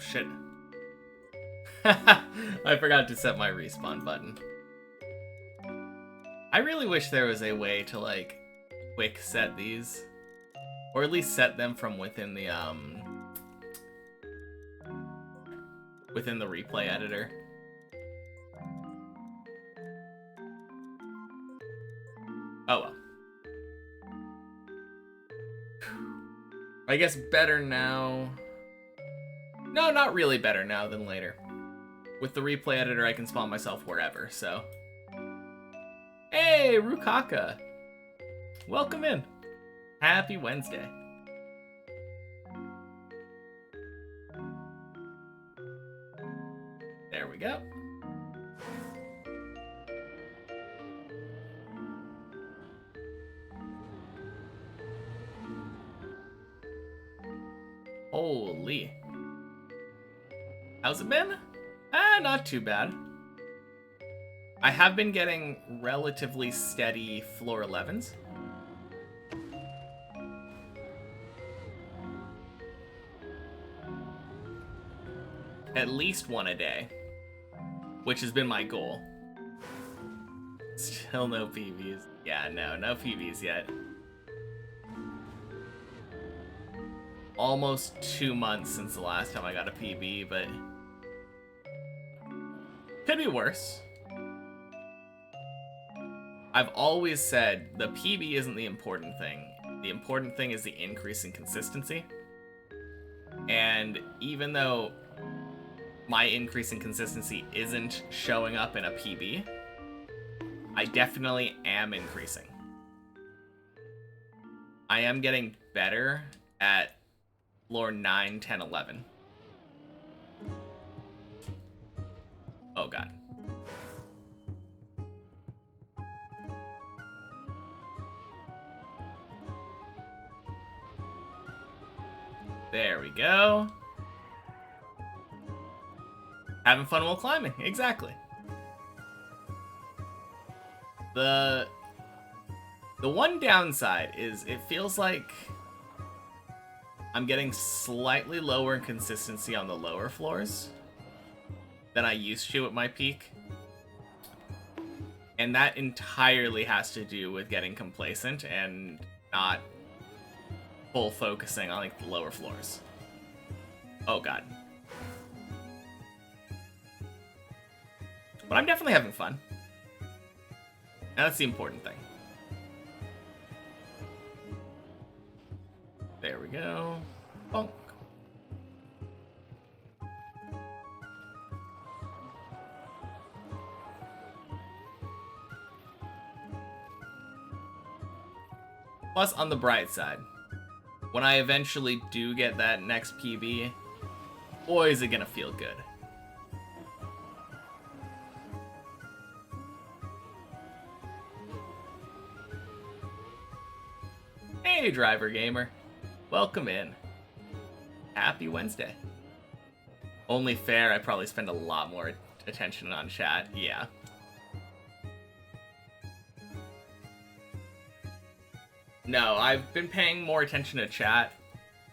shit. I forgot to set my respawn button. I really wish there was a way to, like, quick set these. Or at least set them from within the replay editor. Oh well. I guess better now. No, not really better now than later. With the replay editor, I can spawn myself wherever, so. Hey, Rukaka! Welcome in. Happy Wednesday. There we go. Holy. How's it been? Not too bad. I have been getting relatively steady floor 11s. At least one a day, which has been my goal. Still no PBs. Yeah, no PBs yet. Almost 2 months since the last time I got a PB, but could be worse. I've always said the PB isn't the important thing. The important thing is the increase in consistency. And even though my increase in consistency isn't showing up in a PB, I definitely am increasing. I am getting better at floor 9, 10, 11. Oh god. There we go. Having fun while climbing, exactly. The one downside is it feels like I'm getting slightly lower in consistency on the lower floors than I used to at my peak. And that entirely has to do with getting complacent and not full focusing on like the lower floors. Oh god. But I'm definitely having fun. And that's the important thing. There we go. Bonk. Plus, on the bright side, when I eventually do get that next PB, boy, is it gonna feel good. Hey, Driver Gamer. Welcome in. Happy Wednesday. Only fair, I probably spend a lot more attention on chat. Yeah. No, I've been paying more attention to chat,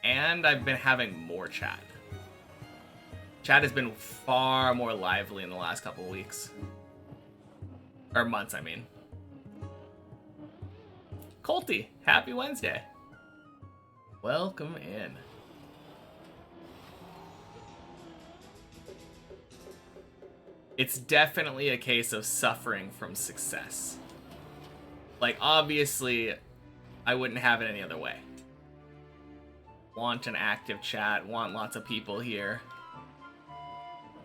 and I've been having more chat. Chat has been far more lively in the last couple weeks. Or months, I mean. Colty, happy Wednesday. Welcome in. It's definitely a case of suffering from success. Like, obviously, I wouldn't have it any other way. Want an active chat, want lots of people here.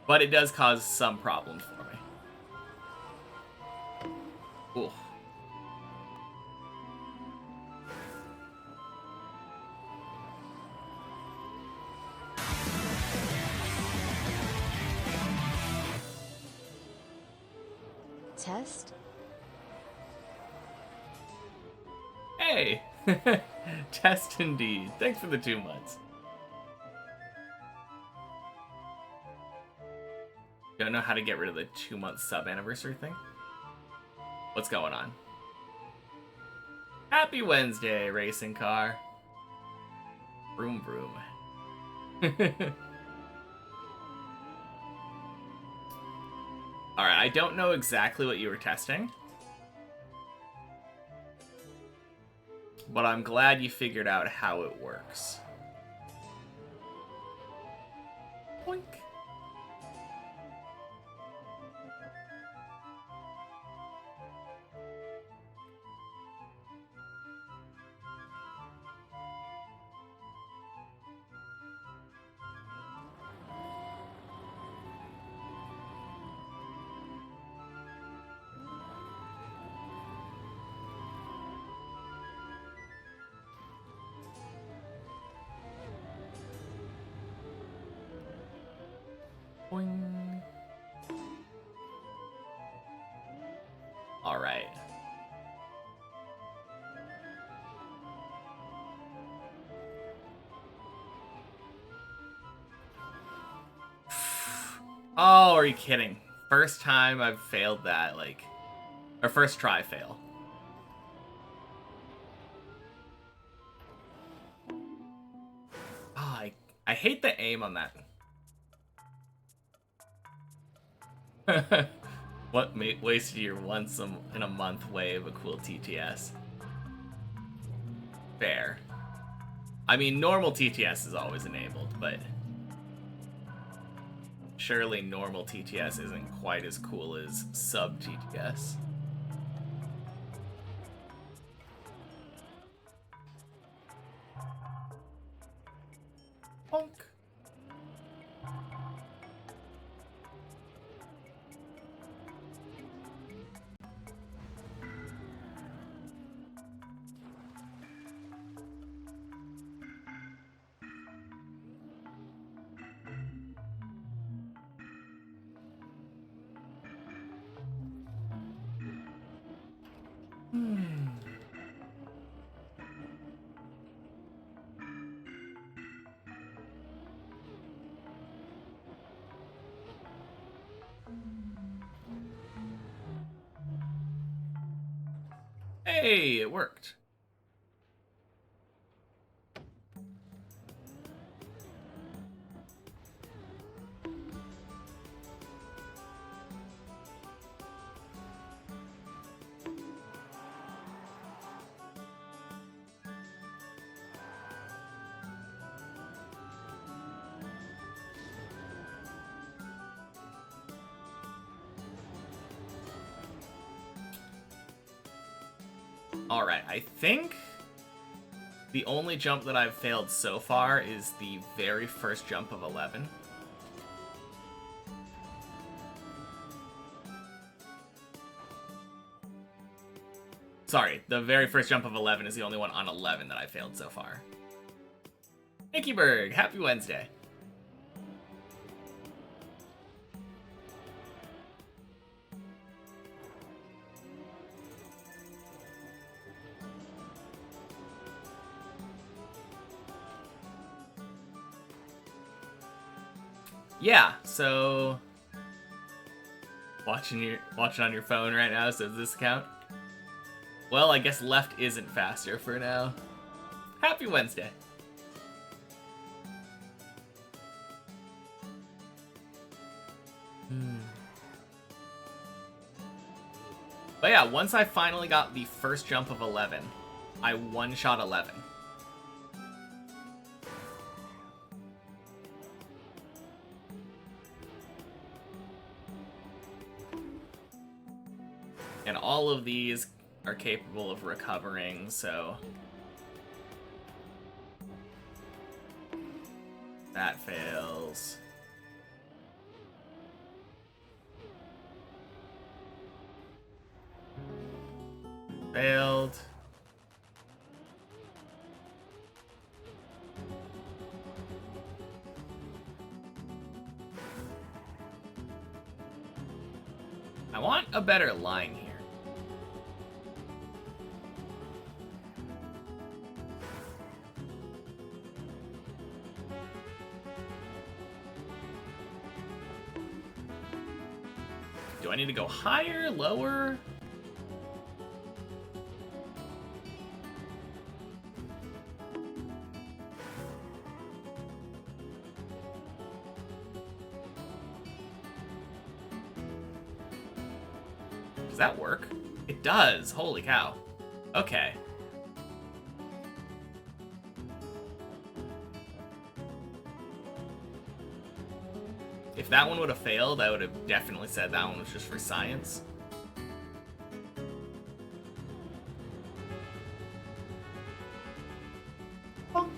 But it does cause some problems for me. Ooh. Test? Hey! Test indeed. Thanks for the 2 months. Don't know how to get rid of the 2-month sub anniversary thing? What's going on? Happy Wednesday, racing car. Vroom vroom. I don't know exactly what you were testing. But I'm glad you figured out how it works. Boink. Boing. All right. Oh, are you kidding? First time I've failed that, like, or first try fail. Oh, I hate the aim on that. What wasted your once in a month way of a cool TTS? Fair. I mean, normal TTS is always enabled, but surely normal TTS isn't quite as cool as sub TTS. Bonk. Hey, it worked. Alright, I think the only jump that I've failed so far is the very first jump of 11. Sorry, the very first jump of 11 is the only one on 11 that I failed so far. Icky happy Wednesday. Yeah, so watching on your phone right now, so does this count? Well, I guess left isn't faster for now. Happy Wednesday. But yeah, once I finally got the first jump of 11, I one-shot 11. And all of these are capable of recovering, so that fails. Failed. I want a better line here. Do I need to go higher, lower? Does that work? It does. Holy cow. Okay. If that one would have failed, I would have definitely said that one was just for science. Bonk.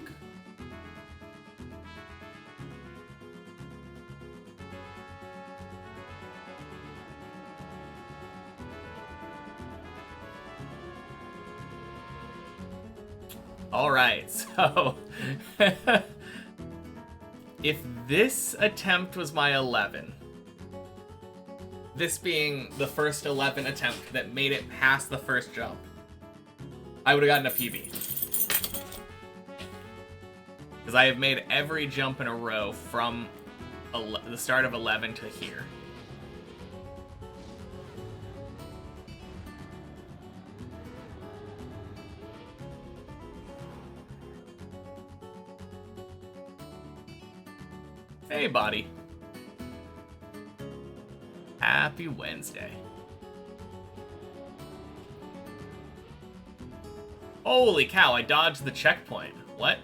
All right, so if this attempt was my 11, this being the first 11 attempt that made it past the first jump, I would have gotten a PB. Because I have made every jump in a row from the start of 11 to here. Hey, buddy. Happy Wednesday. Holy cow, I dodged the checkpoint. What?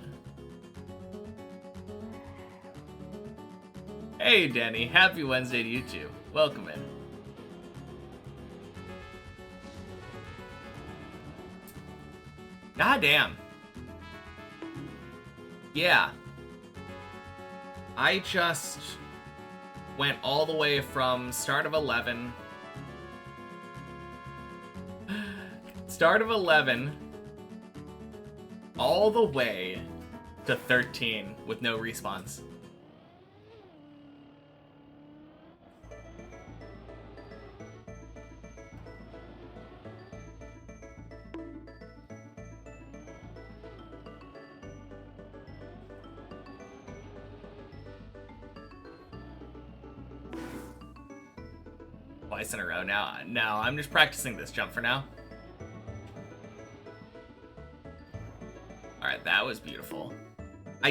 Hey, Denny. Happy Wednesday to you too. Welcome in. Goddamn. Yeah. I just went all the way from start of 11. Start of 11 all the way to 13 with no respawns. Twice in a row now. No, I'm just practicing this jump for now. Alright, that was beautiful. I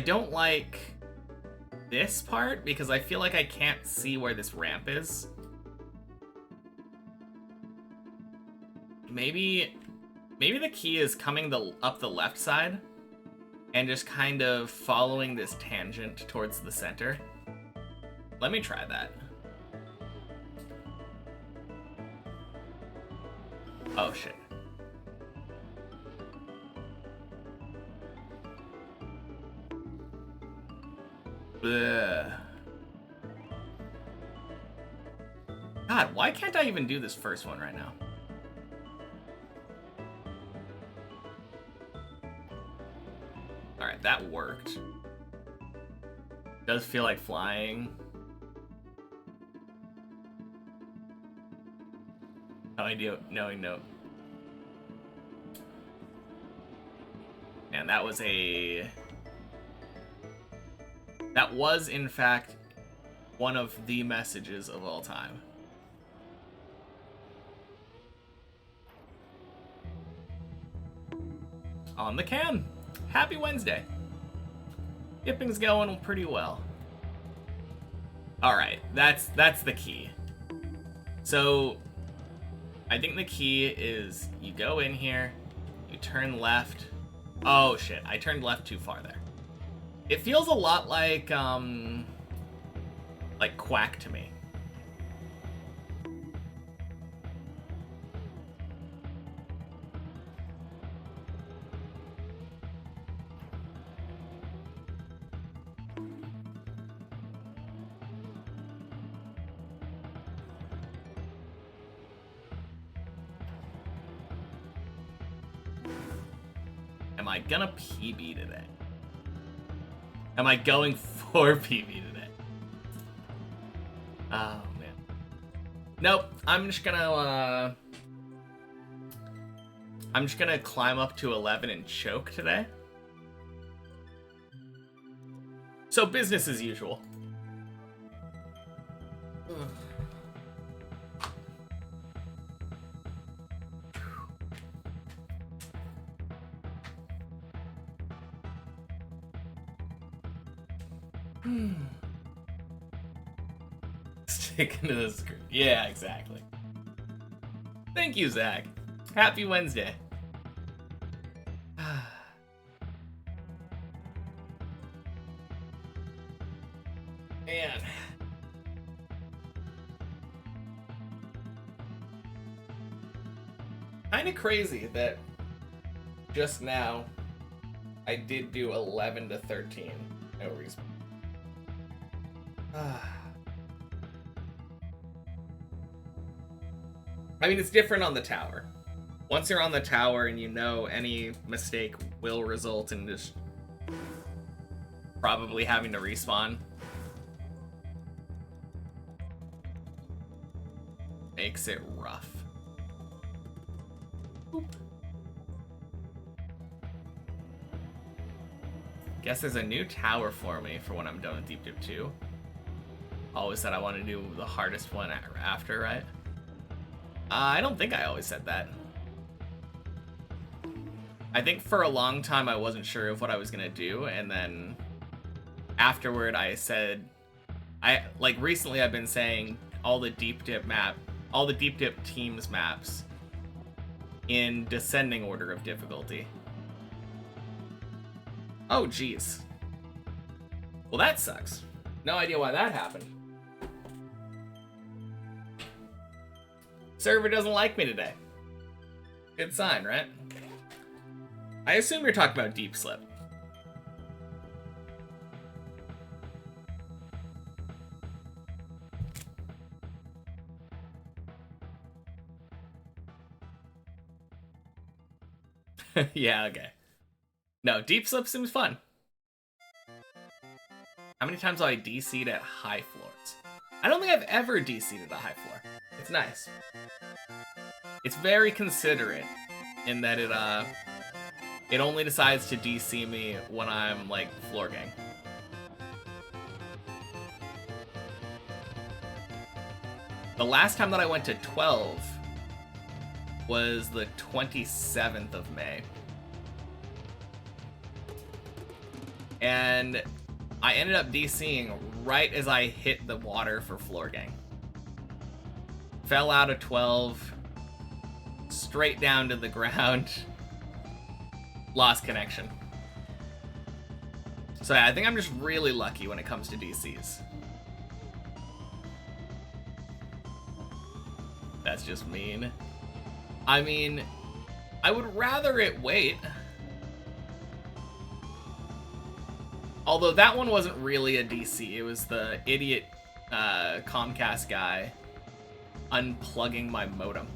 don't like this part because I feel like I can't see where this ramp is. Maybe the key is coming up the left side and just kind of following this tangent towards the center. Let me try that. Oh, shit. Ugh. God, why can't I even do this first one right now? Alright, that worked. Does feel like flying. No idea, knowing no. And that was in fact one of the messages of all time. On the cam. Happy Wednesday. Yipping's going pretty well. Alright, that's the key. So I think the key is you go in here, you turn left. Oh shit, I turned left too far there. It feels a lot like Quack to me. Am I gonna PB today? Am I going for PB today? Oh, man. Nope, I'm just gonna climb up to 11 and choke today. So business as usual. Stick into the screen. Yeah, exactly. Thank you, Zach. Happy Wednesday. Man. Kind of crazy that just now I did do 11 to 13. No reason. I mean, it's different on the tower. Once you're on the tower and you know any mistake will result in just probably having to respawn, makes it rough. Boop. Guess there's a new tower for me for when I'm done with Deep Dip 2. Always said I want to do the hardest one after, right? I don't think I always said that. I think for a long time I wasn't sure of what I was gonna do, and then afterward I said, recently I've been saying all the Deep Dip teams maps in descending order of difficulty. Oh geez. Well, that sucks. No idea why that happened. Server doesn't like me today. Good sign, right? I assume you're talking about Deep Slip. Yeah, okay. No, Deep Slip seems fun. How many times have I DC'd at high floors? I don't think I've ever DC'd at a high floor. It's nice. It's very considerate in that it only decides to DC me when I'm like floor gang. The last time that I went to 12 was the 27th of May. And I ended up DCing right as I hit the water for floor gang. Fell out of 12, straight down to the ground, lost connection. So yeah, I think I'm just really lucky when it comes to DCs. That's just mean. I mean, I would rather it wait. Although that one wasn't really a DC, it was the idiot Comcast guy unplugging my modem.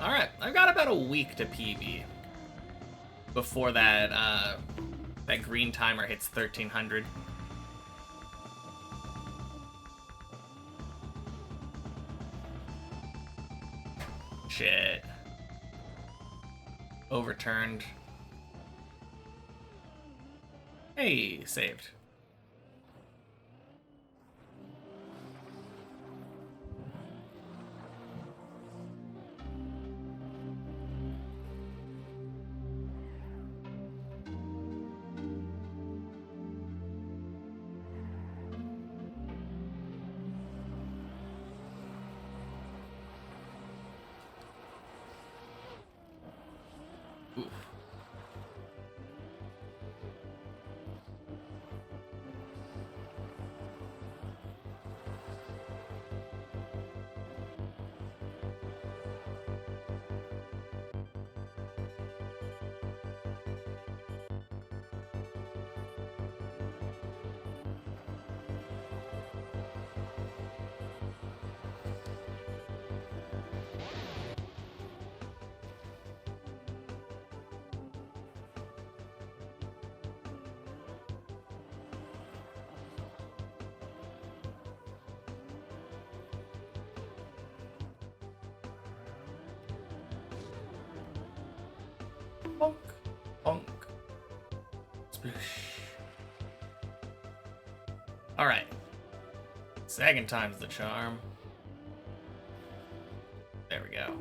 Alright, I've got about a week to PB before that that green timer hits 1300. Shit. Overturned. Hey, saved. Bonk, bonk. Sploosh. Alright. Second time's the charm. There we go.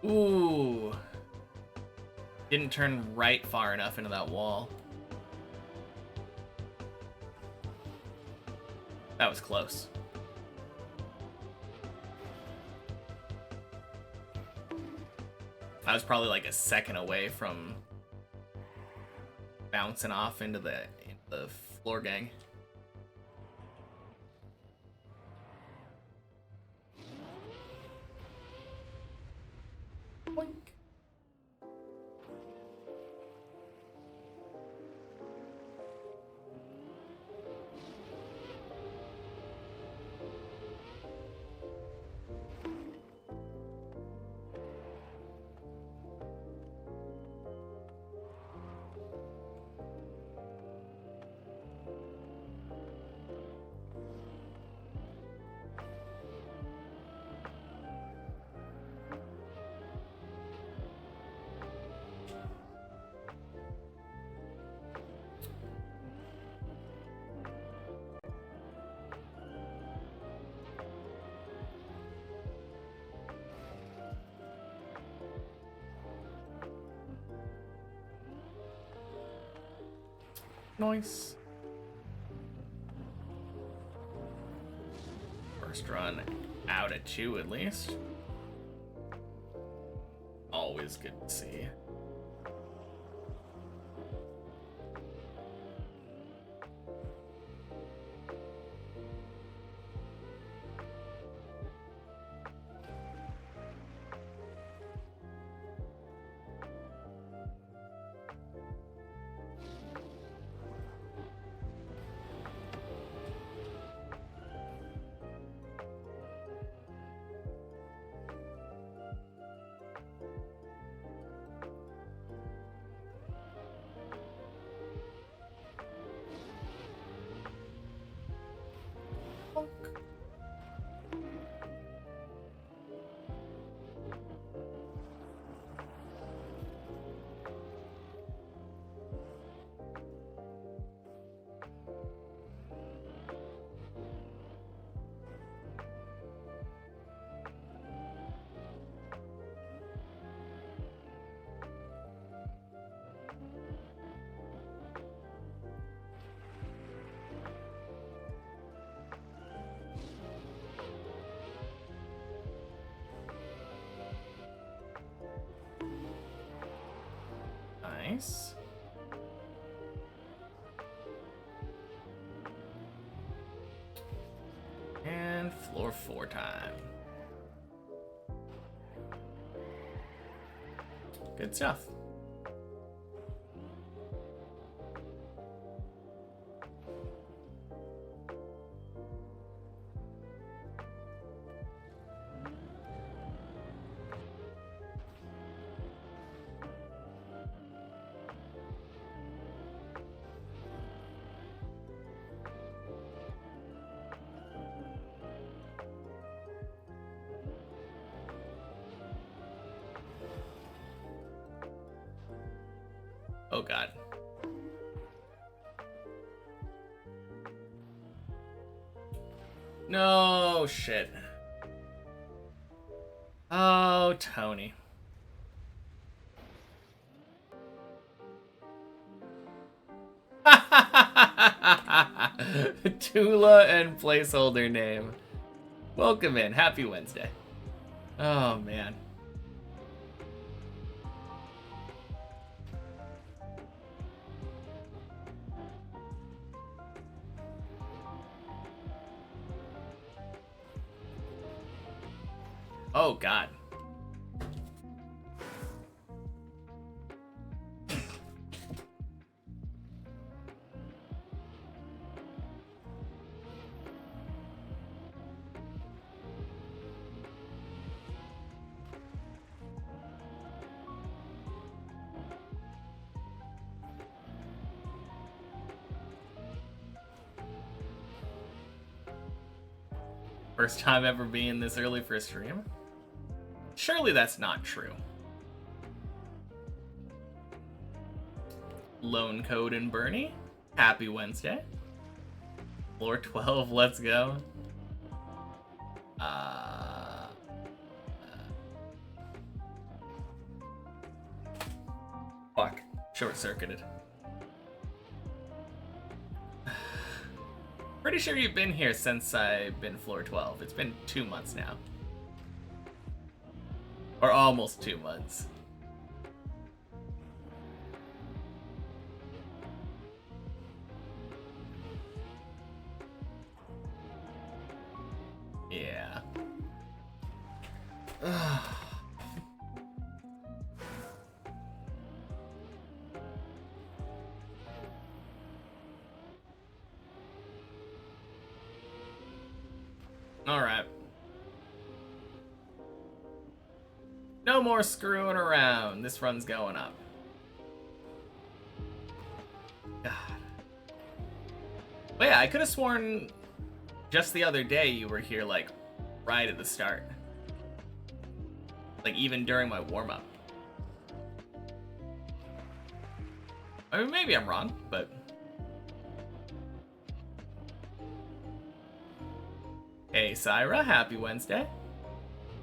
Ooh. Didn't turn right far enough into that wall. That was close. I was probably like a second away from bouncing off into the floor gang. Boink. Nice. First run out at you, at least. Always good to see. Nice. And floor 4 time. Good stuff. Oh god. No shit. Oh, Tony. Tula and placeholder name. Welcome in. Happy Wednesday. Oh man. Oh god. First time ever being this early for a stream? Surely that's not true. Lone Code and Bernie, happy Wednesday. Floor 12, let's go. Fuck, short-circuited. Pretty sure you've been here since I've been floor 12. It's been 2 months now. Or almost 2 months. Yeah. Alright. No more screwing around. This run's going up. God. But yeah, I could have sworn just the other day you were here, like, right at the start. Like, even during my warm-up. I mean, maybe I'm wrong, but... Hey, Syra, happy Wednesday.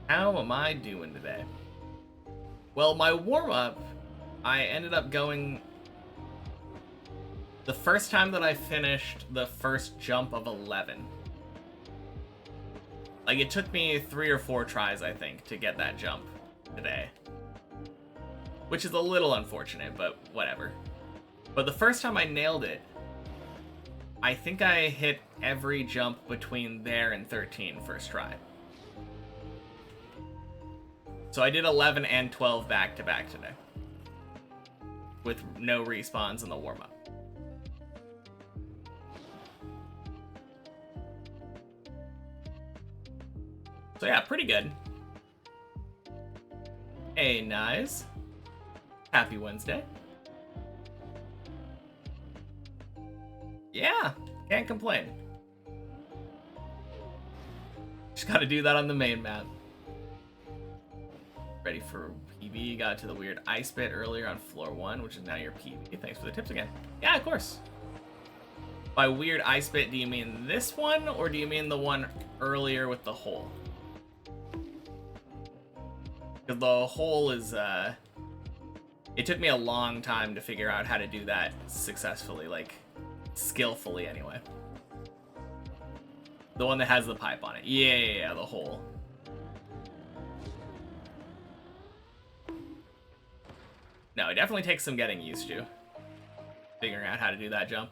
How am I doing today? Well, my warm-up, I ended up going... The first time that I finished the first jump of 11. Like, it took me 3 or 4 tries, I think, to get that jump today. Which is a little unfortunate, but whatever. But the first time I nailed it, I think I hit every jump between there and 13 first try. So I did 11 and 12 back-to-back today. With no respawns in the warm-up. So yeah, pretty good. Hey, nice. Happy Wednesday. Yeah, can't complain. Just gotta do that on the main map. Ready for PB, got to the weird ice bit earlier on floor 1, which is now your PB. Thanks for the tips again. Yeah, of course. By weird ice bit, do you mean this one, or do you mean the one earlier with the hole? Because the hole is, it took me a long time to figure out how to do that successfully, like, skillfully anyway. The one that has the pipe on it. Yeah, the hole. No, it definitely takes some getting used to. Figuring out how to do that jump.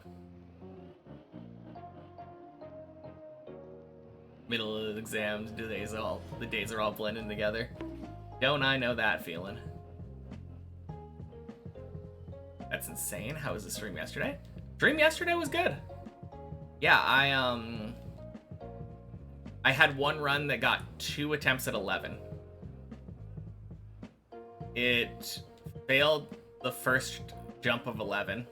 Middle of the exams, the days are all blending together. Don't I know that feeling? That's insane. How was the stream yesterday? Stream yesterday was good. Yeah, I had one run that got 2 attempts at 11. It failed the first jump of 11,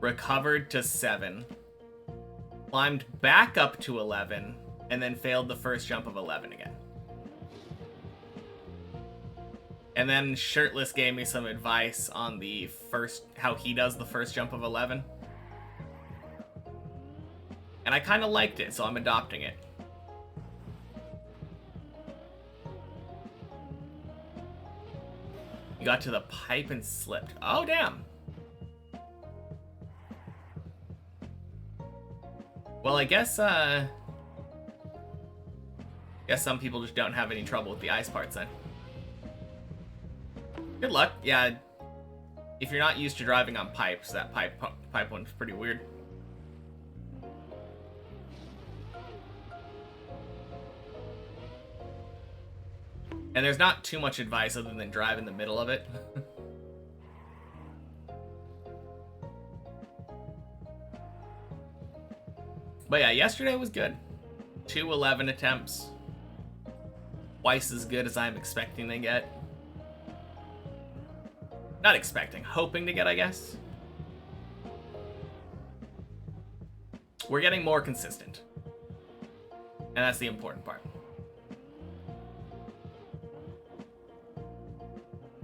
recovered to 7, climbed back up to 11, and then failed the first jump of 11 again. And then Shirtless gave me some advice on the how he does the first jump of 11. And I kind of liked it, so I'm adopting it. You got to the pipe and slipped. Oh, damn. Well, I guess some people just don't have any trouble with the ice parts then. Good luck. Yeah, if you're not used to driving on pipes, that pipe one's pretty weird. And there's not too much advice other than drive in the middle of it. But yeah, yesterday was good. 2 11 attempts. Twice as good as I'm expecting to get. Not expecting, hoping to get, I guess. We're getting more consistent. And that's the important part.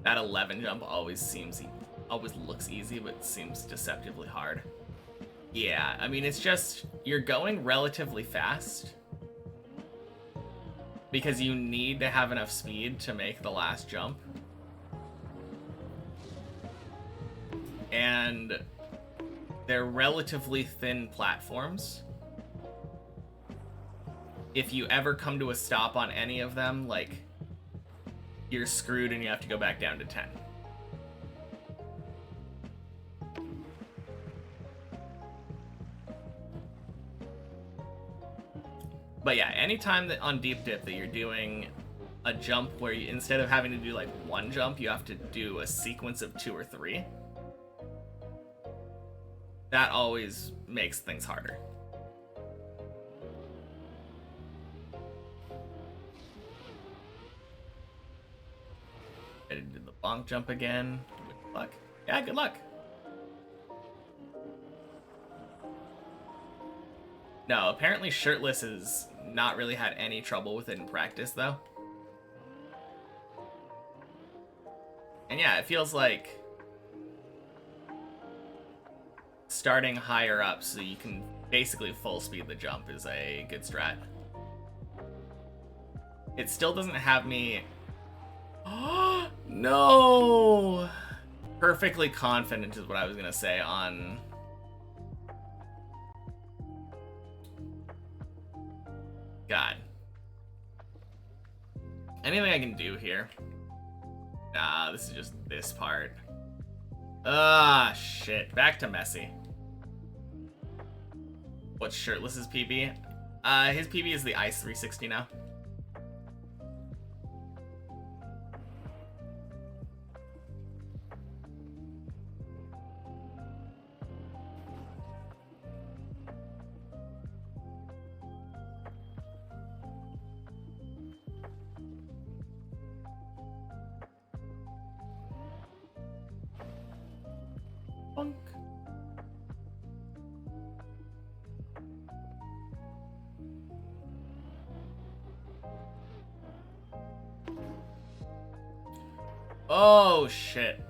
That 11 jump always looks easy, but seems deceptively hard. Yeah, I mean, it's just, you're going relatively fast because you need to have enough speed to make the last jump. And they're relatively thin platforms. If you ever come to a stop on any of them, like, you're screwed and you have to go back down to 10. But yeah, anytime that on deep dip that you're doing a jump where you, instead of having to do like one jump, you have to do a sequence of 2 or 3, that always makes things harder. I did the bonk jump again. Good luck. Yeah, good luck. No, apparently shirtless has not really had any trouble with it in practice, though. And yeah, it feels like starting higher up so you can basically full speed the jump is a good strat. It still doesn't have me... Oh, no! Perfectly confident is what I was gonna say on... God. Anything I can do here? Nah, this is just this part. Ah, shit. Back to messy. What's shirtless's PB? His PB is the Ice 360 now. Bonk. Oh, shit.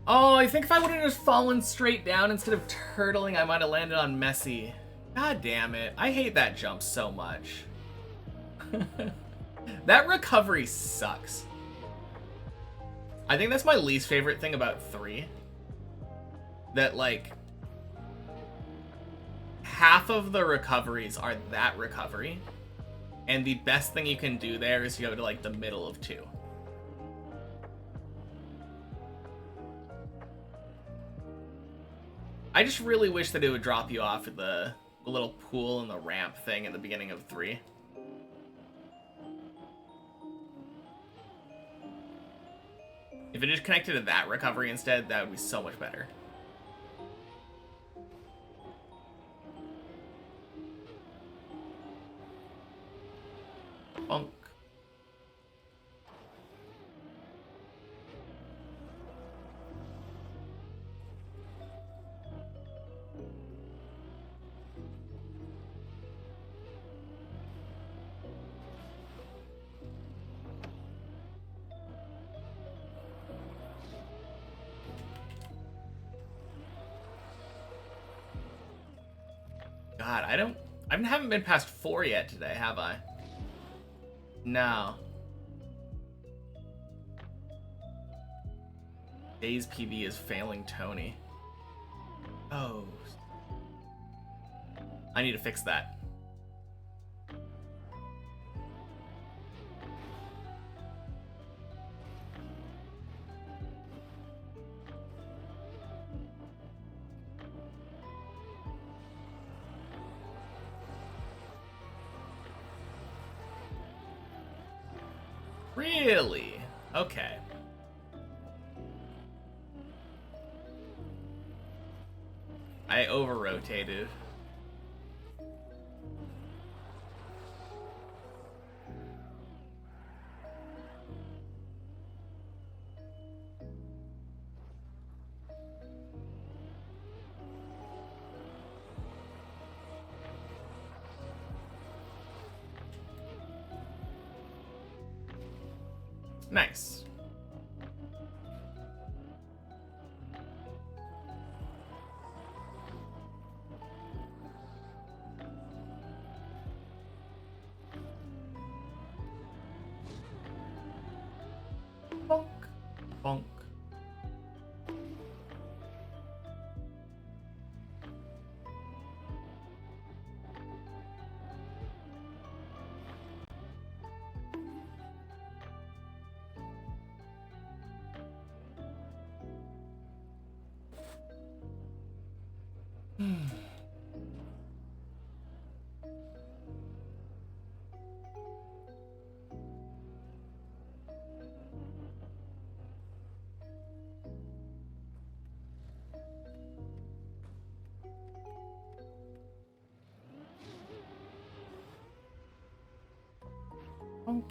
Oh, I think if I would have just fallen straight down instead of turtling, I might have landed on messy. God damn it. I hate that jump so much. That recovery sucks. I think that's my least favorite thing about 3. That, like, half of the recoveries are that recovery, and the best thing you can do there is go to, like, the middle of 2. I just really wish that it would drop you off at the little pool and the ramp thing at the beginning of 3. If it just connected to that recovery instead, that would be so much better. Bonk. God, I haven't been past 4 yet today, have I? No. Dave's PB is failing Tony. Oh. I need to fix that. Really? Okay. I over-rotated. Nice. Bonk. Bonk. Bonk.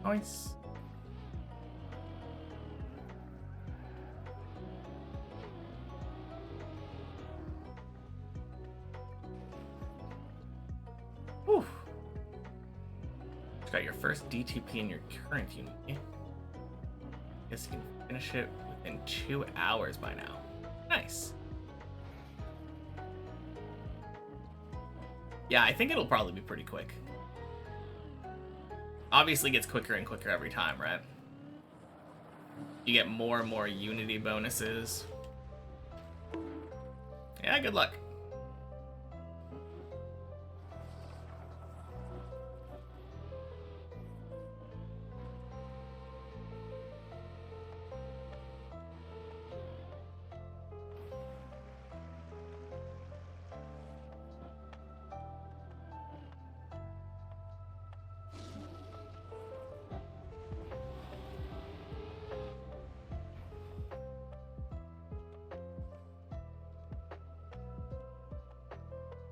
Nice. Whew. You got your first DTP in your current unit. Guess you can finish it within 2 hours by now. Nice. Yeah, I think it'll probably be pretty quick. Obviously gets quicker and quicker every time, right? You get more and more Unity bonuses. Yeah, good luck.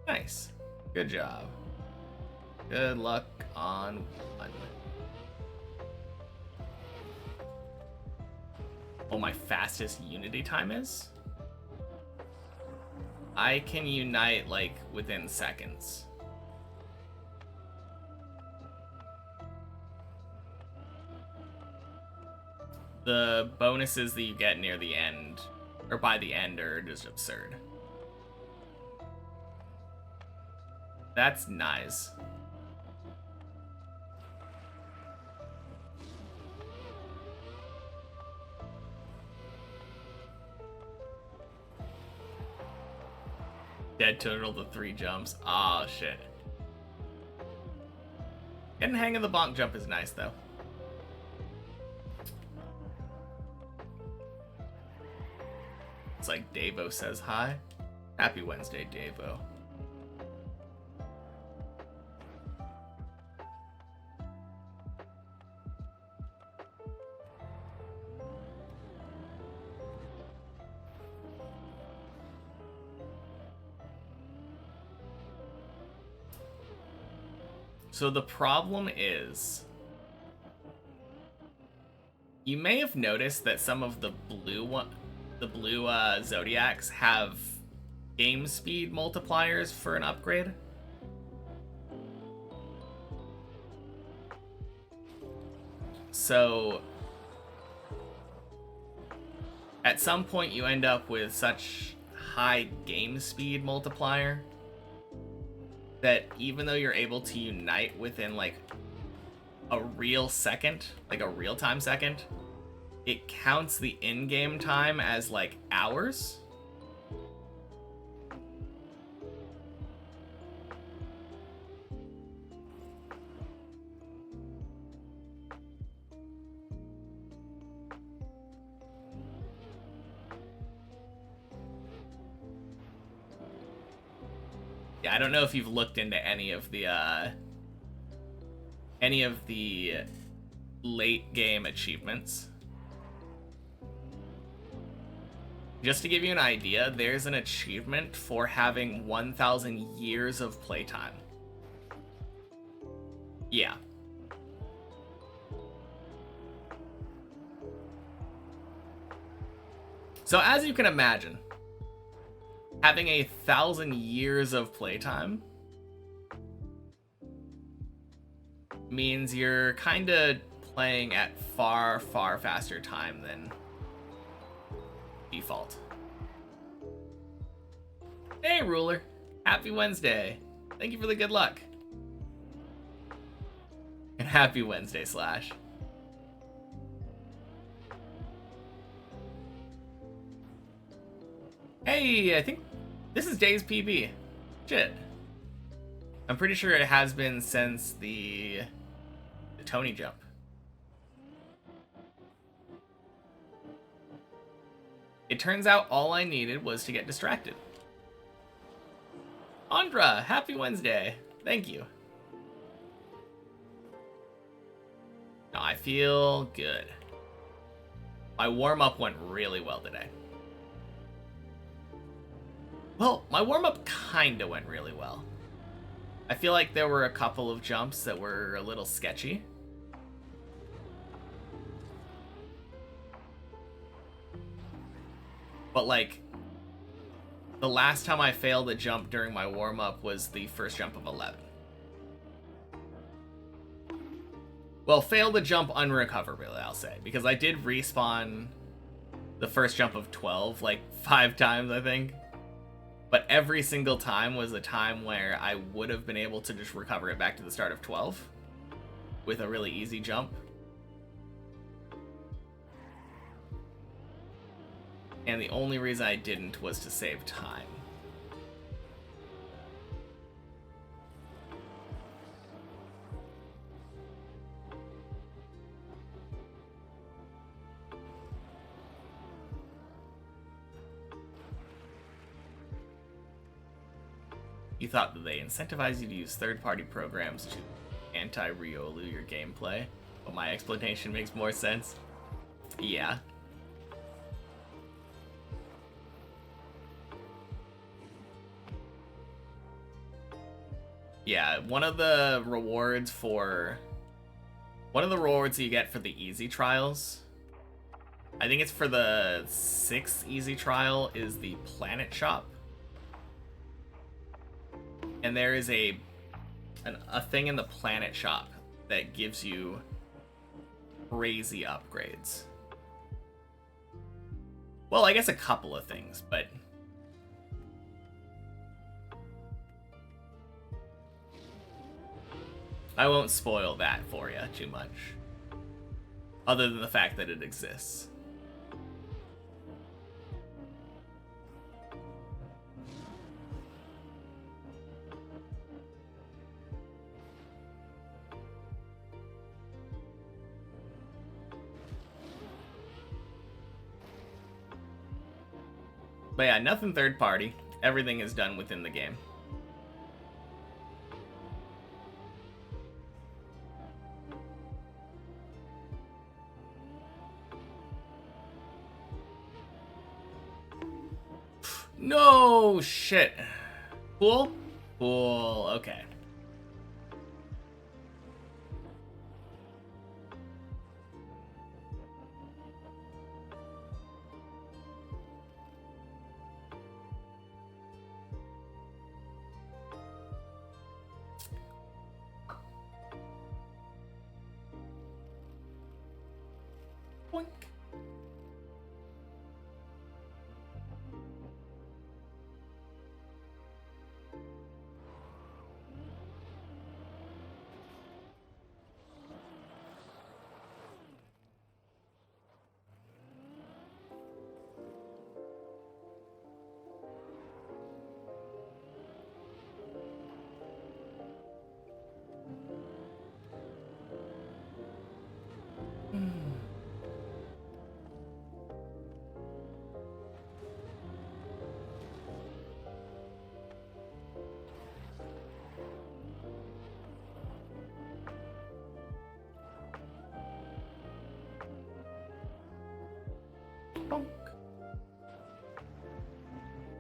Nice. Good job. Good luck on one. Oh, my fastest Unity time is? I can unite, like, within seconds. The bonuses that you get near the end, or by the end, are just absurd. That's nice. Dead total to 3 jumps. Oh shit. Getting the hang of the bonk jump is nice though. It's like Davo says hi. Happy Wednesday, Davo. So the problem is, you may have noticed that some of the blue Zodiacs have game speed multipliers for an upgrade. So at some point you end up with such high game speed multiplier that even though you're able to unite within like a real second, like a real-time second, it counts the in-game time as like hours. Yeah, I don't know if you've looked into any of the late game achievements. Just to give you an idea, there's an achievement for having 1,000 years of playtime. Yeah. So as you can imagine, having 1,000 years of playtime means you're kind of playing at far, far faster time than default. Hey, Ruler. Happy Wednesday. Thank you for the good luck. And happy Wednesday, Slash. Hey, I think this is Days PB. Shit. I'm pretty sure it has been since the Tony jump. It turns out all I needed was to get distracted. Andra, happy Wednesday. Thank you. No, I feel good. My warm-up went really well today. Well, my warm-up kinda went really well. I feel like there were a couple of jumps that were a little sketchy. But like, the last time I failed a jump during my warm-up was the first jump of 11. Well, failed a jump unrecoverably, I'll say, because I did respawn the first jump of 12 like 5 times, I think. But every single time was a time where I would have been able to just recover it back to the start of 12 with a really easy jump. And the only reason I didn't was to save time. You thought that they incentivize you to use third-party programs to anti-Riolu your gameplay, but my explanation makes more sense. Yeah. Yeah, one of the rewards that you get for the easy trials, I think it's for the 6th easy trial, is the planet shop. And there is a thing in the planet shop that gives you crazy upgrades. Well, I guess a couple of things, but I won't spoil that for you too much, other than the fact that it exists. But yeah, nothing third party. Everything is done within the game. No shit. Cool? Cool, okay. Boink.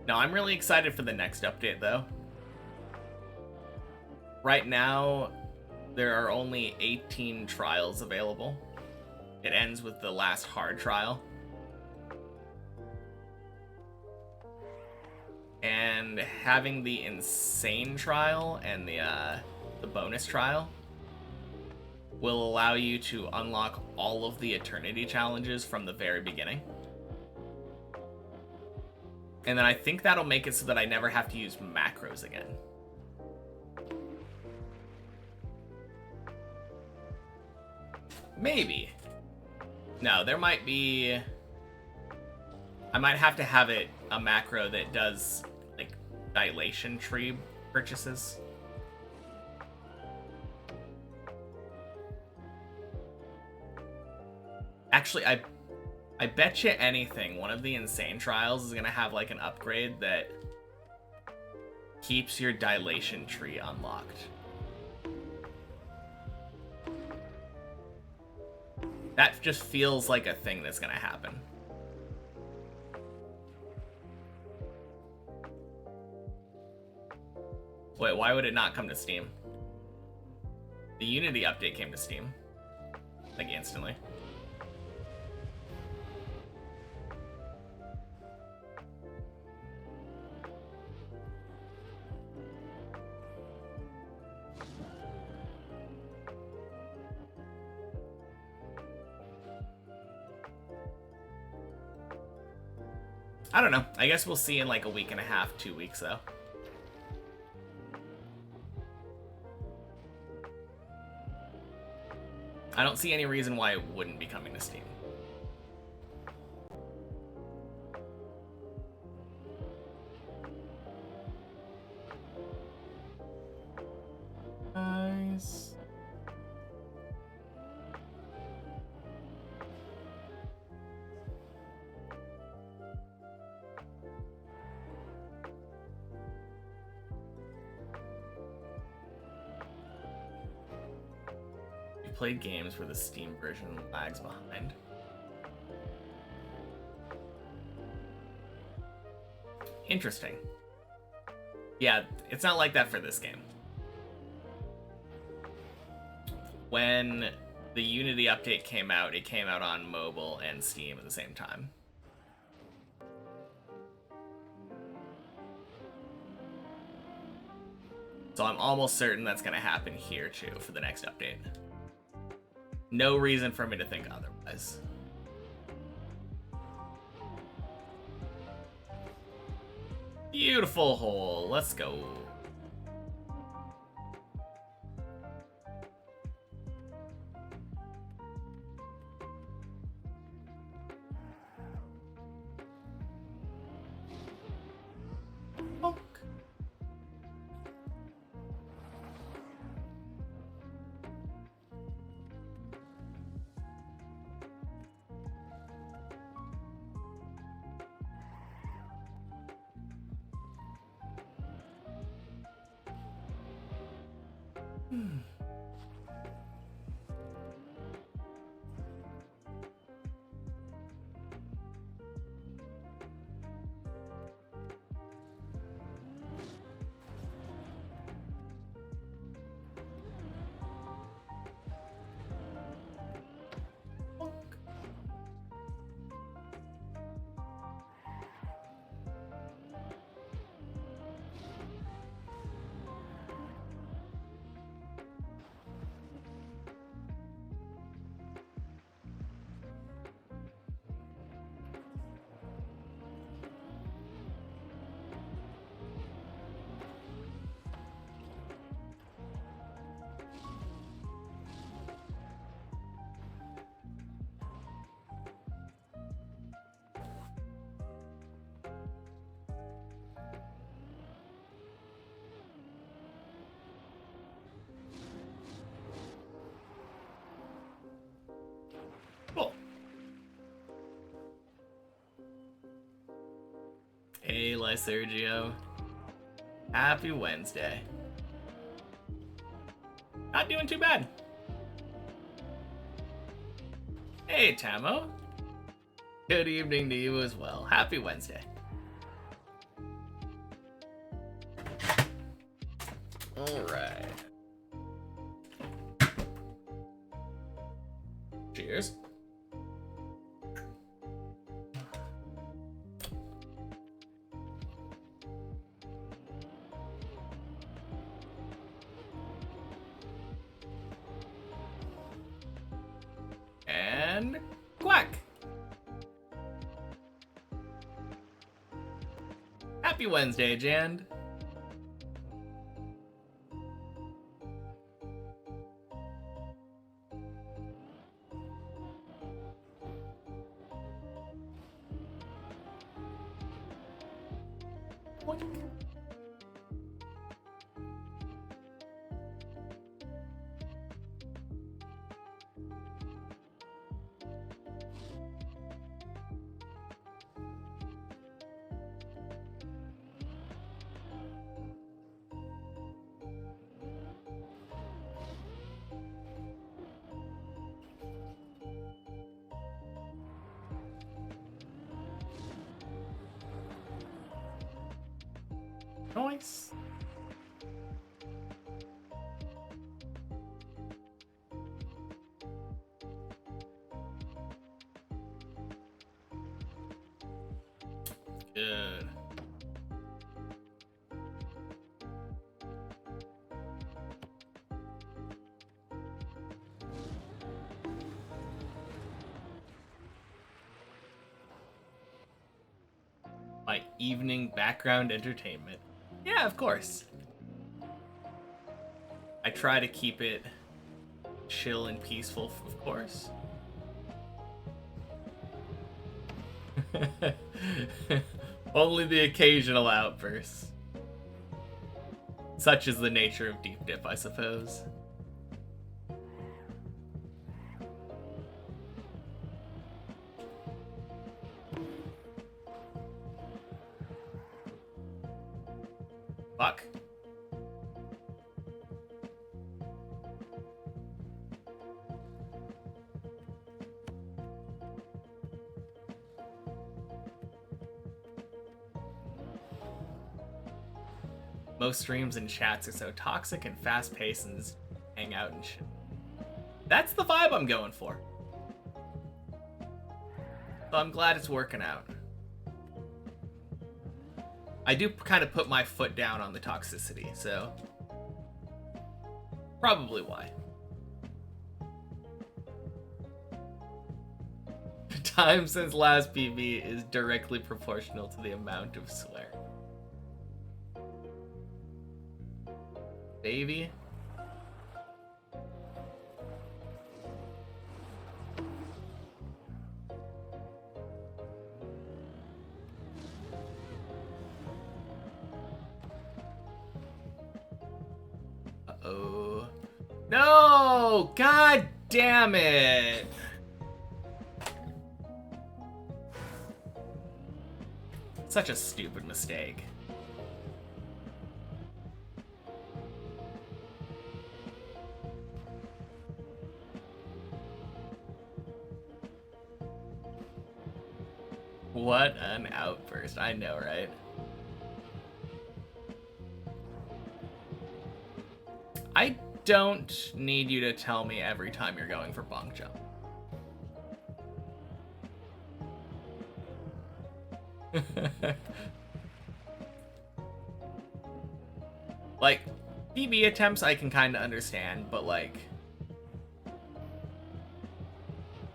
No, I'm really excited for the next update, though. Right now, there are only 18 trials available. It ends with the last hard trial. And having the insane trial and the bonus trial will allow you to unlock all of the eternity challenges from the very beginning. And then I think that'll make it so that I never have to use macros again. Maybe. No, there might be... I might have to have it a macro that does, like, dilation tree purchases. Actually, I bet you anything, one of the insane trials is gonna have, like, an upgrade that keeps your dilation tree unlocked. That just feels like a thing that's gonna happen. Wait, why would it not come to Steam? The Unity update came to Steam. Like, instantly. I don't know. I guess we'll see in like a week and a half, 2 weeks, though. I don't see any reason why it wouldn't be coming to Steam. Nice. Played games where the Steam version lags behind. Interesting. Yeah, it's not like that for this game. When the Unity update came out, it came out on mobile and Steam at the same time. So I'm almost certain that's going to happen here too for the next update. No reason for me to think otherwise. Beautiful hole. Let's go. Hey, Lysergio. Happy Wednesday. Not doing too bad. Hey, Tamo. Good evening to you as well. Happy Wednesday. Alright. Cheers. And quack. Happy Wednesday, Jan. Boink. Nice. Good. My evening background entertainment. Yeah, of course. I try to keep it chill and peaceful, of course. Only the occasional outbursts. Such is the nature of Deep Dip, I suppose. Fuck. Most streams and chats are so toxic and fast-paced and just hang out and shit. That's the vibe I'm going for. So I'm glad it's working out. I do kind of put my foot down on the toxicity, so probably why. Time since last PB is directly proportional to the amount of swear. Baby. Uh-oh. No! God damn it! Such a stupid mistake. What an outburst. I know, right? I don't need you to tell me every time you're going for bonk jump. Like, PB attempts I can kind of understand, but like,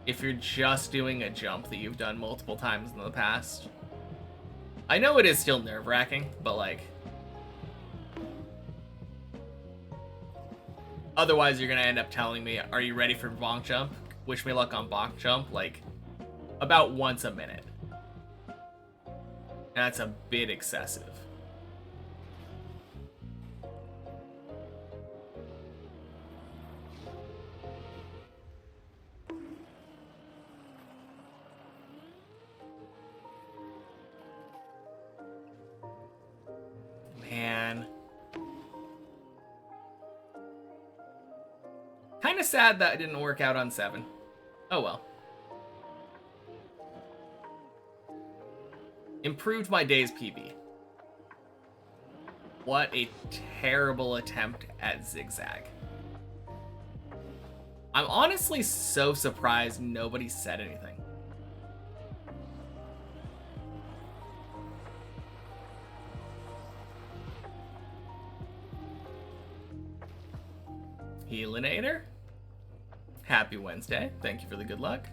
if you're just doing a jump that you've done multiple times in the past, I know it is still nerve-wracking, but like, otherwise you're gonna end up telling me, are you ready for bonk jump? Wish me luck on bonk jump, like, about once a minute. And that's a bit excessive. Man. Kinda sad that it didn't work out on 7. Oh well. Improved my day's PB. What a terrible attempt at zigzag. I'm honestly so surprised nobody said anything. Helinator? Happy Wednesday. Thank you for the good luck.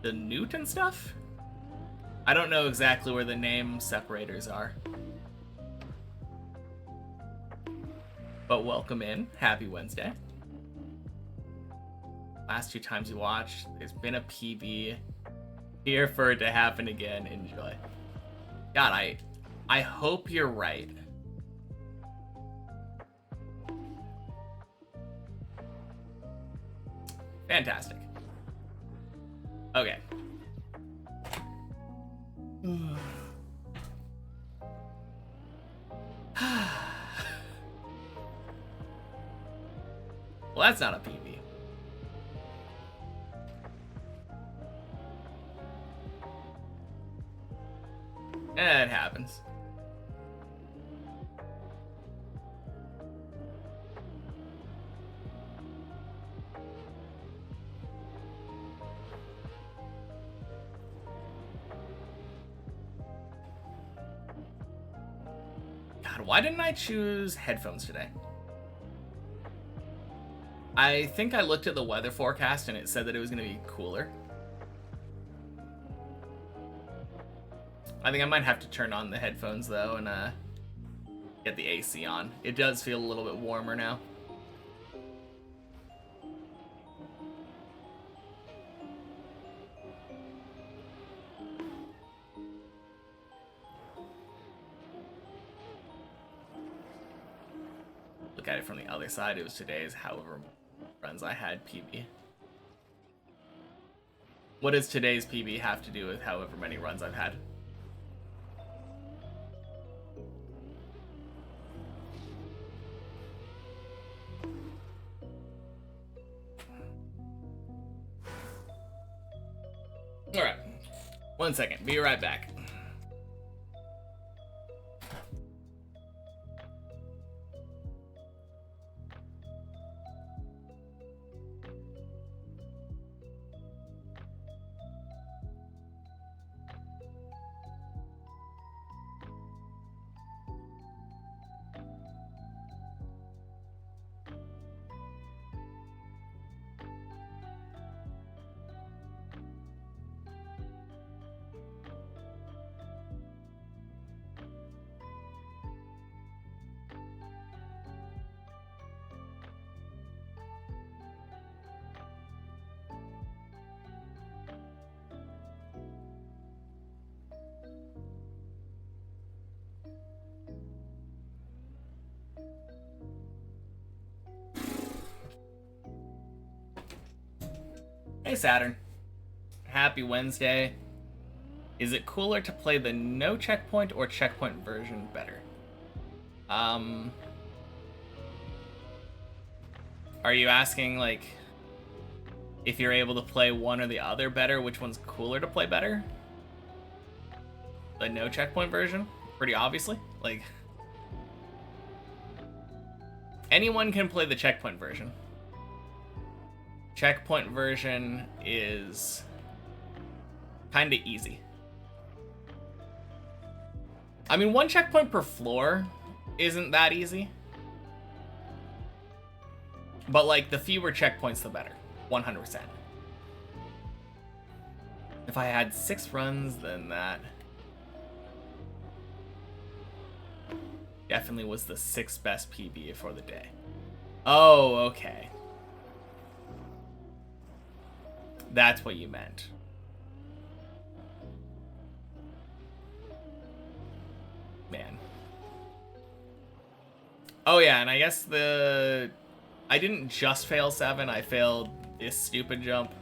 The Newton stuff? I don't know exactly where the name separators are. But welcome in. Happy Wednesday. Last 2 times you watched, there's been a PB. Here for it to happen again. Enjoy. God, I hope you're right. Fantastic. Okay. Well, that's not a PB. It happens. God, why didn't I choose headphones today? I think I looked at the weather forecast and it said that it was going to be cooler. I think I might have to turn on the headphones though and get the AC on. It does feel a little bit warmer now. Look at it from the other side. It was today's however runs I had PB. What does today's PB have to do with however many runs I've had? Alright. 1 second. Be right back. Hey Saturn. Happy Wednesday. Is it cooler to play the no checkpoint or checkpoint version better? Are you asking like if you're able to play one or the other better, which one's cooler to play better? The no checkpoint version? Pretty obviously. Like anyone can play the checkpoint version. Checkpoint version is kind of easy. I mean, 1 checkpoint per floor isn't that easy. But, like, the fewer checkpoints, the better. 100%. If I had 6 runs, then that definitely was the 6th best PB for the day. Oh, okay. That's what you meant. Man. Oh yeah, and I guess I didn't just fail 7, I failed this stupid jump.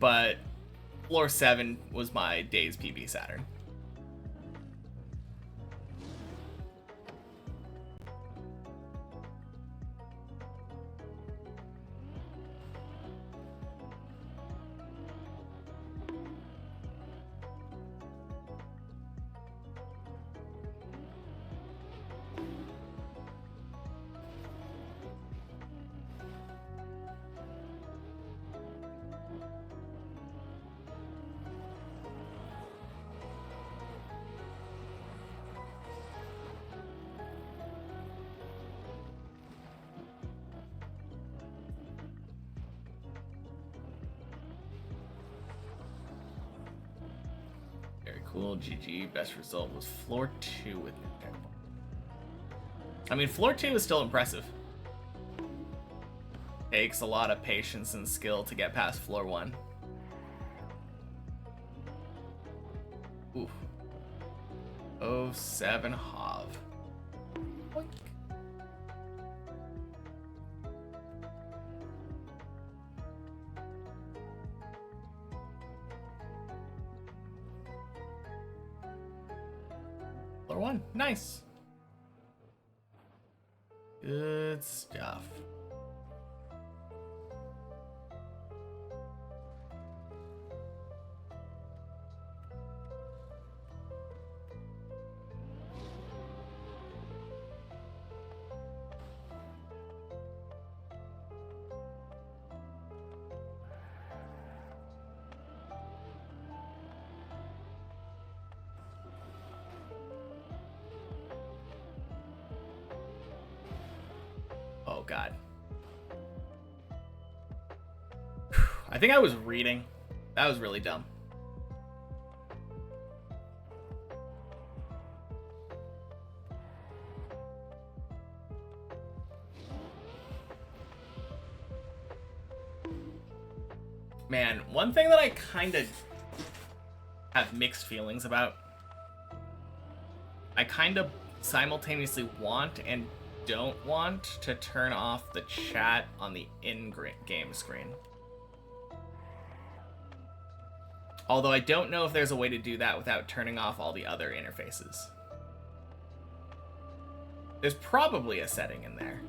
But floor 7 was my day's PB Saturn. Cool, GG. Best result was floor 2 with Noob Tech. I mean, floor 2 is still impressive. Takes a lot of patience and skill to get past floor 1. Ooh. 07 Hav. Boink. Floor 1. Nice. Good stuff. Oh, God. I think I was reading. That was really dumb. Man, one thing that I kind of have mixed feelings about, I kind of simultaneously want and don't want to turn off the chat on the in-game screen. Although I don't know if there's a way to do that without turning off all the other interfaces. There's probably a setting in there.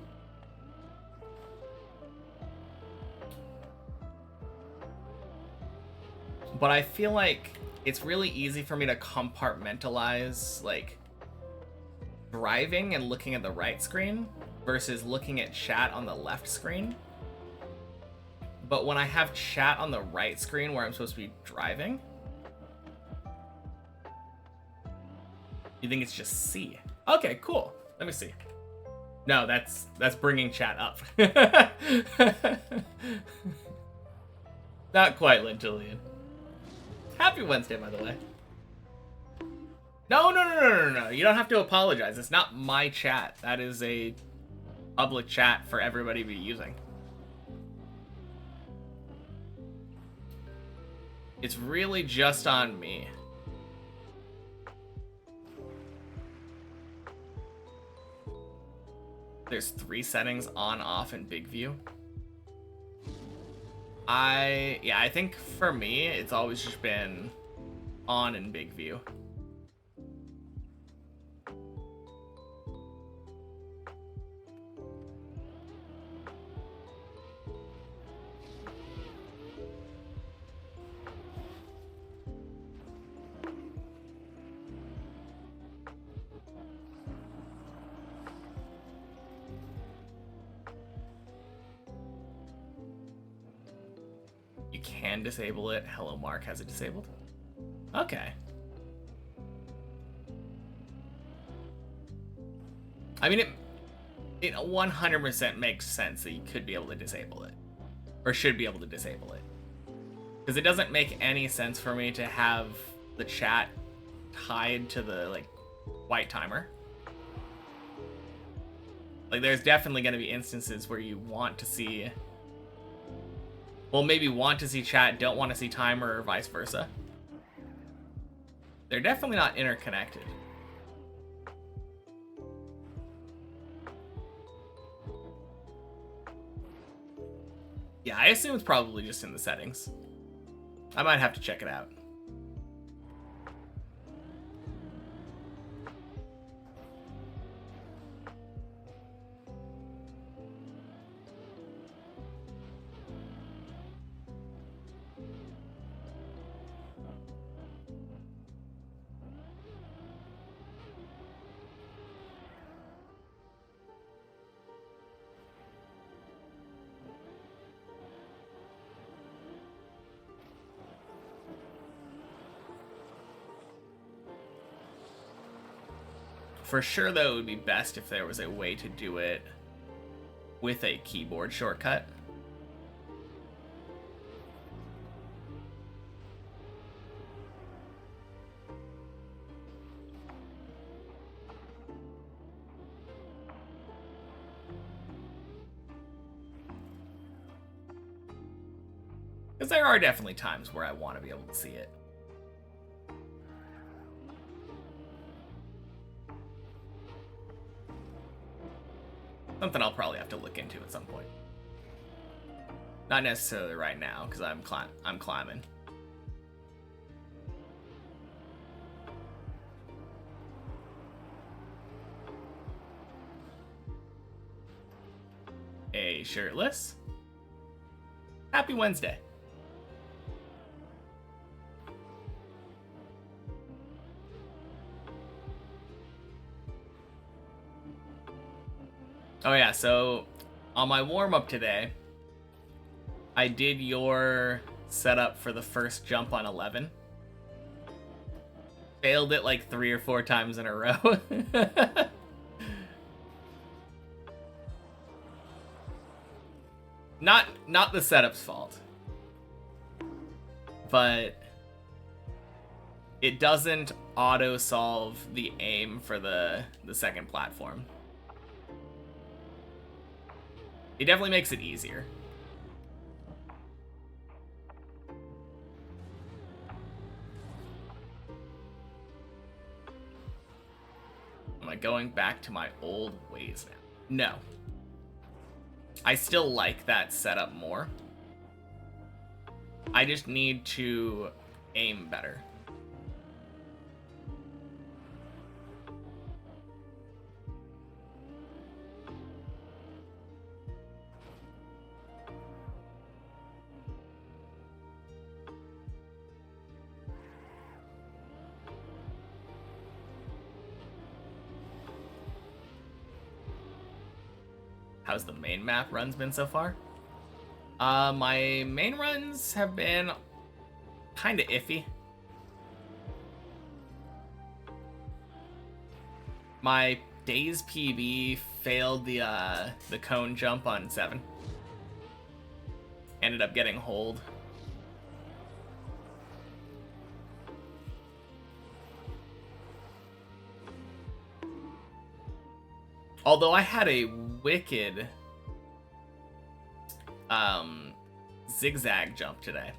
But I feel like it's really easy for me to compartmentalize, like, driving and looking at the right screen versus looking at chat on the left screen. But when I have chat on the right screen where I'm supposed to be driving, you think it's just C. Okay, cool. Let me see. No, that's bringing chat up. Not quite, Lentilian. Happy Wednesday, by the way. No. You don't have to apologize. It's not my chat. That is a public chat for everybody to be using. It's really just on me. There's 3 settings on, off, and big view. I think for me, it's always just been on in big view. Can disable it. Hello, Mark has it disabled. Okay. I mean, it 100% makes sense that you could be able to disable it, or should be able to disable it, because it doesn't make any sense for me to have the chat tied to the like white timer. Like, there's definitely going to be instances where you want to see. Well, maybe want to see chat, don't want to see timer, or vice versa. They're definitely not interconnected. Yeah, I assume it's probably just in the settings. I might have to check it out. For sure, though, it would be best if there was a way to do it with a keyboard shortcut. Because there are definitely times where I want to be able to see it. Something I'll probably have to look into at some point. Not necessarily right now, because I'm climbing. A shirtless. Happy Wednesday. Oh yeah, so on my warm-up today, I did your setup for the first jump on 11. Failed it like 3 or 4 times in a row. Not the setup's fault. But it doesn't auto-solve the aim for the second platform. It definitely makes it easier. Am I going back to my old ways now? No. I still like that setup more. I just need to aim better. How's the main map runs been so far? My main runs have been kind of iffy. My days PB failed the cone jump on 7. Ended up getting hold. Although I had a wicked zigzag jump today.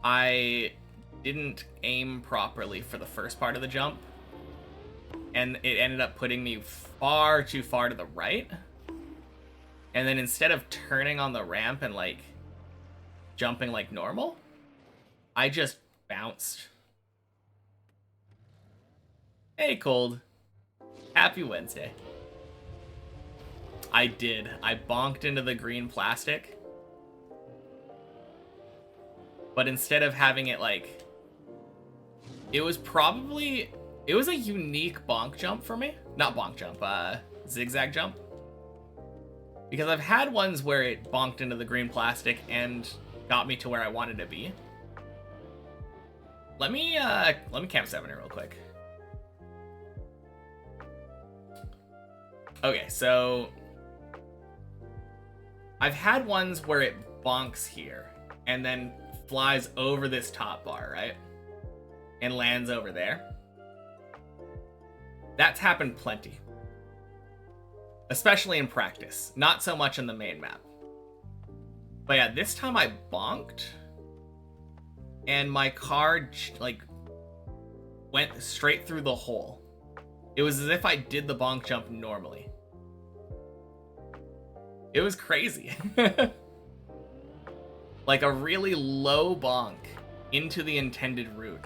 I didn't aim properly for the first part of the jump, and it ended up putting me far too far to the right. And then instead of turning on the ramp and like jumping like normal, I just bounced. Hey, Cold. Happy Wednesday. I did. I bonked into the green plastic. But instead of having it like... It was a unique bonk jump for me. Not bonk jump, zigzag jump. Because I've had ones where it bonked into the green plastic and got me to where I wanted to be. Let me camp 7 here real quick. Okay, so I've had ones where it bonks here and then flies over this top bar, right? And lands over there. That's happened plenty. Especially in practice, not so much in the main map. But yeah, this time I bonked and my car like went straight through the hole. It was as if I did the bonk jump normally. It was crazy. Like a really low bonk into the intended route.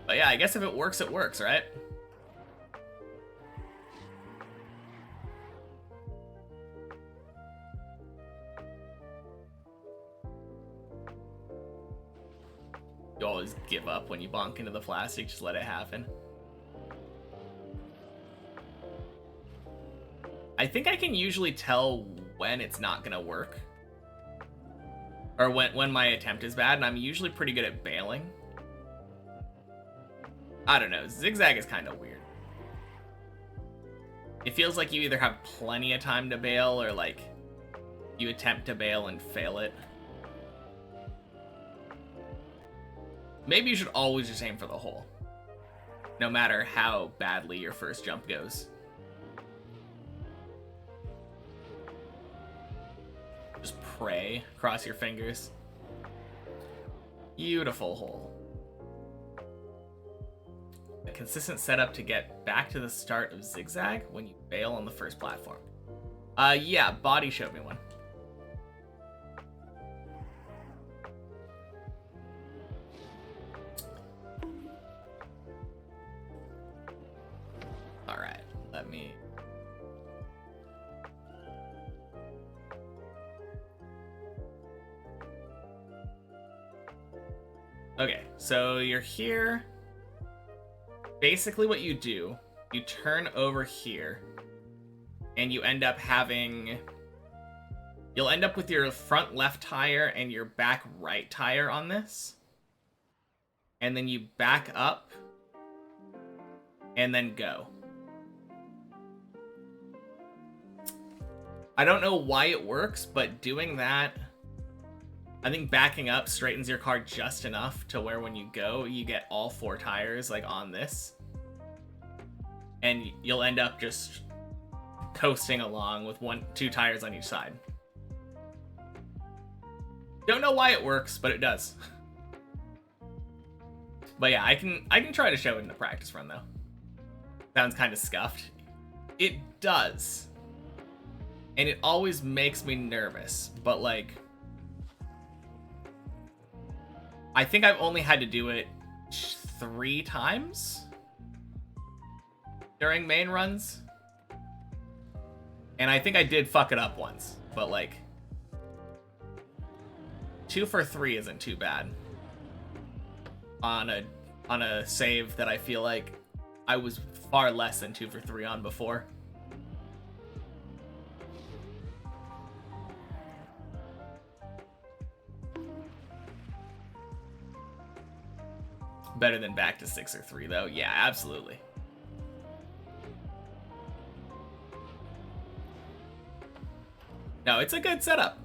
But yeah, I guess if it works, right? You always give up when you bonk into the plastic, just let it happen. I think I can usually tell when it's not gonna work. Or when my attempt is bad, and I'm usually pretty good at bailing. I don't know, zigzag is kind of weird. It feels like you either have plenty of time to bail or like you attempt to bail and fail it. Maybe you should always just aim for the hole, no matter how badly your first jump goes. Just pray, cross your fingers. Beautiful hole. A consistent setup to get back to the start of zigzag when you bail on the first platform. Yeah, Body showed me one. Alright, let me... Okay, so you're here. Basically what you do, you turn over here, and you end up having... You'll end up with your front left tire and your back right tire on this. And then you back up, and then go. I don't know why it works, but doing that... I think backing up straightens your car just enough to where when you go, you get all 4 tires like on this. And you'll end up just coasting along with 2 tires on each side. Don't know why it works, but it does. But yeah, I can try to show it in the practice run though. Sounds kind of scuffed. It does. And it always makes me nervous, but like... I think I've only had to do it 3 times during main runs. And I think I did fuck it up once, but like 2 for 3 isn't too bad on a save that I feel like I was far less than 2 for 3 on before. Better than back to 6 or 3 though. Yeah, absolutely. No, it's a good setup.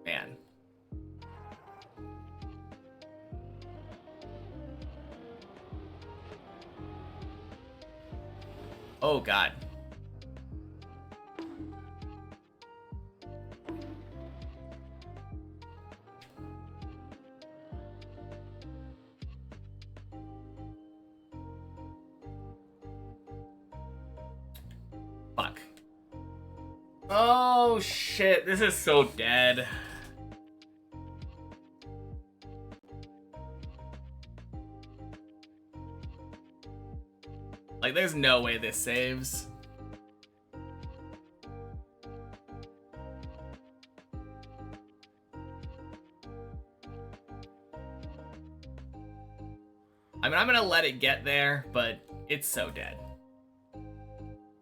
Man. Oh god. Fuck. Oh shit, this is so dead. Like, there's no way this saves. I mean, I'm gonna let it get there, but it's so dead.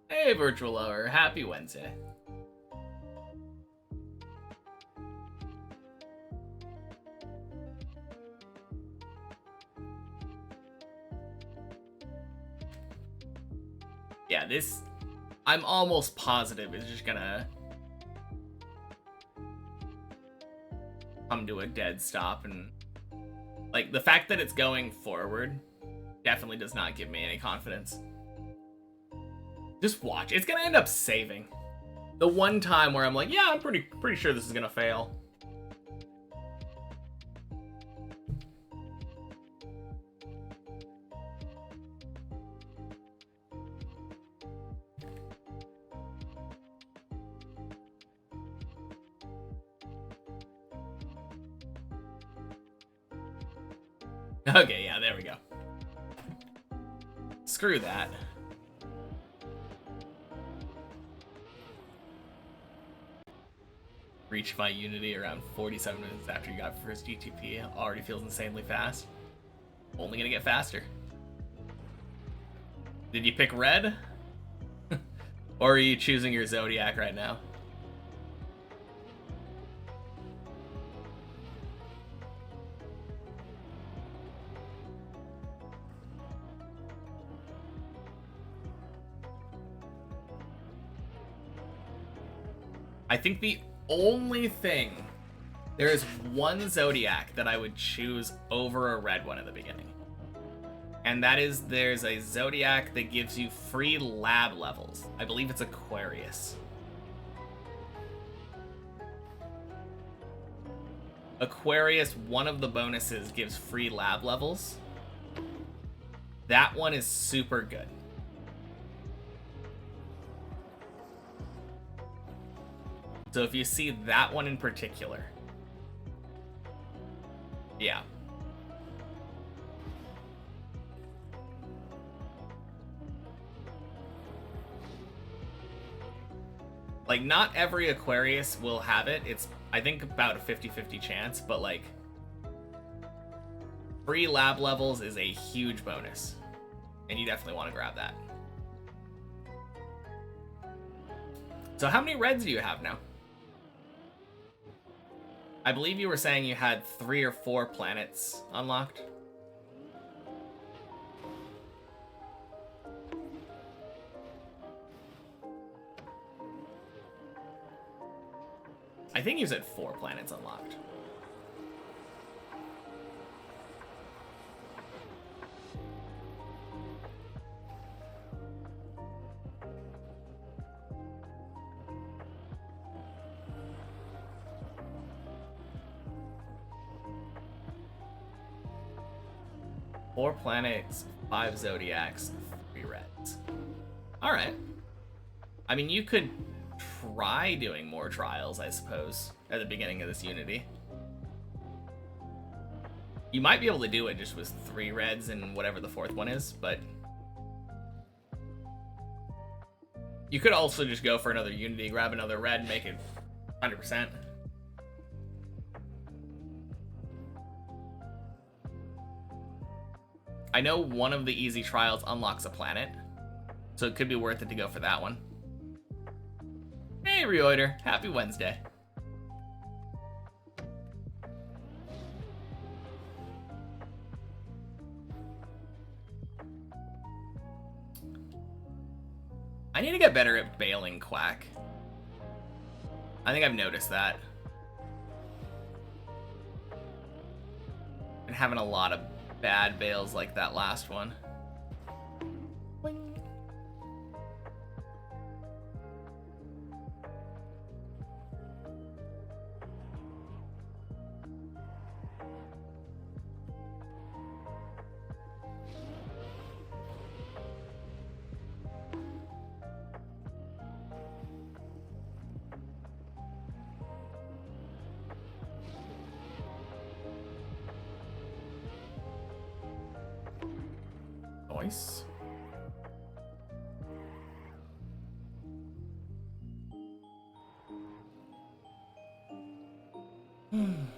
Hey, Virtual Lover, happy Wednesday. Yeah, this, I'm almost positive is just gonna come to a dead stop, and like the fact that it's going forward definitely does not give me any confidence. Just watch, it's gonna end up saving. The one time where I'm like, yeah, I'm pretty sure this is gonna fail. Okay, yeah, there we go. Screw that. Reach my Unity around 47 minutes after you got first GTP. Already feels insanely fast. Only gonna get faster. Did you pick red? Or are you choosing your Zodiac right now? I think the only thing, there is one Zodiac that I would choose over a red one at the beginning. And that is, there's a Zodiac that gives you free lab levels. I believe it's Aquarius. Aquarius, one of the bonuses gives free lab levels. That one is super good. So if you see that one in particular, yeah. Like, not every Aquarius will have it. It's, I think, about a 50-50 chance, but like, free lab levels is a huge bonus. And you definitely want to grab that. So how many reds do you have now? I believe you were saying you had 3 or 4 planets unlocked. I think you said 4 planets unlocked. Four planets, 5 zodiacs, 3 reds. Alright. I mean, you could try doing more trials, I suppose, at the beginning of this Unity. You might be able to do it just with 3 reds and whatever the 4th one is, but you could also just go for another Unity, grab another red, and make it 100%. I know one of the easy trials unlocks a planet, so it could be worth it to go for that one. Hey, Reoider. Happy Wednesday. I need to get better at bailing Quack. I think I've noticed that. Been having a lot of bad bails like that last one. Boing. Nice. In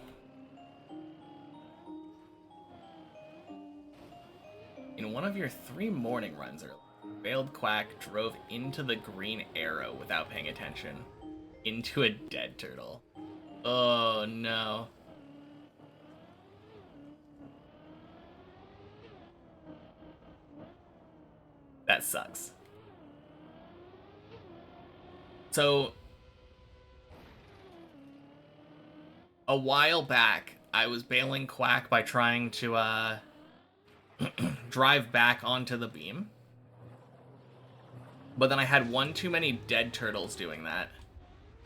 one of your 3 morning runs earlier, Veiled Quack drove into the green arrow without paying attention. Into a dead turtle. Oh no. That sucks. So, a while back, I was bailing Quack by trying to, drive back onto the beam. But then I had one too many dead turtles doing that.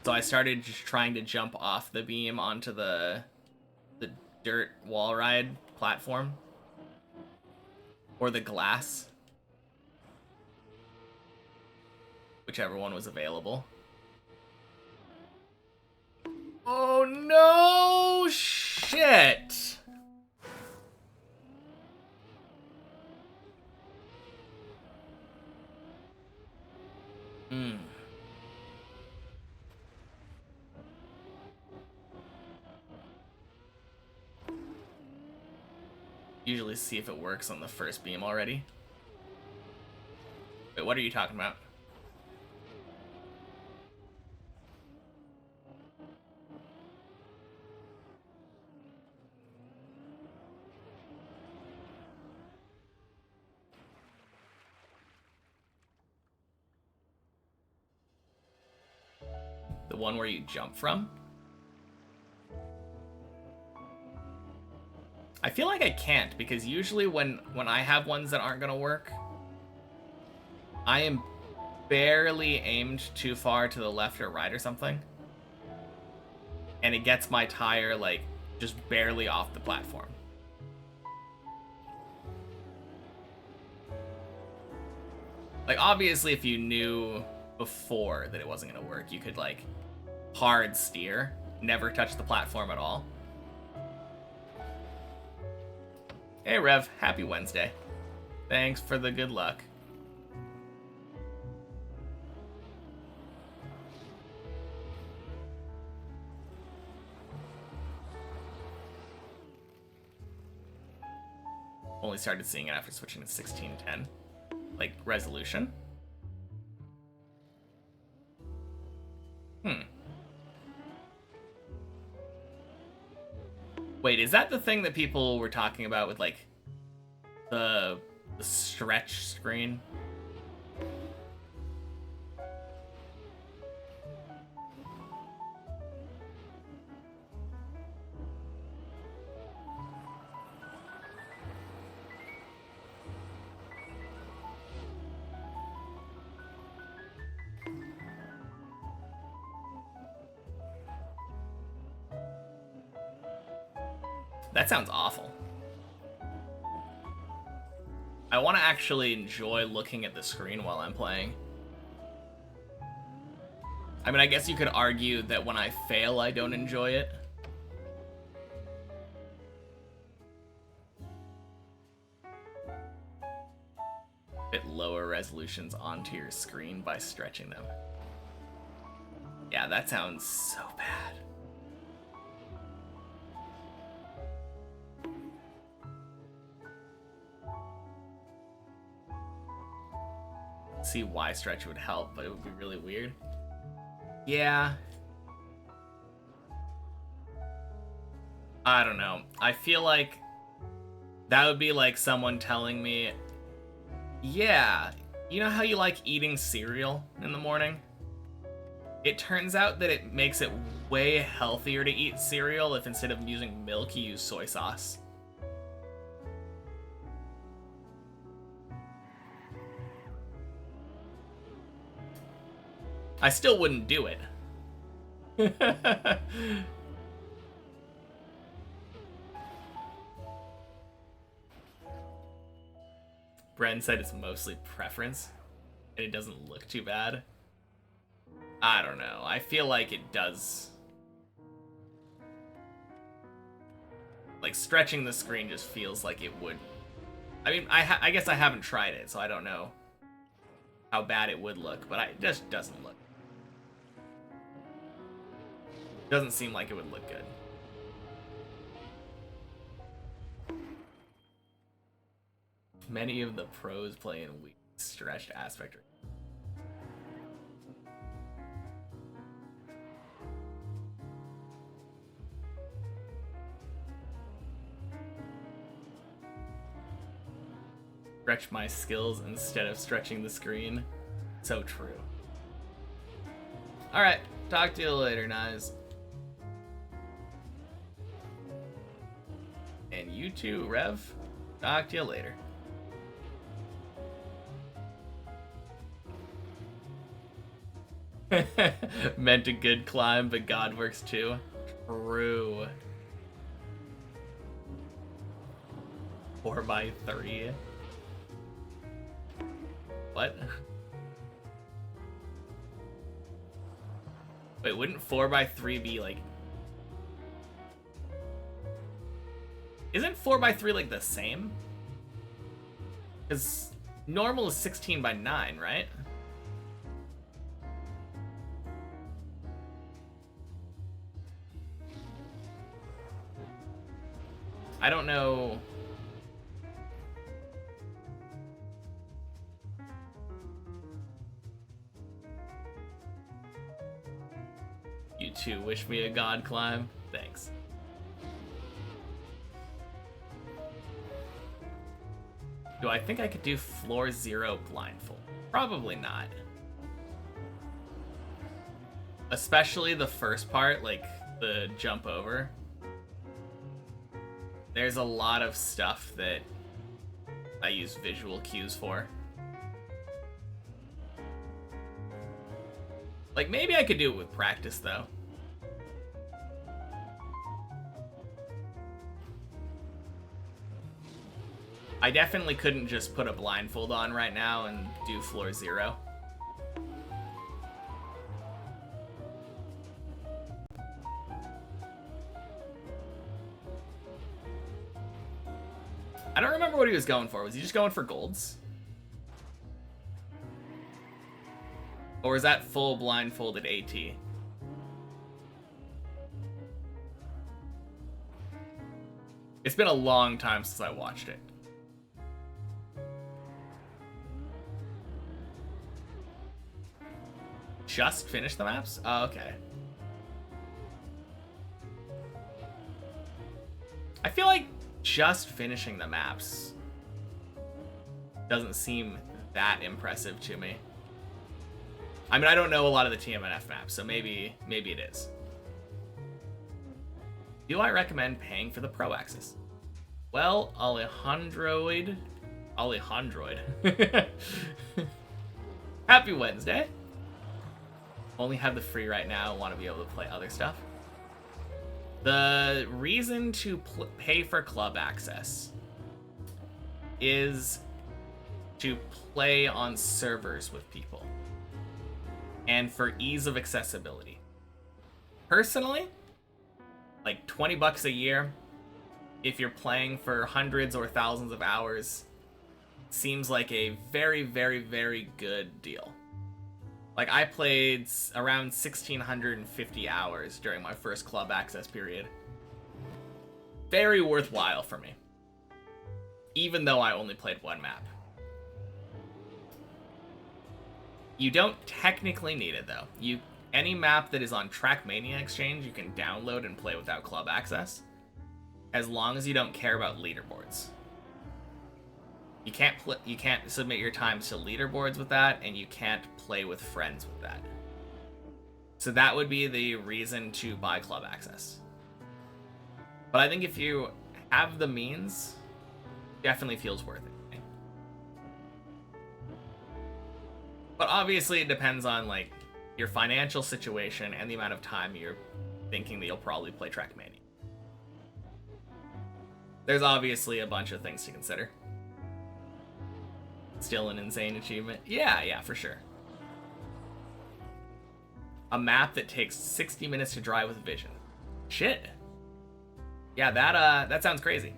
So I started just trying to jump off the beam onto the dirt wall ride platform. Or the glass. Whichever one was available. Oh no! Shit! Usually see if it works on the first beam already. Wait, what are you talking about? The one where you jump from? I feel like I can't, because usually when I have ones that aren't gonna work, I am barely aimed too far to the left or right or something, and it gets my tire like just barely off the platform. Like, obviously if you knew before that it wasn't gonna work, you could like hard steer, never touch the platform at all. Hey Rev, happy Wednesday. Thanks for the good luck. Only started seeing it after switching to 1610. Like, resolution? Wait, is that the thing that people were talking about with, like, the stretch screen? That sounds awful. I want to actually enjoy looking at the screen while I'm playing. I mean, I guess you could argue that when I fail, I don't enjoy it. Fit lower resolutions onto your screen by stretching them. Yeah, that sounds so bad. See why stretch would help, but it would be really weird. Yeah. I don't know. I feel like that would be like someone telling me, yeah, you know how you like eating cereal in the morning? It turns out that it makes it way healthier to eat cereal if instead of using milk, you use soy sauce. I still wouldn't do it. Bren said it's mostly preference, and it doesn't look too bad. I don't know. I feel like it does. Like, stretching the screen just feels like it would. I mean, I guess I haven't tried it, so I don't know how bad it would look, but it just doesn't look. Doesn't seem like it would look good. Many of the pros play in weak stretched aspect. Stretch my skills instead of stretching the screen. So true. Alright, talk to you later, Nice. And you too, Rev. Talk to you later. Meant a good climb, but God works too. True. 4x3. What? Wait, wouldn't 4x3 be like... Isn't 4x3 like the same? Because normal is 16x9, right? I don't know. too. Wish me a god climb. Thanks. Do I think I could do floor 0 blindfold? Probably not. Especially the first part, like the jump over. There's a lot of stuff that I use visual cues for. Like, maybe I could do it with practice, though. I definitely couldn't just put a blindfold on right now and do floor 0. I don't remember what he was going for. Was he just going for golds? Or is that full blindfolded AT? It's been a long time since I watched it. Just finish the maps? Oh, okay. I feel like just finishing the maps doesn't seem that impressive to me. I mean, I don't know a lot of the TMNF maps, so maybe it is. Do I recommend paying for the Pro Access? Well, Alejandroid. Happy Wednesday. Only have the free right now, want to be able to play other stuff. The reason to pay for club access is to play on servers with people and for ease of accessibility. Personally, like 20 bucks a year, if you're playing for hundreds or thousands of hours, seems like a very, very, very good deal. Like, I played around 1,650 hours during my first club access period. Very worthwhile for me. Even though I only played one map. You don't technically need it, though. Any map that is on Trackmania Exchange, you can download and play without club access. As long as you don't care about leaderboards. You can't submit your times to leaderboards with that, and you can't play with friends with that. So that would be the reason to buy club access. But I think if you have the means, it definitely feels worth it. But obviously it depends on like your financial situation and the amount of time you're thinking that you'll probably play Trackmania. There's obviously a bunch of things to consider. Still an insane achievement. Yeah, for sure. A map that takes 60 minutes to drive with vision. Shit. Yeah, that sounds crazy.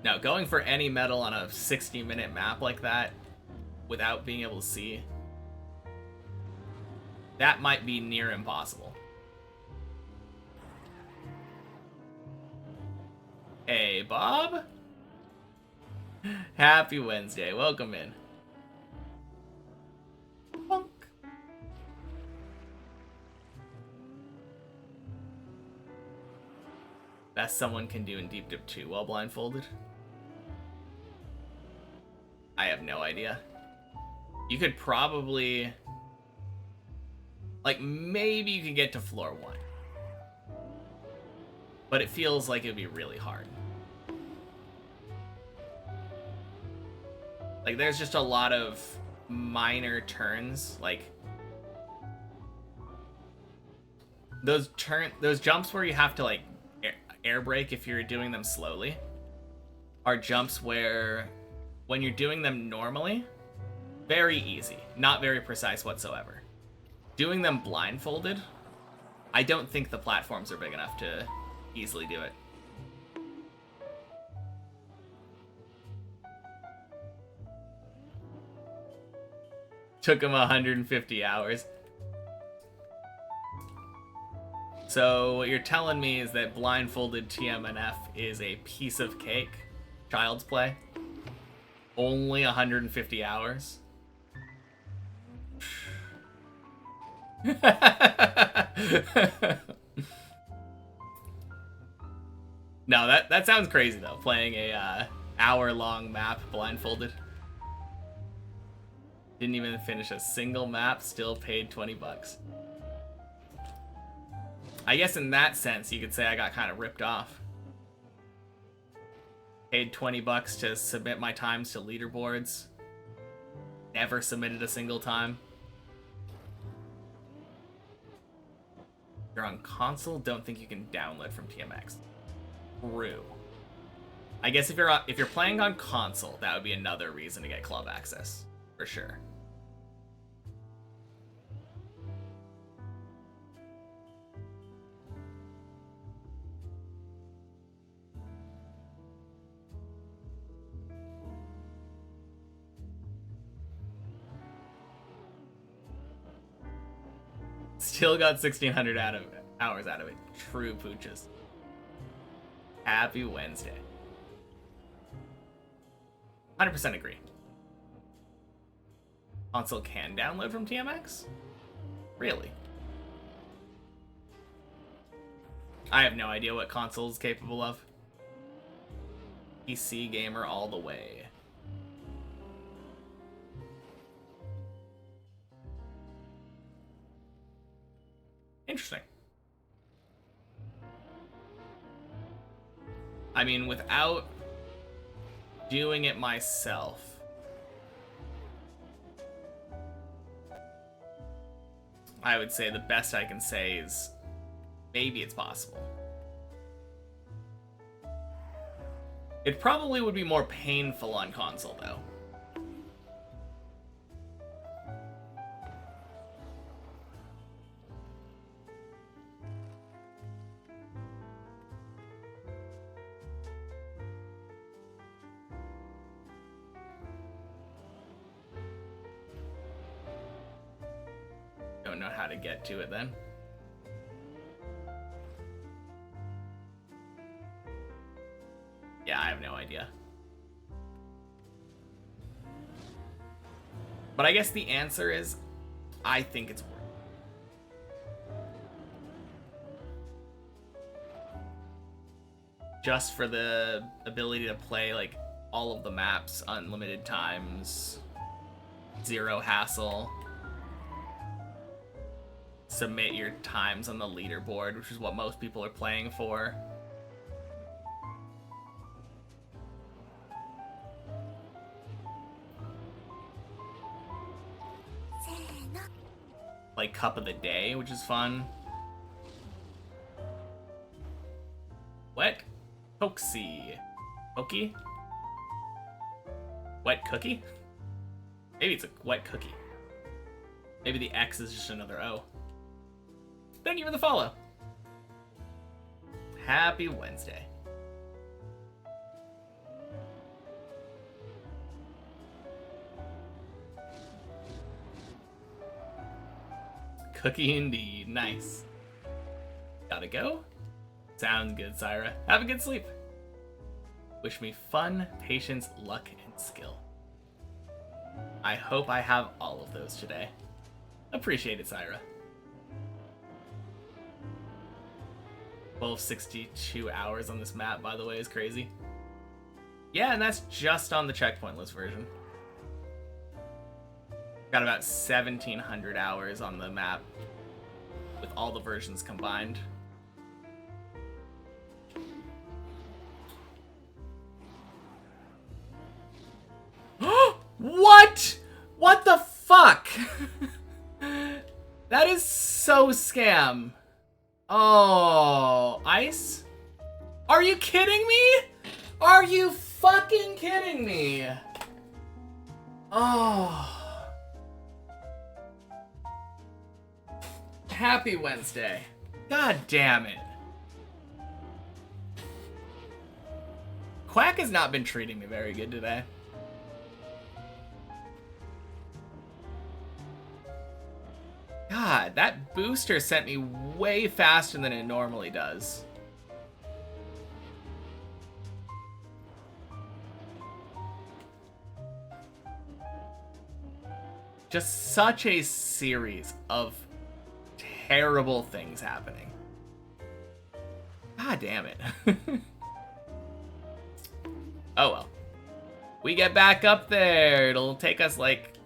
Now, going for any medal on a 60-minute map like that without being able to see, that might be near impossible. Hey, Bob. Happy Wednesday. Welcome in. Bonk. Best someone can do in Deep Dip 2 while blindfolded? I have no idea. You could probably... like, maybe you could get to floor 1. But it feels like it would be really hard. Like, there's just a lot of minor turns, like those jumps where you have to like air brake if you're doing them slowly are jumps where when you're doing them normally, very easy, not very precise whatsoever. Doing them blindfolded, I don't think the platforms are big enough to easily do it. Took him 150 hours. So what you're telling me is that blindfolded TMNF is a piece of cake, child's play. Only 150 hours. No, that sounds crazy though. Playing a hour-long map blindfolded. Didn't even finish a single map. Still paid $20. I guess in that sense, you could say I got kind of ripped off. Paid $20 to submit my times to leaderboards. Never submitted a single time. If you're on console, don't think you can download from TMX. True. I guess if you're playing on console, that would be another reason to get club access, for sure. Still got 1,600 hours out of it. True pooches. Happy Wednesday. 100% agree. Console can download from TMX? Really? I have no idea what console is capable of. PC gamer all the way. Interesting. I mean, without doing it myself, I would say the best I can say is maybe it's possible. It probably would be more painful on console, though. Don't know how to get to it then. Yeah, I have no idea. But I guess the answer is, I think it's worth it. Just for the ability to play like all of the maps, unlimited times, zero hassle. Submit your times on the leaderboard, which is what most people are playing for. Like Cup of the Day, which is fun. Wet Coxie. Cookie? Wet cookie? Maybe it's a wet cookie. Maybe the X is just another O. Thank you for the follow. Happy Wednesday. Cookie indeed. Nice. Gotta go? Sounds good, Syra. Have a good sleep. Wish me fun, patience, luck, and skill. I hope I have all of those today. Appreciate it, Syra. 1262 hours on this map, by the way, is crazy. Yeah, and that's just on the checkpoint list version. Got about 1,700 hours on the map with all the versions combined. What? What the fuck? That is so scam. Oh, ice? Are you kidding me? Are you fucking kidding me? Oh. Happy Wednesday. God damn it. Quack has not been treating me very good today. God, that booster sent me way faster than it normally does. Just such a series of terrible things happening. God damn it. Oh well. We get back up there. It'll take us like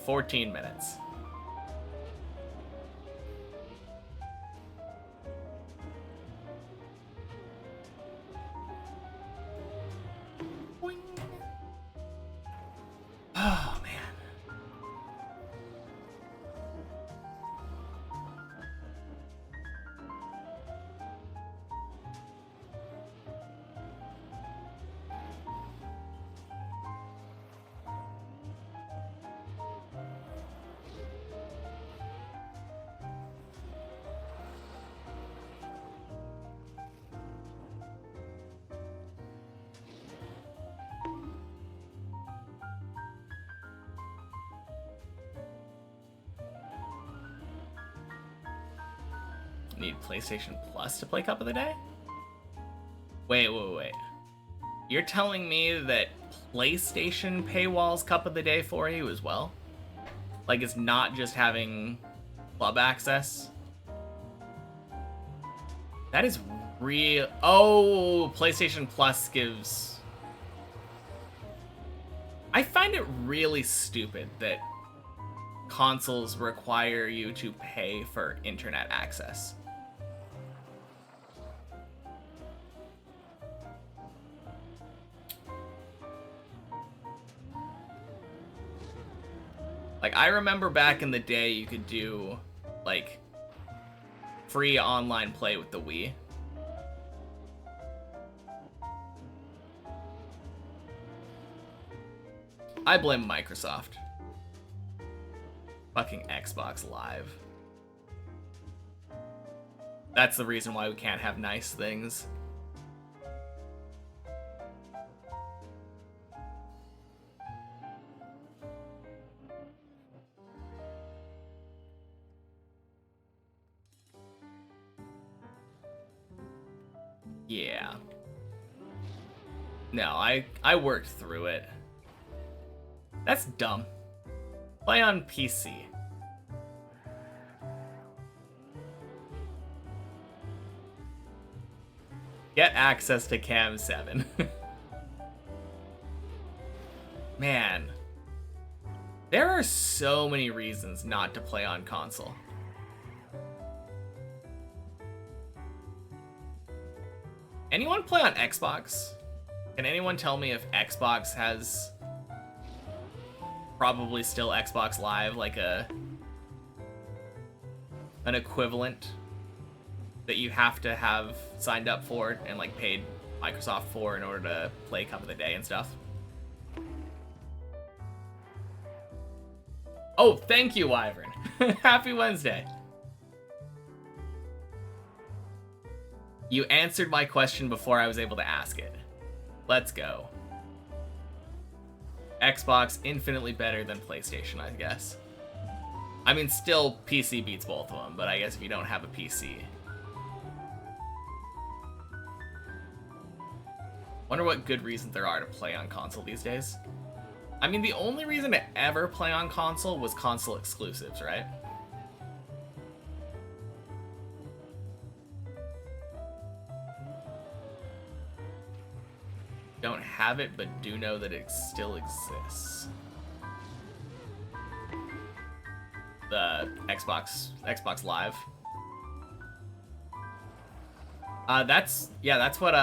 14 minutes. Boing. Oh, man. Need PlayStation Plus to play Cup of the Day? Wait. You're telling me that PlayStation paywalls Cup of the Day for you as well? Like, it's not just having club access? That is real. Oh, PlayStation Plus gives... I find it really stupid that consoles require you to pay for internet access. Like, I remember back in the day you could do, like, free online play with the Wii. I blame Microsoft. Fucking Xbox Live. That's the reason why we can't have nice things. Yeah. No, I worked through it. That's dumb. Play on PC. Get access to Cam 7. Man. There are so many reasons not to play on console. Anyone play on Xbox? Can anyone tell me if Xbox has probably still Xbox Live, like an equivalent that you have to have signed up for and like paid Microsoft for in order to play Cup of the Day and stuff? Oh, thank you, Wyvern. Happy Wednesday. You answered my question before I was able to ask it. Let's go. Xbox infinitely better than PlayStation, I guess. I mean, still PC beats both of them, but I guess if you don't have a PC. Wonder what good reasons there are to play on console these days. I mean, the only reason to ever play on console was console exclusives, right? Don't have it, but do know that it still exists. The Xbox Live. That's what,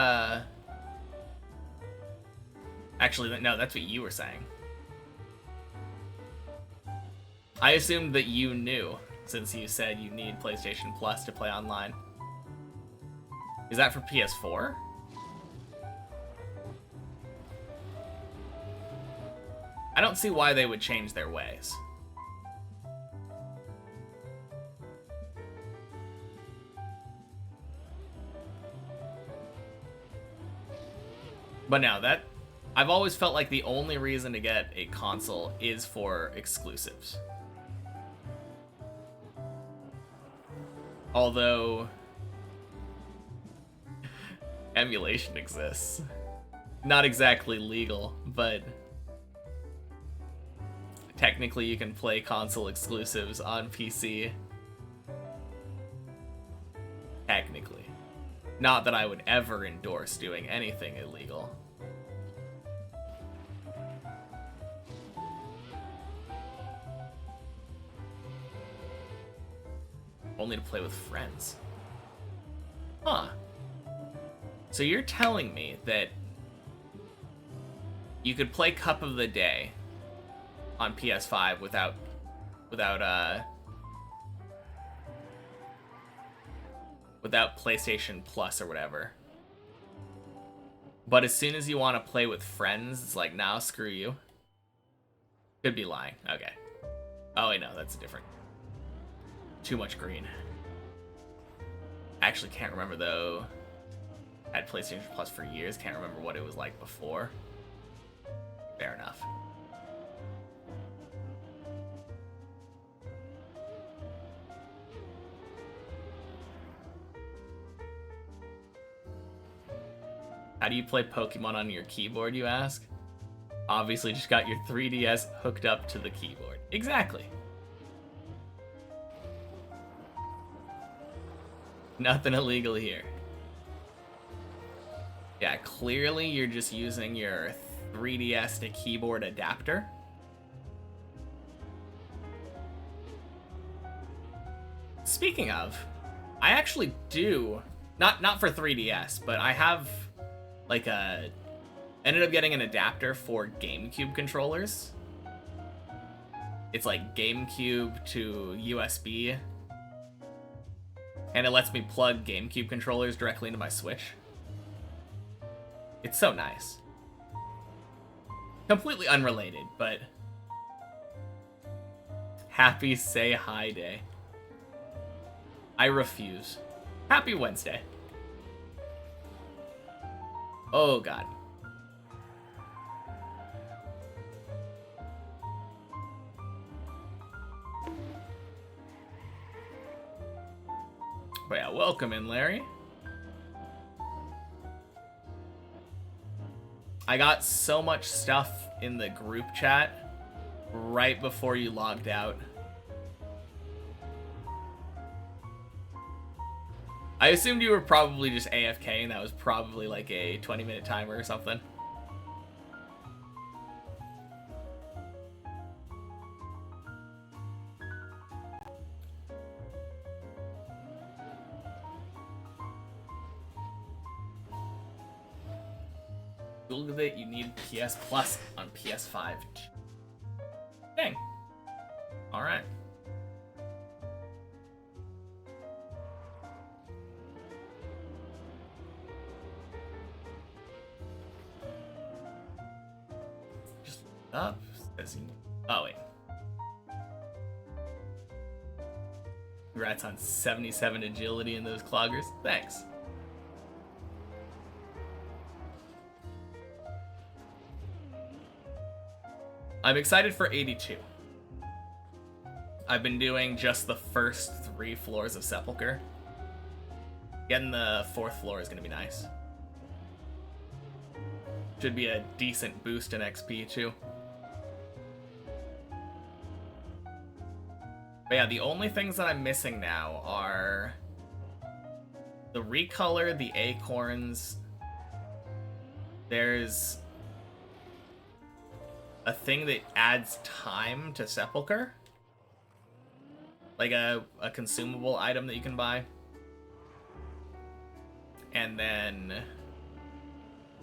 actually, no, that's what you were saying. I assumed that you knew, since you said you need PlayStation Plus to play online. Is that for PS4? I don't see why they would change their ways. But no, I've always felt like the only reason to get a console is for exclusives. Although emulation exists. Not exactly legal, but technically you can play console exclusives on PC. technically. Not that I would ever endorse doing anything illegal. Only to play with friends. Huh. So you're telling me that you could play Cup of the Day on PS5 without PlayStation Plus or whatever. But as soon as you want to play with friends, it's like, nah, screw you. Could be lying. Okay. Oh, wait, no, that's different. Too much green. Actually can't remember, though. Had PlayStation Plus for years. Can't remember what it was like before. Fair enough. How do you play Pokemon on your keyboard, you ask? Obviously just got your 3DS hooked up to the keyboard. Exactly. Nothing illegal here. Yeah, clearly you're just using your 3DS to keyboard adapter. Speaking of, I actually do, not for 3DS, but I have like ended up getting an adapter for GameCube controllers. It's like GameCube to USB. And it lets me plug GameCube controllers directly into my Switch. It's so nice. Completely unrelated, but happy Say Hi Day. I refuse. Happy Wednesday. Oh god. But yeah, welcome in, Larry. I got so much stuff in the group chat right before you logged out. I assumed you were probably just AFK and that was probably like a 20-minute timer or something. Google that you need PS Plus on PS5. Dang. Alright. Just up. Says he... Oh, wait. Congrats on 77 agility in those cloggers. Thanks. I'm excited for 82. I've been doing just the first 3 floors of Sepulchre. Getting the 4th floor is going to be nice. Should be a decent boost in XP too. But yeah, the only things that I'm missing now are the recolor, the acorns. There's a thing that adds time to Sepulchre. Like a consumable item that you can buy. And then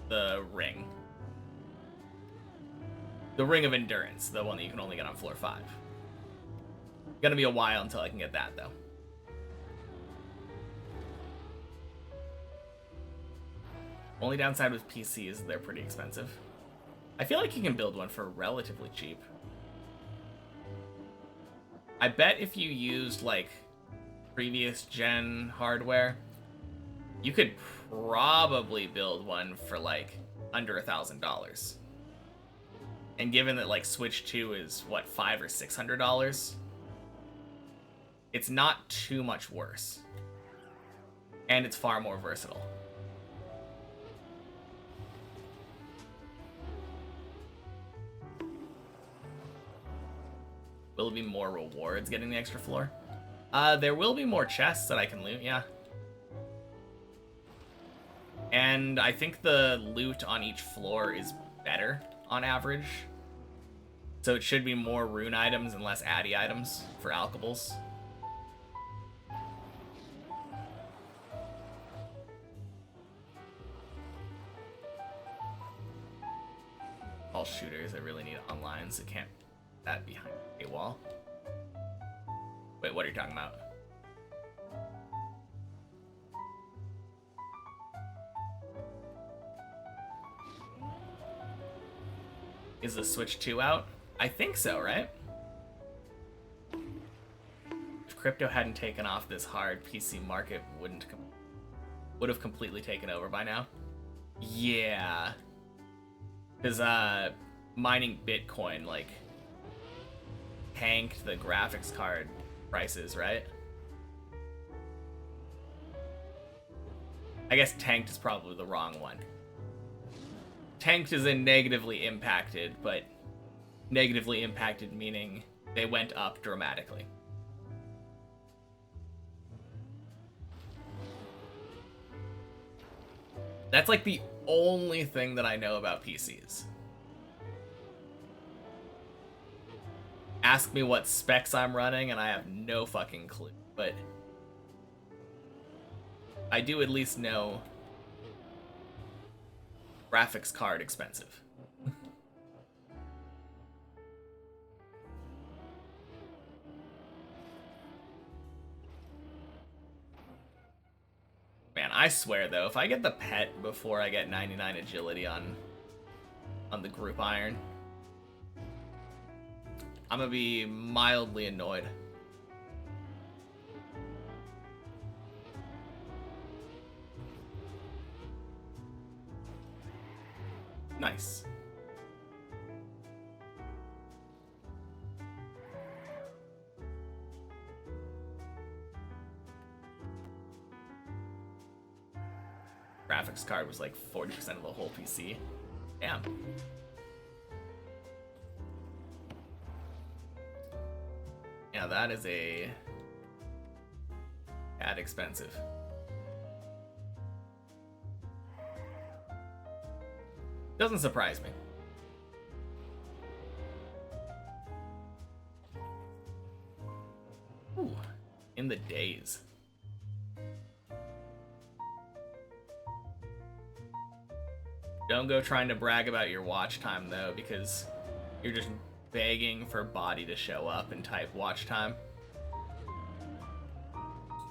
the ring. The Ring of Endurance, the one that you can only get on floor 5. Gonna be a while until I can get that, though. Only downside with PC is they're pretty expensive. I feel like you can build one for relatively cheap. I bet if you used, like, previous gen hardware, you could probably build one for, like, under $1,000. And given that, like, Switch 2 is, what, $500 or $600? It's not too much worse. And it's far more versatile. Will it be more rewards getting the extra floor? There will be more chests that I can loot, yeah. And I think the loot on each floor is better on average. So it should be more rune items and less addy items for alchables. All shooters, I really need online, so can't put that behind a wall. Wait, what are you talking about? Is the Switch 2 out? I think so, right? If crypto hadn't taken off this hard, PC market would have completely taken over by now. Yeah. Because mining Bitcoin, like, tanked the graphics card prices, right? I guess tanked is probably the wrong one. Tanked is in negatively impacted, but negatively impacted meaning they went up dramatically. That's like the only thing that I know about PCs. Ask me what specs I'm running and I have no fucking clue, but I do at least know graphics card expensive. Man, I swear though, if I get the pet before I get 99 agility on the group iron, I'm gonna be mildly annoyed. Nice. Graphics card was like 40% of the whole PC. Damn. Yeah, that is a tad expensive. Doesn't surprise me. Ooh, in the days. Don't go trying to brag about your watch time though, because you're just begging for body to show up and type watch time.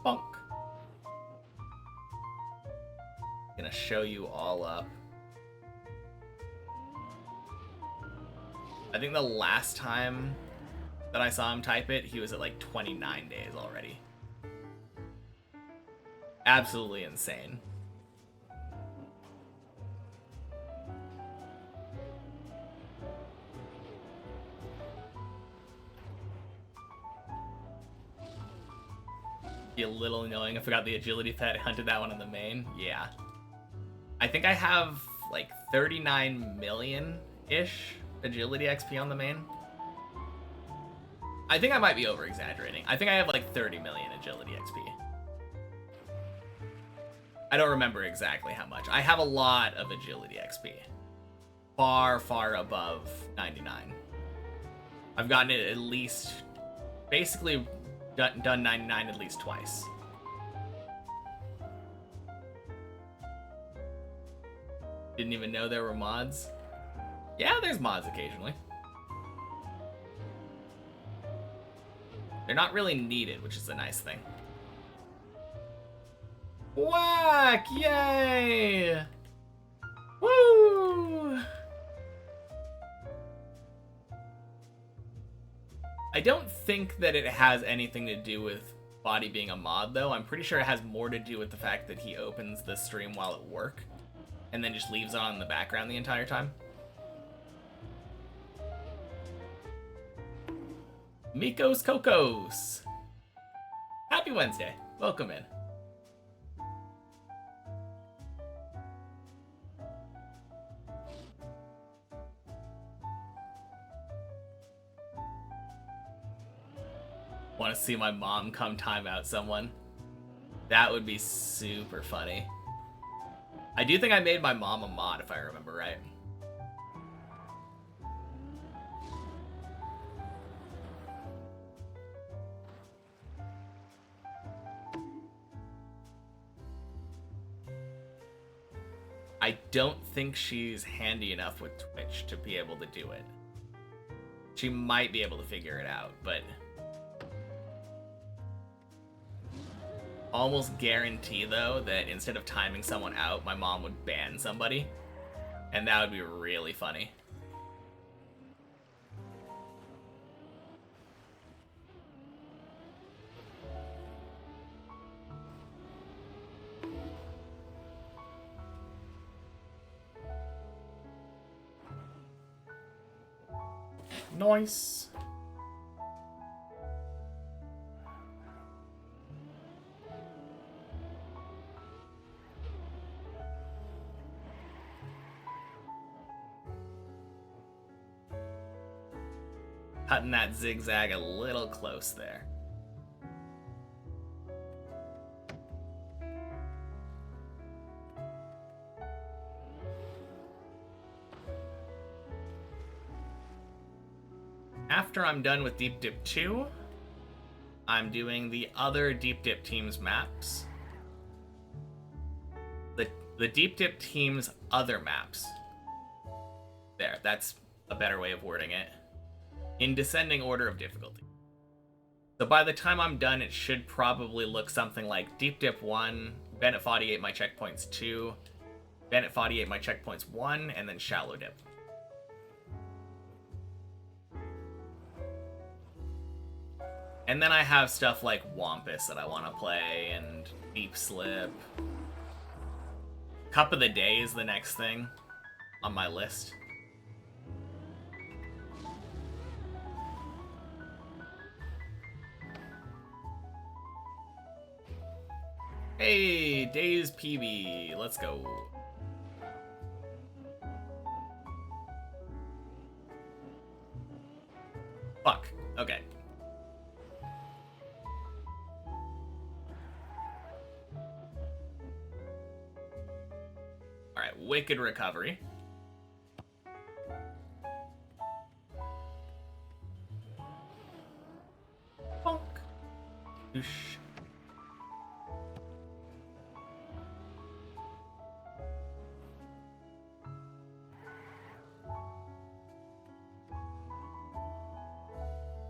Bonk. Gonna show you all up. I think the last time that I saw him type it, he was at like 29 days already. Absolutely insane. Be a little annoying. I forgot the agility pet. I hunted that one in the main. Yeah. I think I have like 39 million-ish agility XP on the main. I think I might be over-exaggerating. I think I have like 30 million agility XP. I don't remember exactly how much. I have a lot of agility XP. Far, far above 99. I've gotten it at least... basically done 99 at least twice. Didn't even know there were mods. Yeah, there's mods occasionally. They're not really needed, which is a nice thing. Whack! Yay! Woo! I don't think that it has anything to do with Body being a mod, though. I'm pretty sure it has more to do with the fact that he opens the stream while at work and then just leaves it on in the background the entire time. Mikos Kokos! Happy Wednesday. Welcome in. Want to see my mom come time out someone? That would be super funny. I do think I made my mom a mod, if I remember right. I don't think she's handy enough with Twitch to be able to do it. She might be able to figure it out, but almost guarantee, though, that instead of timing someone out, my mom would ban somebody. And that would be really funny. Nice. Cutting that zigzag a little close there. After I'm done with Deep Dip 2, I'm doing the other Deep Dip team's maps. The Deep Dip team's other maps. There, that's a better way of wording it. In descending order of difficulty. So by the time I'm done, it should probably look something like Deep Dip 1, Bennett 48 my checkpoints 2, Bennett 48 my checkpoints 1, and then Shallow Dip. And then I have stuff like Wampus that I want to play, and Deep Slip. Cup of the Day is the next thing on my list. Hey, Days PB, let's go. Fuck, okay. Alright, Wicked Recovery. Bonk. Oosh.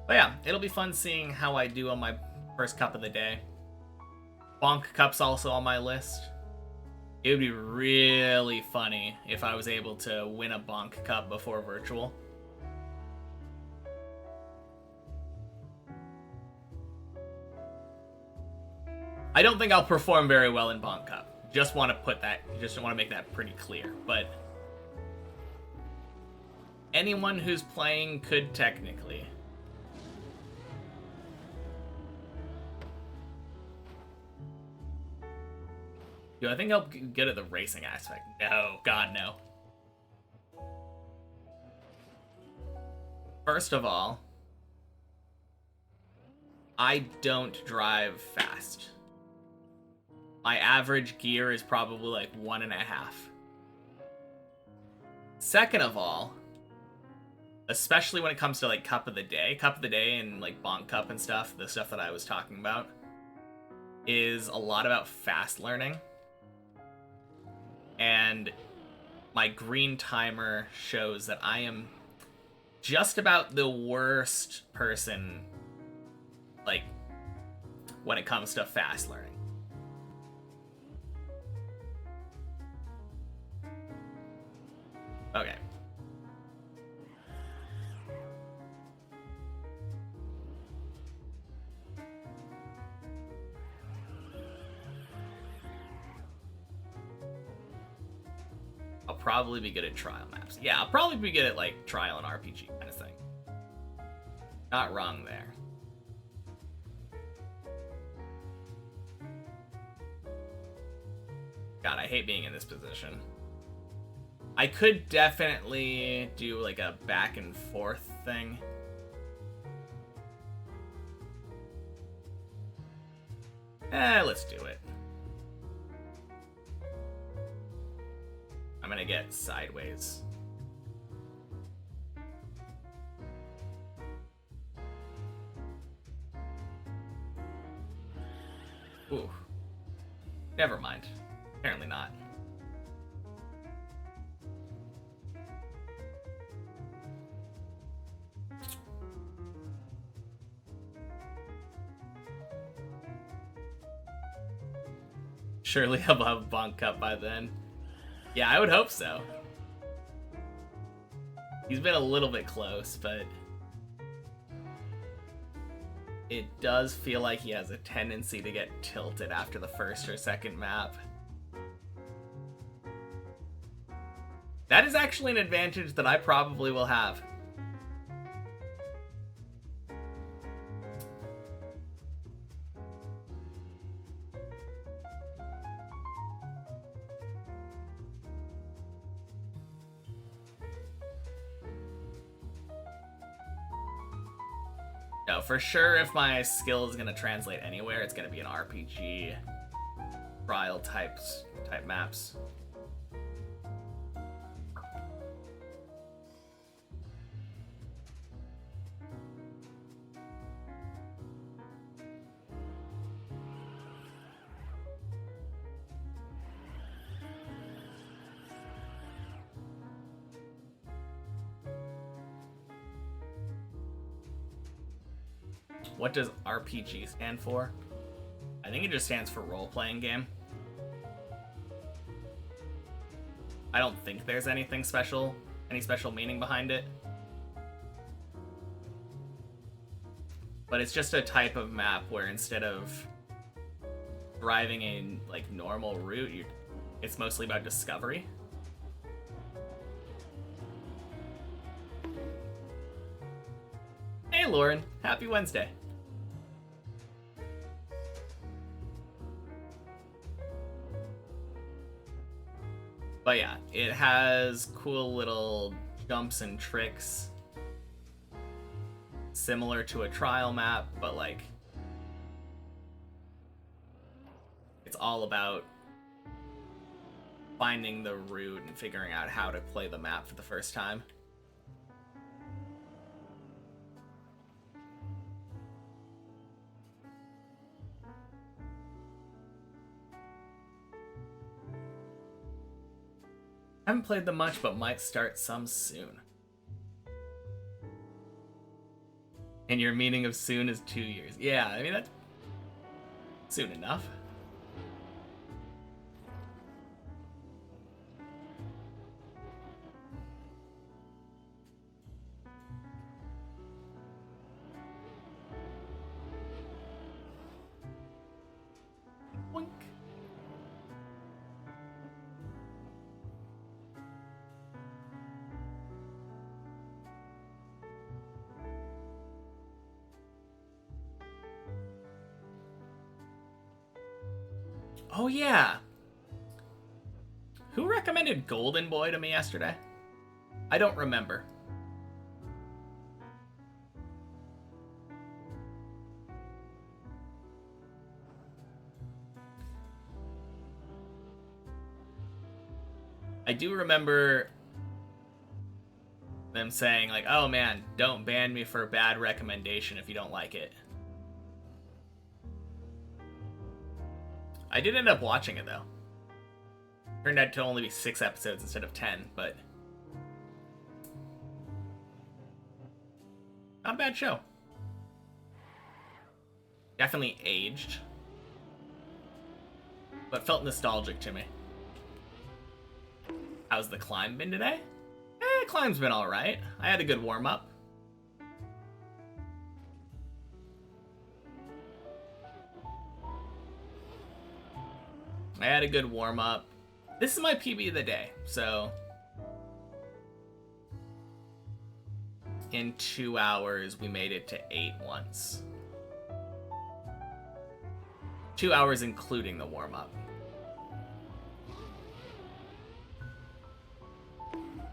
But yeah, it'll be fun seeing how I do on my first cup of the day. Bonk Cup's also on my list. It would be really funny if I was able to win a Bonk Cup before Virtual. I don't think I'll perform very well in Bonk Cup. Just want to make that pretty clear. But anyone who's playing could technically. Do I think I'll get at the racing aspect? No, God, no. First of all, I don't drive fast. My average gear is probably like 1.5. Second of all, especially when it comes to like Cup of the Day and like Bonk Cup and stuff, the stuff that I was talking about, is a lot about fast learning. And my green timer shows that I am just about the worst person, like, when it comes to fast learning. Okay. I'll probably be good at trial maps. Yeah, I'll probably be good at, like, trial and RPG kind of thing. Not wrong there. God, I hate being in this position. I could definitely do, like, a back and forth thing. Let's do it. I'm gonna get sideways. Ooh. Never mind. Apparently not. Surely he'll have bunk up by then. Yeah, I would hope so. He's been a little bit close, but it does feel like he has a tendency to get tilted after the first or second map. That is actually an advantage that I probably will have. No, for sure, if my skill is going to translate anywhere, it's going to be an RPG trial type maps. What does RPG stand for? I think it just stands for role-playing game. I don't think there's anything special, any special meaning behind it. But it's just a type of map where instead of driving a like normal route, it's mostly about discovery. Hey Lauren, happy Wednesday. But yeah, it has cool little jumps and tricks similar to a trial map, but like it's all about finding the route and figuring out how to play the map for the first time. I haven't played them much, but might start some soon. And your meaning of soon is 2 years. Yeah, I mean, that's soon enough. Boink. Oh yeah. Who recommended Golden Boy to me yesterday? I don't remember. I do remember them saying like, oh man, don't ban me for a bad recommendation if you don't like it. I did end up watching it though. Turned out to only be 6 episodes instead of 10, but not a bad show. Definitely aged, but felt nostalgic to me. How's the climb been today? Climb's been alright. I had a good warm-up. This is my PB of the day, so in 2 hours we made it to 8 once. 2 hours including the warm-up.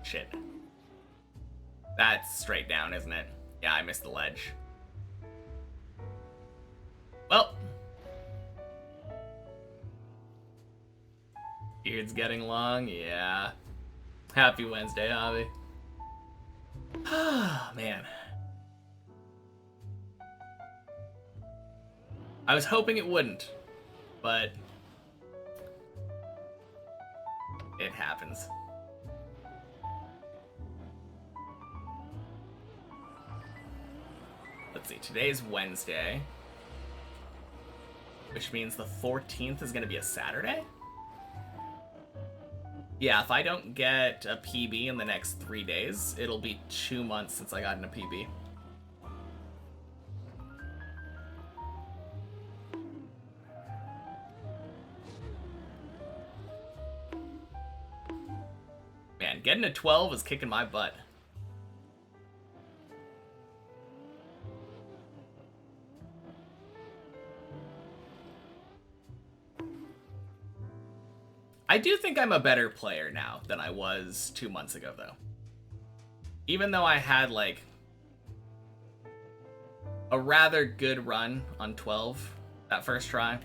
Shit. That's straight down, isn't it? Yeah, I missed the ledge. Well. Beard's getting long, yeah. Happy Wednesday, Javi. Man. I was hoping it wouldn't, but it happens. Let's see, today's Wednesday, which means the 14th is going to be a Saturday? Yeah, if I don't get a PB in the next 3 days, it'll be 2 months since I got in a PB. Man, getting a 12 is kicking my butt. I do think I'm a better player now than I was 2 months ago, though. Even though I had, like, a rather good run on 12 that first try.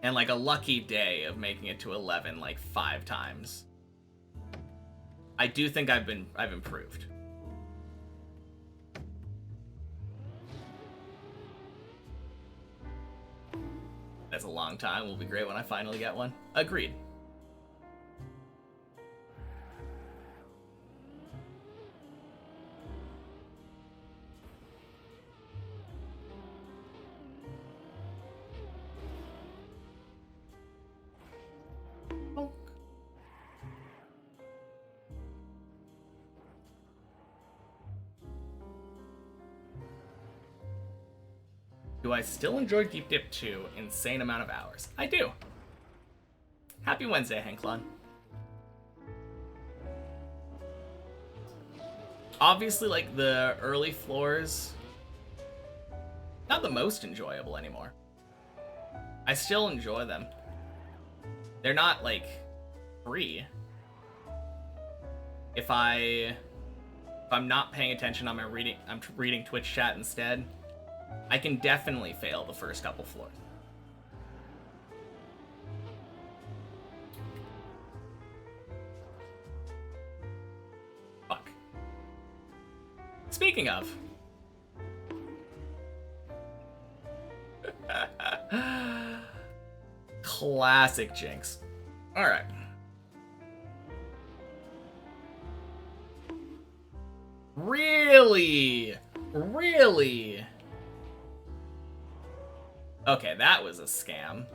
And, like, a lucky day of making it to 11, like, 5 times. I do think I've improved. That's a long time. Will be great when I finally get one. Agreed. Do I still enjoy Deep Dip 2? Insane amount of hours. I do. Happy Wednesday, Hanklon. Obviously, like, the early floors, not the most enjoyable anymore. I still enjoy them. They're not, like, free. If I'm not paying attention, I'm reading Twitch chat instead, I can definitely fail the first couple floors. Fuck. Speaking of. Classic Jinx. Alright. Really? Really? Okay, that was a scam.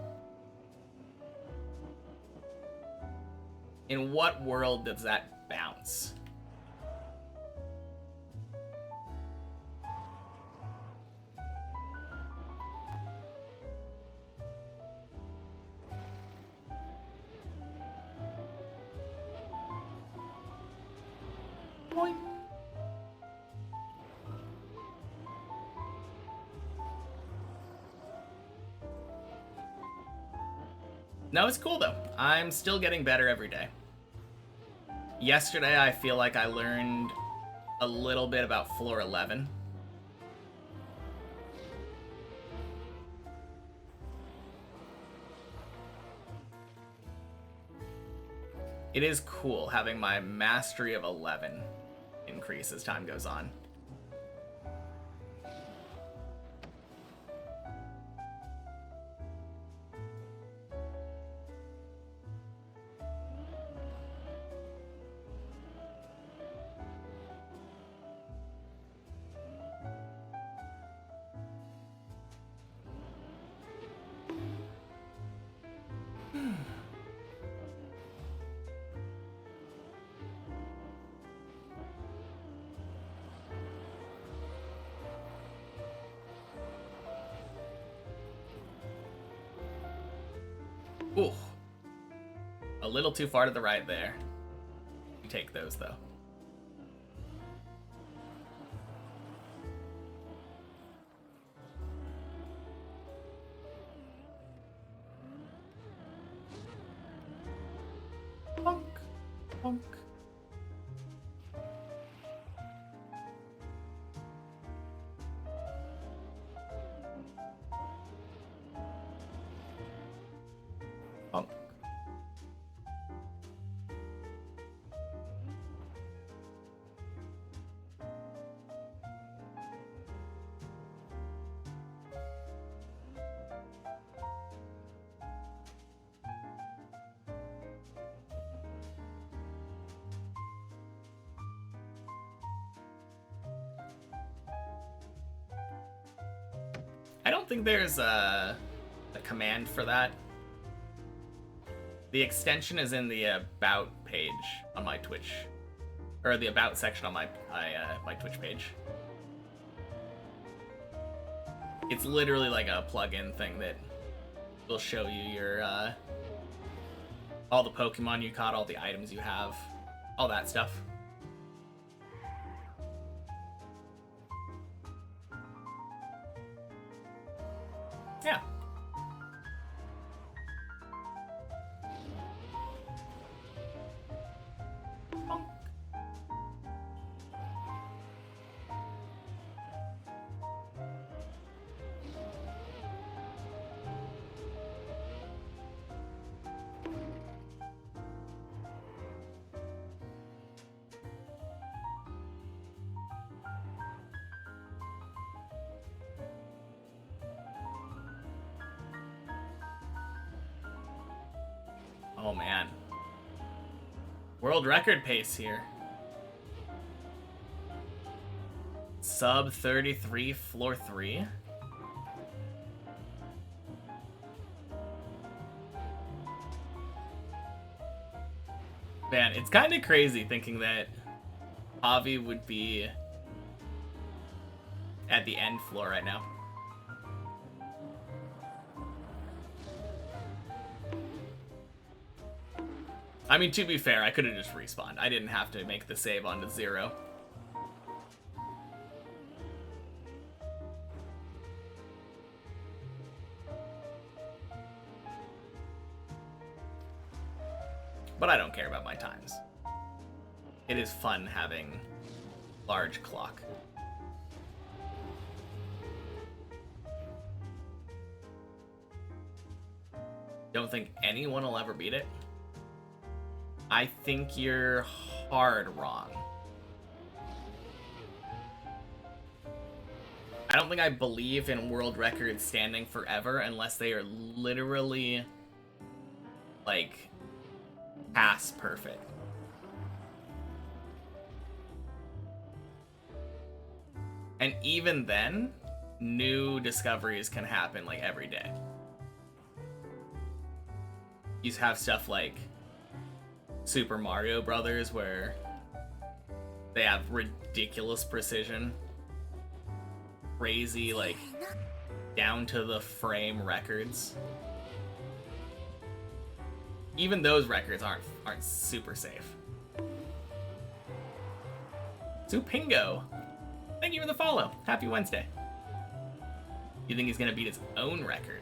In what world does that bounce? Boing. No, it's cool though. I'm still getting better every day. Yesterday, I feel like I learned a little bit about floor 11. It is cool having my mastery of 11 increase as time goes on. Ooh. A little too far to the right there. You take those, though. Bonk. Bonk. Bonk. think there's a command for that. The extension is in the about page on my Twitch, or the about section on my Twitch page. It's literally like a plugin thing that will show you your all the Pokemon you caught, all the items you have, all that stuff. Yeah. Bonk. Oh man. World record pace here. Sub 33, floor 3. Man, it's kind of crazy thinking that Javi would be at the end floor right now. I mean, to be fair, I could have just respawned. I didn't have to make the save onto 0. But I don't care about my times. It is fun having large clock. Don't think anyone will ever beat it. I think you're hard wrong. I don't think I believe in world records standing forever unless they are literally, like, past perfect. And even then, new discoveries can happen, like, every day. You have stuff like Super Mario Brothers, where they have ridiculous precision, crazy, like, down to the frame records. Even those records aren't super safe. Supingo, thank you for the follow. Happy Wednesday. You think he's gonna beat his own record?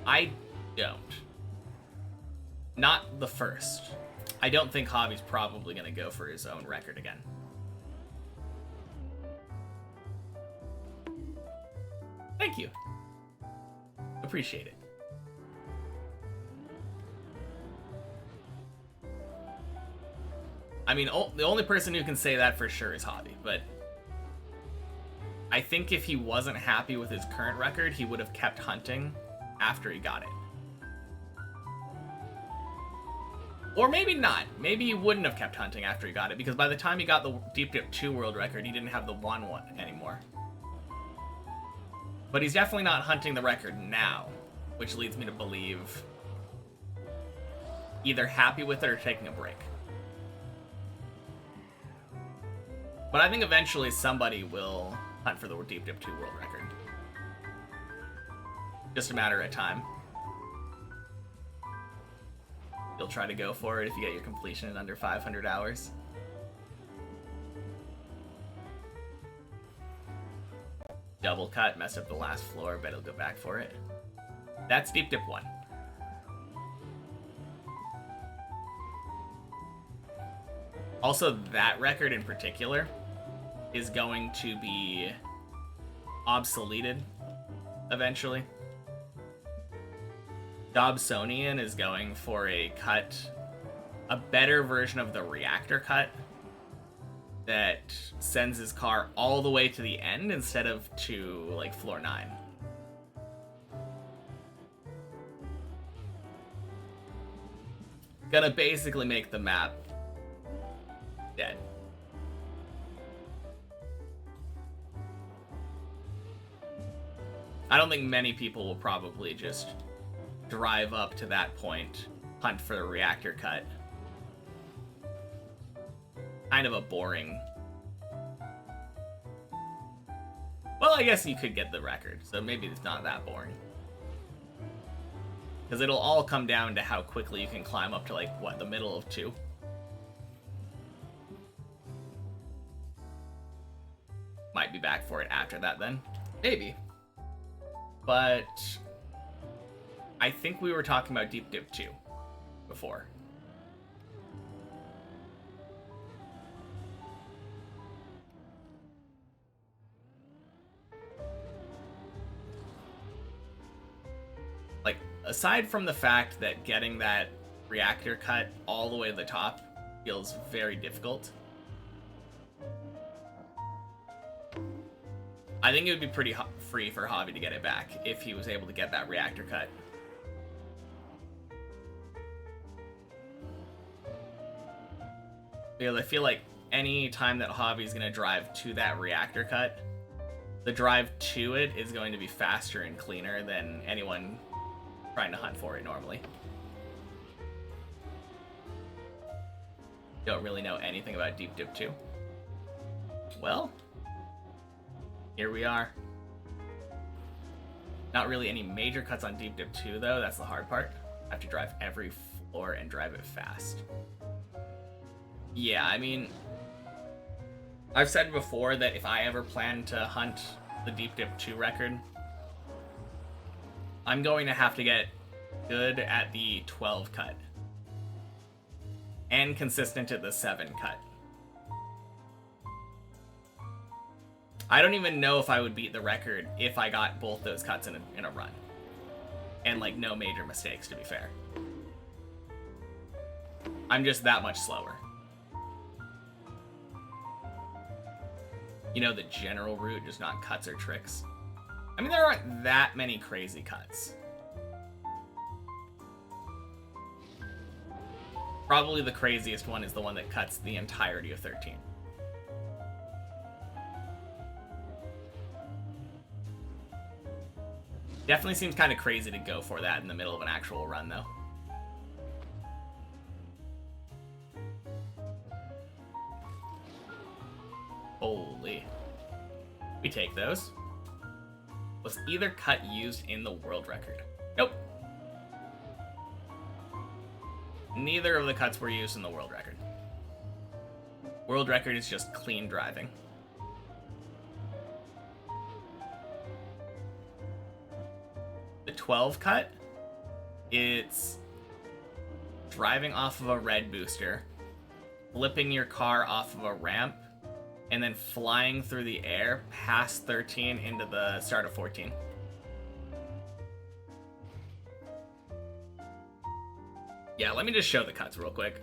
I don't. Not the first. I don't think Javi's probably going to go for his own record again. Thank you. Appreciate it. I mean, the only person who can say that for sure is Javi, but I think if he wasn't happy with his current record, he would have kept hunting after he got it. Or maybe not. Maybe he wouldn't have kept hunting after he got it, because by the time he got the Deep Dip 2 world record, he didn't have the 1 anymore. But he's definitely not hunting the record now, which leads me to believe either happy with it or taking a break. But I think eventually somebody will hunt for the Deep Dip 2 world record. Just a matter of time. You'll try to go for it if you get your completion in under 500 hours. Double cut, messed up the last floor, bet he'll go back for it. That's Deep Dip 1. Also, that record in particular is going to be obsoleted eventually. Dobsonian is going for a better version of the reactor cut that sends his car all the way to the end instead of to, like, floor 9. Gonna basically make the map dead. I don't think many people will probably just drive up to that point, hunt for the reactor cut. Kind of a boring... Well, I guess you could get the record, so maybe it's not that boring. Because it'll all come down to how quickly you can climb up to, like, what, the middle of 2? Might be back for it after that, then. Maybe. But... I think we were talking about Deep Dip 2 before. Like, aside from the fact that getting that reactor cut all the way to the top feels very difficult, I think it would be pretty free for Javi to get it back if he was able to get that reactor cut. Because I feel like any time that Javi's going to drive to that reactor cut, the drive to it is going to be faster and cleaner than anyone trying to hunt for it normally. Don't really know anything about Deep Dip 2. Well, here we are. Not really any major cuts on Deep Dip 2 though, that's the hard part. I have to drive every floor and drive it fast. Yeah, I mean, I've said before that if I ever plan to hunt the Deep Dip 2 record, I'm going to have to get good at the 12 cut and consistent at the 7 cut. I don't even know if I would beat the record if I got both those cuts in a run. And, like, no major mistakes, to be fair. I'm just that much slower. You know, the general route, just not cuts or tricks. I mean, there aren't that many crazy cuts. Probably the craziest one is the one that cuts the entirety of 13. Definitely seems kind of crazy to go for that in the middle of an actual run, though. Holy. We take those. Was either cut used in the world record? Nope. Neither of the cuts were used in the world record. World record is just clean driving. The 12 cut, it's driving off of a red booster, flipping your car off of a ramp, and then flying through the air past 13 into the start of 14. Yeah, let me just show the cuts real quick.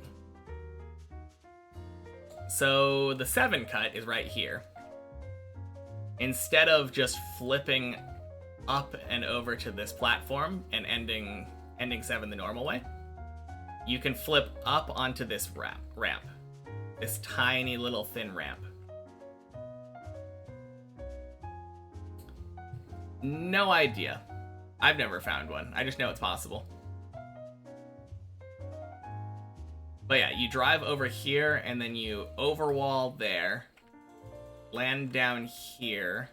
So the 7 cut is right here. Instead of just flipping up and over to this platform and ending 7 the normal way, you can flip up onto this ramp. This tiny little thin ramp. No idea. I've never found one. I just know it's possible. But yeah, you drive over here and then you overwall there, land down here,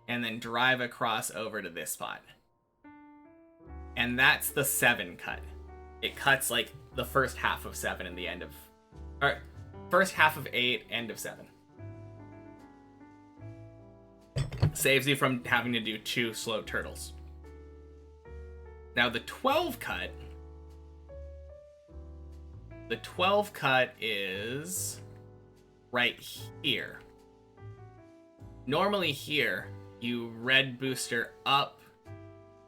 and then drive across over to this spot. And that's the 7 cut. It cuts like the first half of 7 and the end of... Or first half of 8, end of 7. Saves you from having to do 2 slow turtles. Now the 12 cut... The 12 cut is right here. Normally here, you red booster up,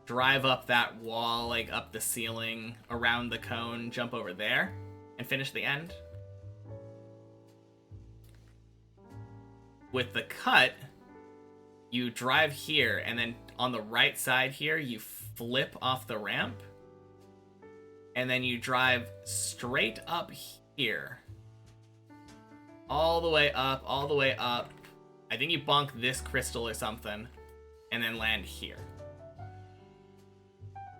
drive up that wall, like up the ceiling, around the cone, jump over there, and finish the end. With the cut, you drive here, and then on the right side here, you flip off the ramp, and then you drive straight up here. All the way up, all the way up. I think you bonk this crystal or something. and then land here.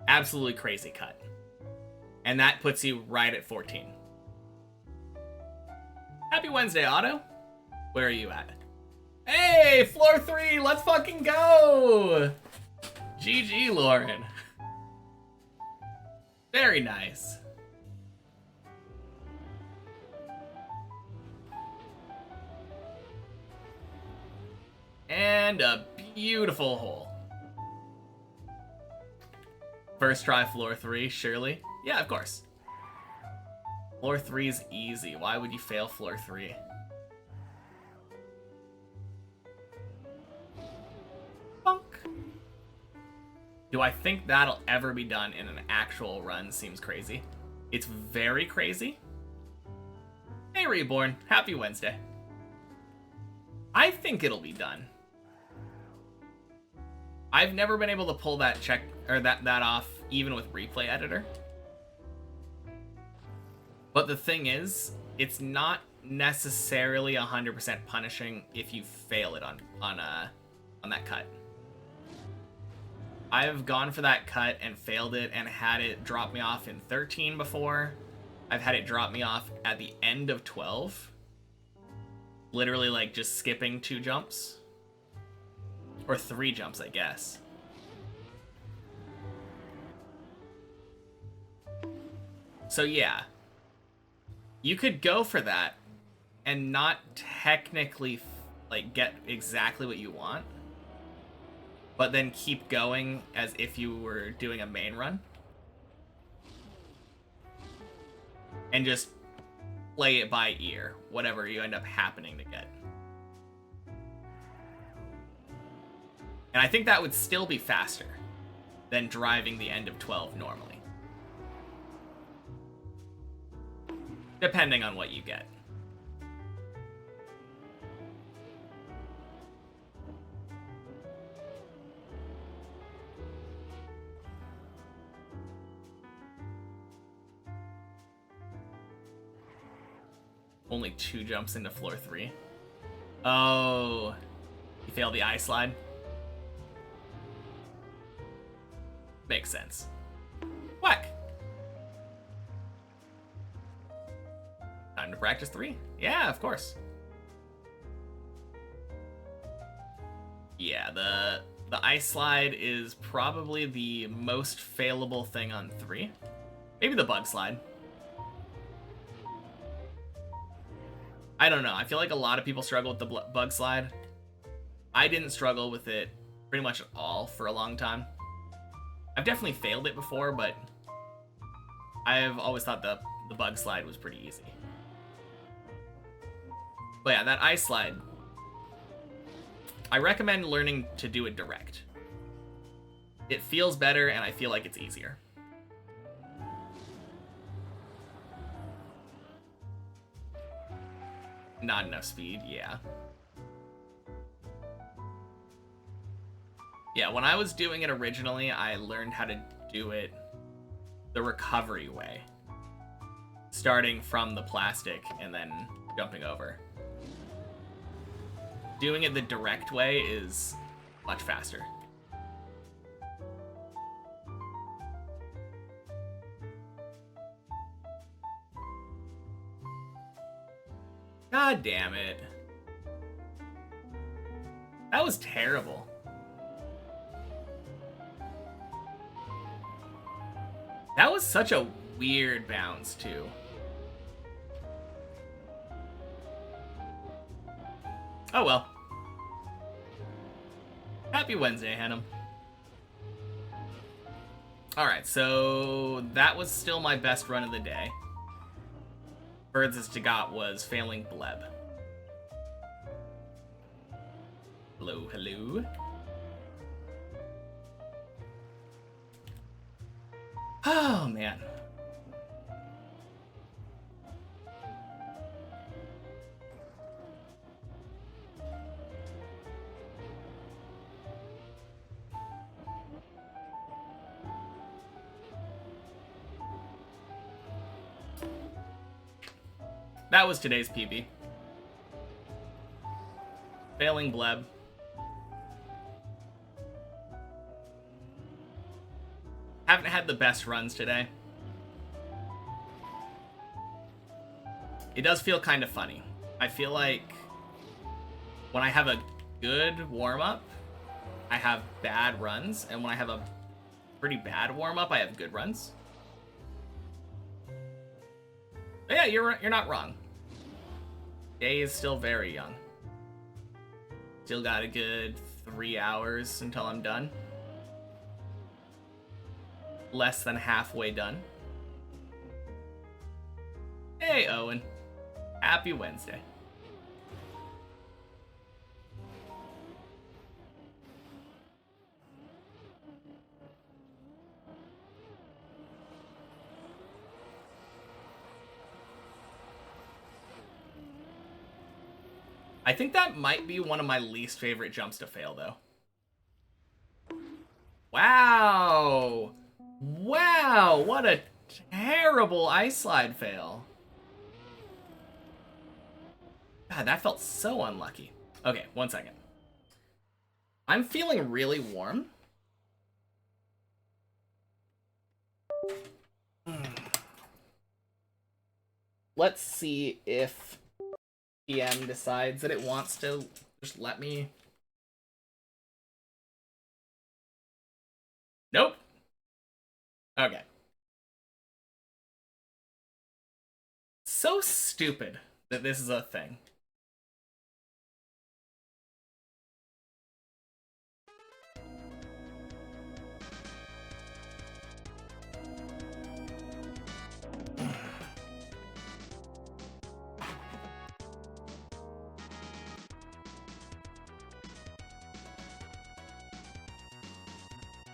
Absolutely crazy cut. And that puts you right at 14. Happy Wednesday, Otto. Where are you at? Hey, floor 3, let's fucking go! GG, Lauren. Very nice. And a beautiful hole. First try floor 3, surely? Yeah, of course. Floor 3 is easy. Why would you fail floor 3? Bonk. Do I think that'll ever be done in an actual run? Seems crazy. It's very crazy. Hey, Reborn. Happy Wednesday. I think it'll be done. I've never been able to pull that check or that off even with replay editor. But the thing is, it's not necessarily 100% punishing if you fail it on that cut. I've gone for that cut and failed it and had it drop me off in 13 before. I've had it drop me off at the end of 12. Literally like just skipping 2 jumps. Or 3 jumps, I guess. So yeah. You could go for that and not technically like get exactly what you want, but then keep going as if you were doing a main run. And just play it by ear, whatever you end up happening to get. And I think that would still be faster than driving the end of 12 normally. Depending on what you get. Only 2 jumps into floor 3. Oh, you failed the eye slide. Makes sense. Whack. Time to practice 3. Yeah, of course. Yeah, the ice slide is probably the most failable thing on 3. Maybe the bug slide. I don't know. I feel like a lot of people struggle with the bug slide. I didn't struggle with it pretty much at all for a long time. I've definitely failed it before, but I've always thought the bug slide was pretty easy. But yeah, that ice slide, I recommend learning to do it direct. It feels better, and I feel like it's easier. Not enough speed, yeah. Yeah, when I was doing it originally, I learned how to do it the recovery way. Starting from the plastic and then jumping over. Doing it the direct way is much faster. God damn it. That was terrible. That was such a weird bounce, too. Oh well. Happy Wednesday, Hannum. Alright, so that was still my best run of the day. Furthest I got was failing Bleb. Hello, hello. Oh, man. That was today's PB. Failing Bleb. Haven't had the best runs today. It does feel kind of funny. I feel like when I have a good warm-up, I have bad runs, and when I have a pretty bad warm-up, I have good runs. But yeah, you're not wrong. Day is still very young. Still got a good 3 hours until I'm done. Less than halfway done. Hey, Owen. Happy Wednesday. I think that might be one of my least favorite jumps to fail, though. Wow! Wow! What a terrible ice slide fail. God, that felt so unlucky. Okay, 1 second. I'm feeling really warm. Let's see if PM decides that it wants to just let me. Nope. Okay. So stupid that this is a thing.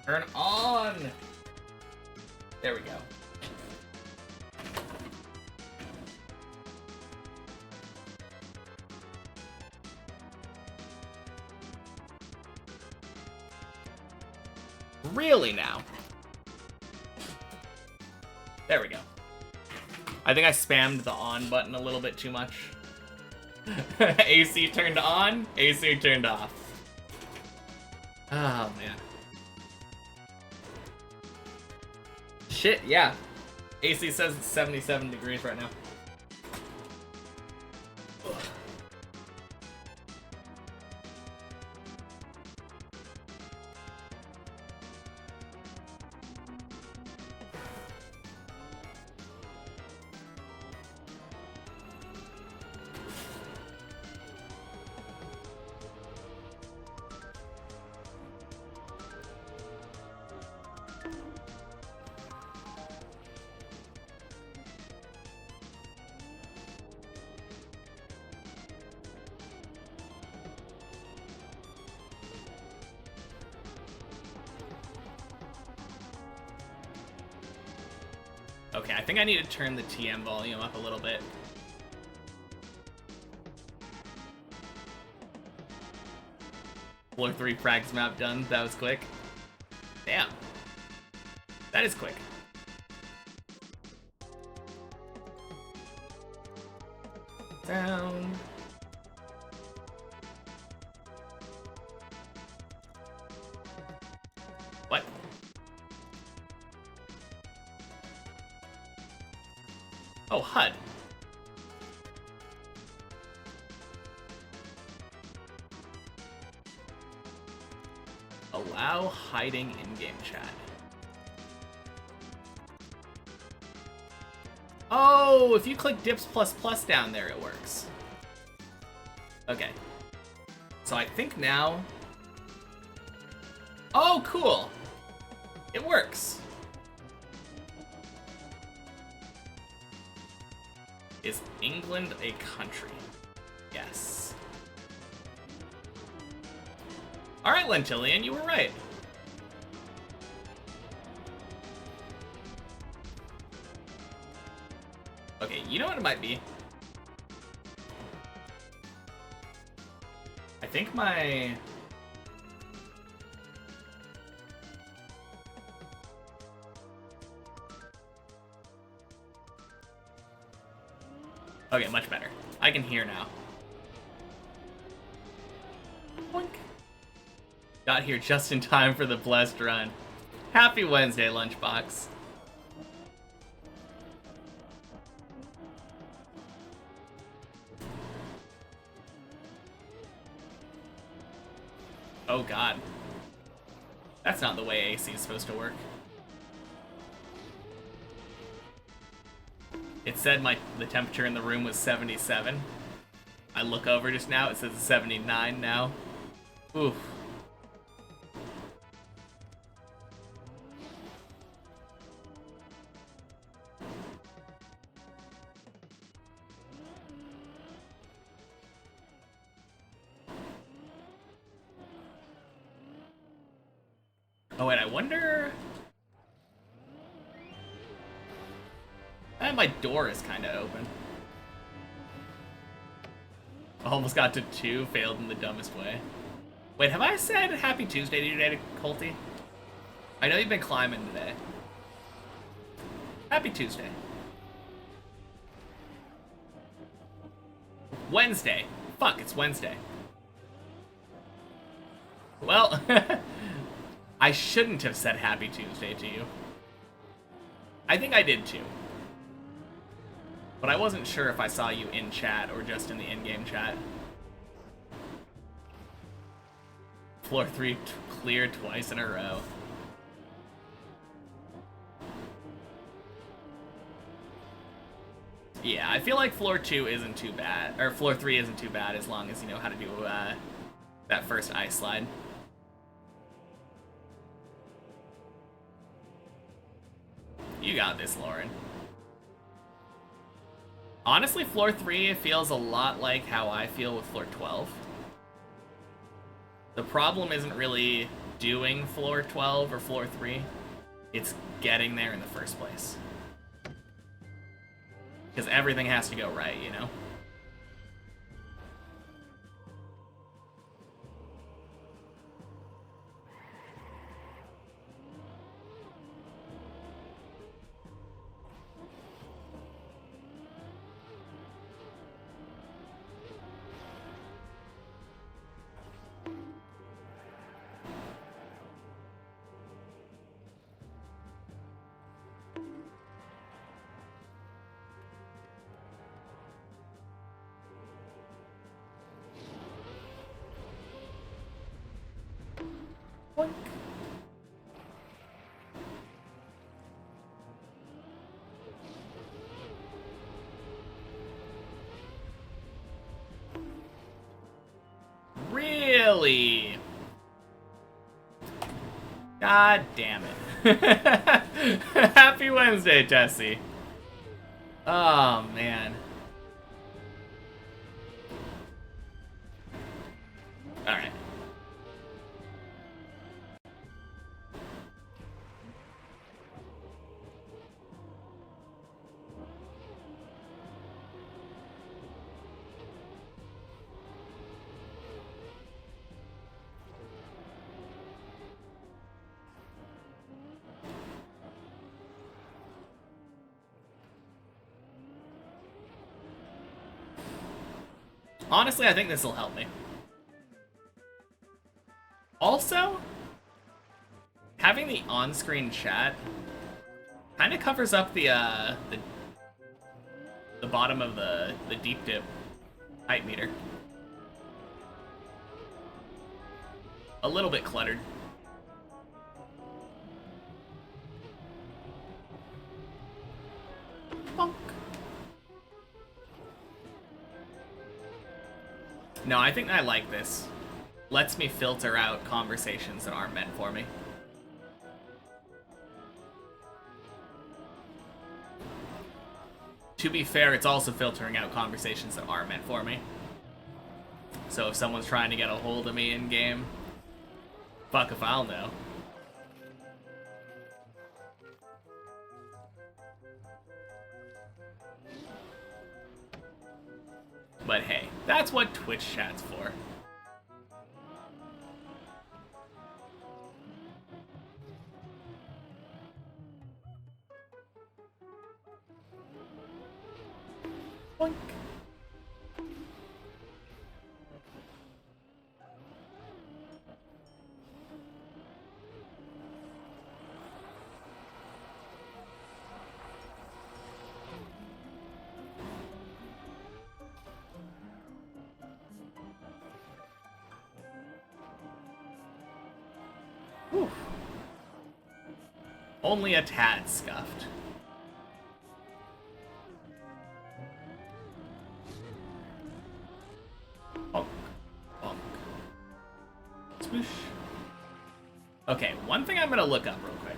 Turn on! There we go. Really now? There we go. I think I spammed the on button a little bit too much. AC turned on, AC turned off. Oh, man. Shit, yeah. AC says it's 77 degrees right now. Ugh. Okay, I think I need to turn the TM volume up a little bit. Floor 3 frags map done. That was quick. Damn. That is quick. Down. What? Oh, HUD. Allow hiding in-game chat. Oh, if you click dips plus plus down there, it works. Okay. So I think now... Oh, cool. It works. Is England a country? Yes. Alright, Lentillian, you were right. Okay, you know what it might be? I think my... Okay, much better. I can hear now. Boink. Got here just in time for the blessed run. Happy Wednesday, Lunchbox. Oh god. That's not the way AC is supposed to work. It said the temperature in the room was 77. I look over just now, it says 79 now. Oof. Oh wait, I wonder... my door is kind of open. Almost got to 2, failed in the dumbest way. Wait, have I said Happy Tuesday to you today, Colty? I know you've been climbing today. Happy Tuesday. Wednesday. Fuck, it's Wednesday. Well, I shouldn't have said Happy Tuesday to you. I think I did too. But I wasn't sure if I saw you in chat or just in the in-game chat. Floor 3 cleared twice in a row. Yeah, I feel like floor 2 isn't too bad, or floor 3 isn't too bad as long as you know how to do that first ice slide. You got this, Lauren. Honestly, floor 3 feels a lot like how I feel with floor 12. The problem isn't really doing floor 12 or floor 3. It's getting there in the first place. Because everything has to go right, you know? Boink. Really? God damn it. Happy Wednesday, Tessie. Oh, man. Alright. Honestly, I think this will help me. Also, having the on-screen chat kind of covers up the bottom of the deep dip height meter. A little bit cluttered. Bonk. No, I think I like this. Lets me filter out conversations that aren't meant for me. To be fair, it's also filtering out conversations that are meant for me. So if someone's trying to get a hold of me in-game, fuck if I'll know. But hey, that's what Twitch chat's for. Boink. Whew. Only a tad scuffed. Bonk. Bonk. Swoosh. Okay, one thing I'm gonna look up real quick.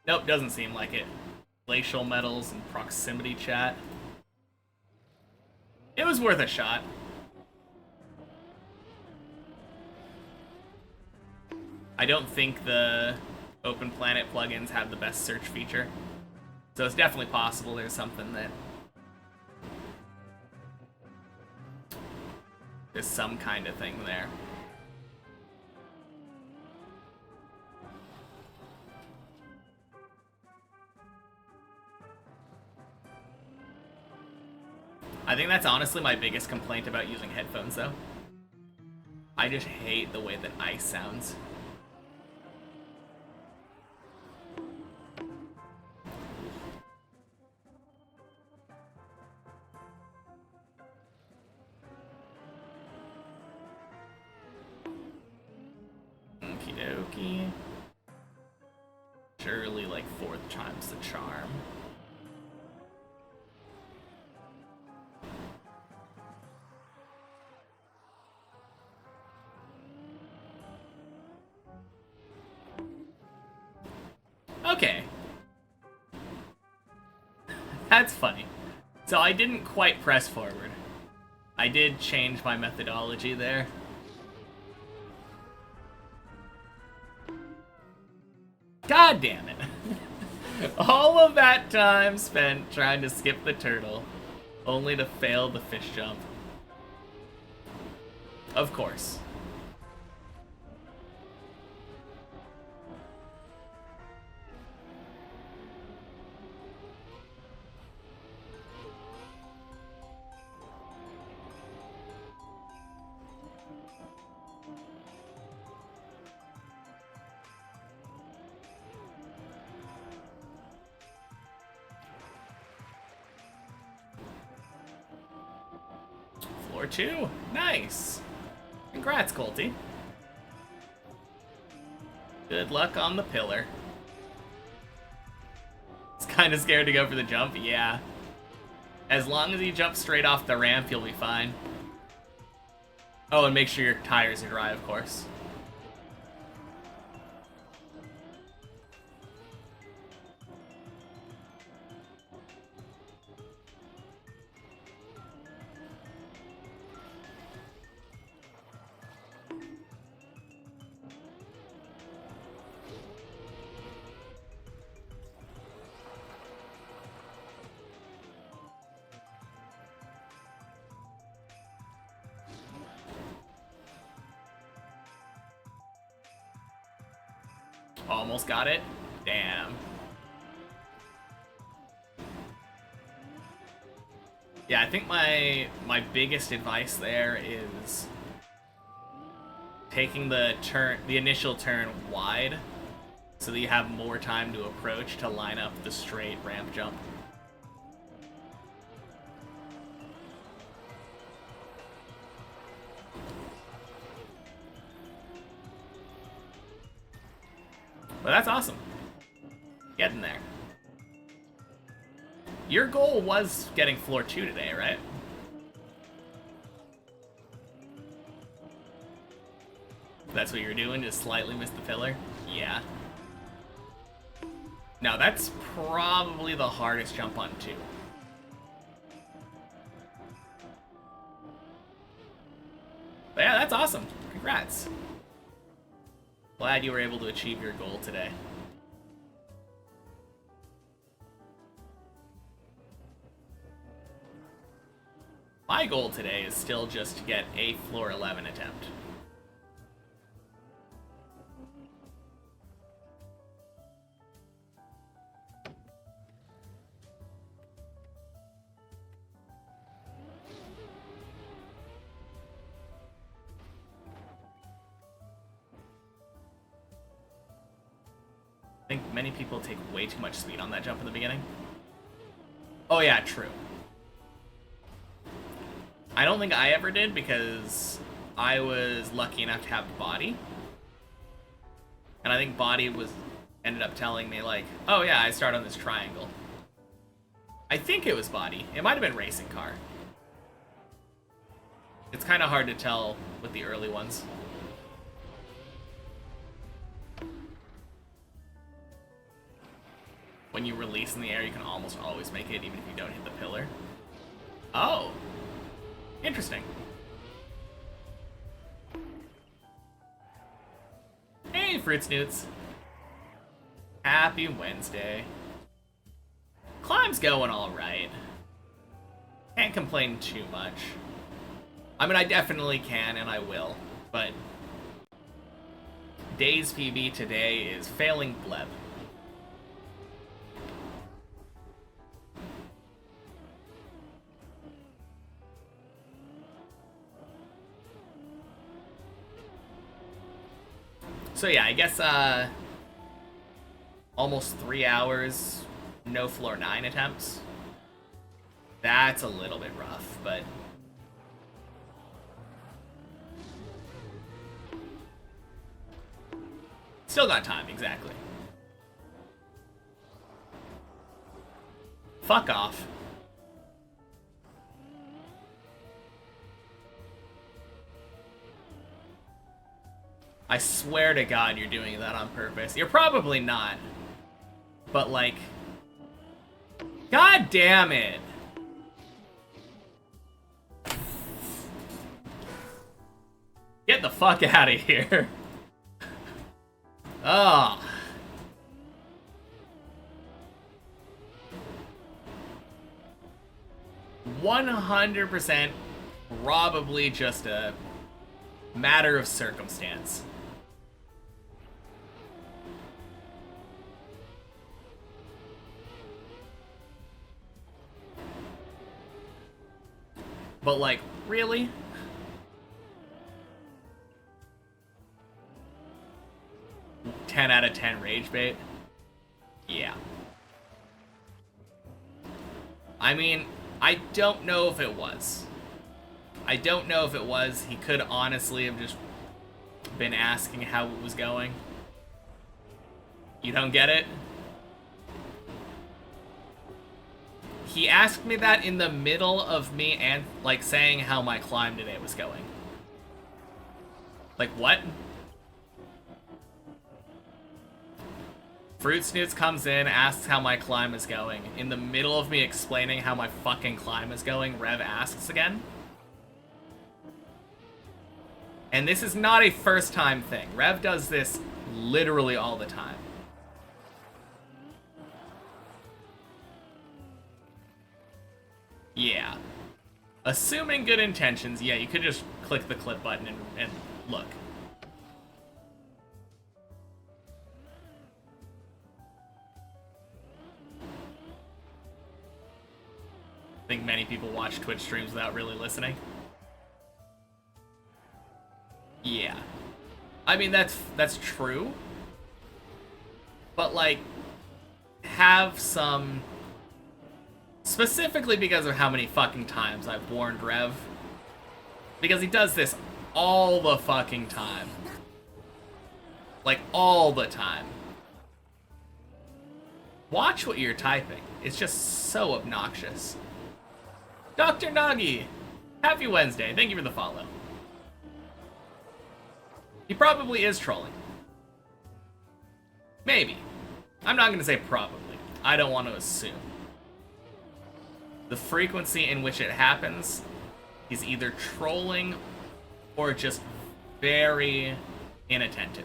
Nope, doesn't seem like it. Glacial metals and proximity chat. It was worth a shot. I don't think the Open Planet plugins have the best search feature. So it's definitely possible there's something that... There's some kind of thing there. I think that's honestly my biggest complaint about using headphones, though. I just hate the way that ice sounds. Okie dokie. Surely, like, fourth time's the charm. Okay. That's funny. So I didn't quite press forward. I did change my methodology there. God damn it. All of that time spent trying to skip the turtle, only to fail the fish jump. Of course. Floor 2. Nice. Congrats, Colty. Good luck on the pillar. It's kind of scared to go for the jump. Yeah. As long as you jump straight off the ramp, you'll be fine. Oh, and make sure your tires are dry, of course. Almost got it. Damn. Yeah, I think my biggest advice there is taking the initial turn wide so that you have more time to approach to line up the straight ramp jump. But that's awesome. Getting there. Your goal was getting floor 2 today, right? That's what you were doing, just slightly missed the pillar? Yeah. No, that's probably the hardest jump on 2. But yeah, that's awesome. Congrats. Glad you were able to achieve your goal today. My goal today is still just to get a floor 11 attempt. think many people take way too much speed on that jump in the beginning. Oh yeah, true. I don't think I ever did because I was lucky enough to have body. And I think body ended up telling me like, oh yeah, I start on this triangle. I think it was body. It might have been racing car. It's kind of hard to tell with the early ones. When you release in the air, you can almost always make it, even if you don't hit the pillar. Oh. Interesting. Hey, Fruit Snoots. Happy Wednesday. Climb's going alright. Can't complain too much. I mean, I definitely can, and I will, but Day's PB today is failing Bleb. So yeah, I guess almost 3 hours, no floor 9 attempts. That's a little bit rough, but still got time, exactly. Fuck off. I swear to God you're doing that on purpose. You're probably not. But like, God damn it. Get the fuck out of here. Oh. %100% probably just a matter of circumstance. But like, really? Ten out of 10 rage bait? Yeah. I mean, I don't know if it was. I don't know if it was. He could honestly have just been asking how it was going. You don't get it? He asked me that in the middle of me and like saying how my climb today was going. Like what? Fruit Snoots comes in, asks how my climb is going. In the middle of me explaining how my fucking climb is going, Rev asks again. And this is not a first time thing. Rev does this literally all the time. Yeah. Assuming good intentions, yeah, you could just click the clip button and look. I think many people watch Twitch streams without really listening. Yeah. I mean, that's true. But, like, have some... Specifically because of how many fucking times I've warned Rev. Because he does this all the fucking time. Like, all the time. Watch what you're typing. It's just so obnoxious. Dr. Nagi! Happy Wednesday. Thank you for the follow. He probably is trolling. Maybe. I'm not gonna say probably. I don't want to assume. The frequency in which it happens, he's either trolling or just very inattentive.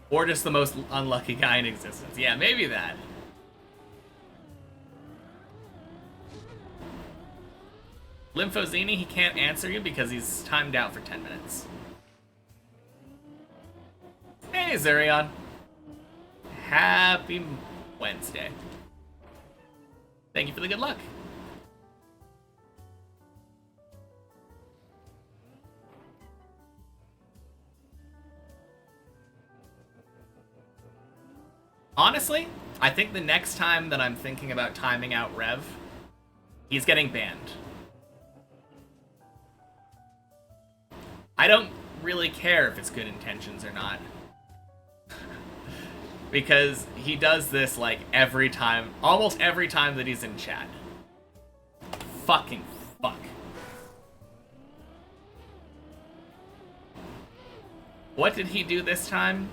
Or just the most unlucky guy in existence. Yeah, maybe that. Lymphozini, he can't answer you because he's timed out for 10 minutes. Hey, Zurion. Happy Wednesday. Thank you for the good luck. Honestly, I think the next time that I'm thinking about timing out Rev, he's getting banned. I don't really care if it's good intentions or not. Because he does this like every time, almost every time that he's in chat. Fucking fuck. What did he do this time?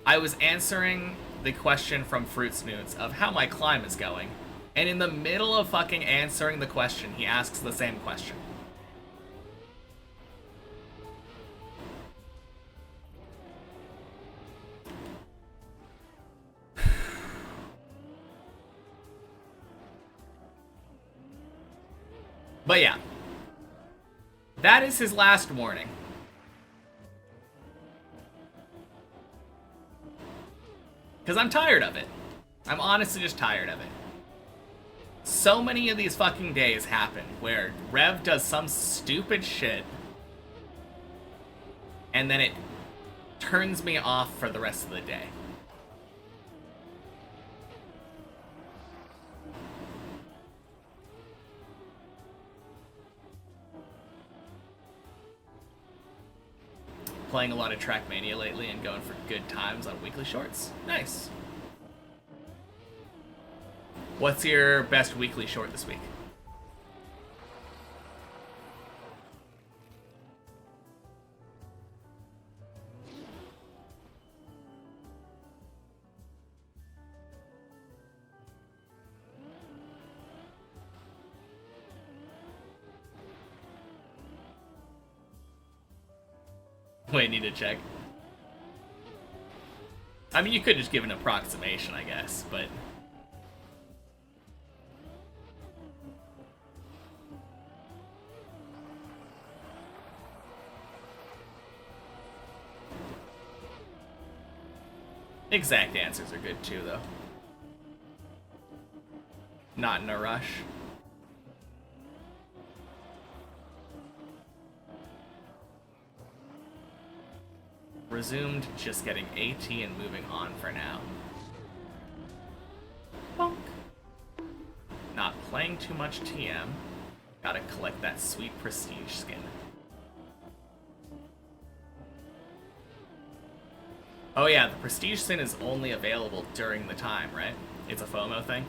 I was answering the question from Fruit Snoots of how my climb is going. And in the middle of fucking answering the question, he asks the same question. But yeah. That is his last warning. Because I'm tired of it. I'm honestly just tired of it. So many of these fucking days happen where Rev does some stupid shit and then it turns me off for the rest of the day. Playing a lot of Trackmania lately and going for good times on weekly shorts. Nice. What's your best weekly short this week? Wait, need to check. I mean, you could just give an approximation, I guess, but... Exact answers are good too, though. Not in a rush. Resumed just getting AT and moving on for now. Bonk. Not playing too much TM. Gotta collect that sweet prestige skin. Oh yeah, the prestige skin is only available during the time, right? It's a FOMO thing?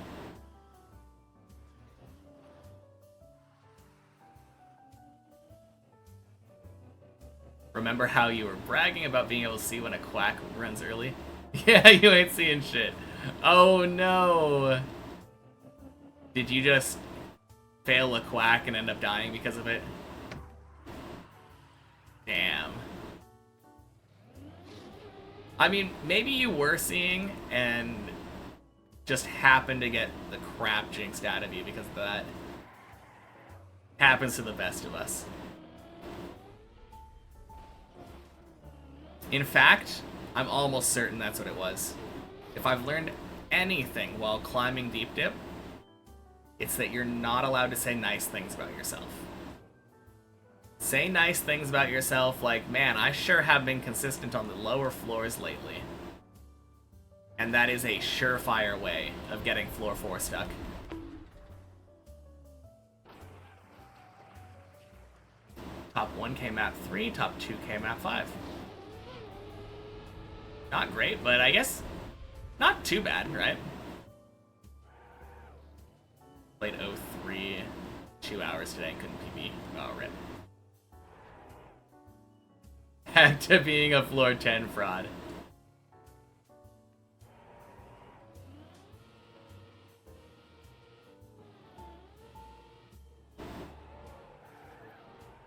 Remember how you were bragging about being able to see when a quack runs early? Yeah, you ain't seeing shit. Oh no! Did you just fail a quack and end up dying because of it? Damn. I mean, maybe you were seeing and just happened to get the crap jinxed out of you because of that. Happens to the best of us. In fact, I'm almost certain that's what it was. If I've learned anything while climbing Deep Dip, it's that you're not allowed to say nice things about yourself. Say nice things about yourself like, man, I sure have been consistent on the lower floors lately. And that is a surefire way of getting floor 4 stuck. Top 1K map 3, top 2K map 5. Not great, but I guess not too bad, right? Played 03, 2 hours today, couldn't PB. Oh, rip. Back to being a floor 10 fraud.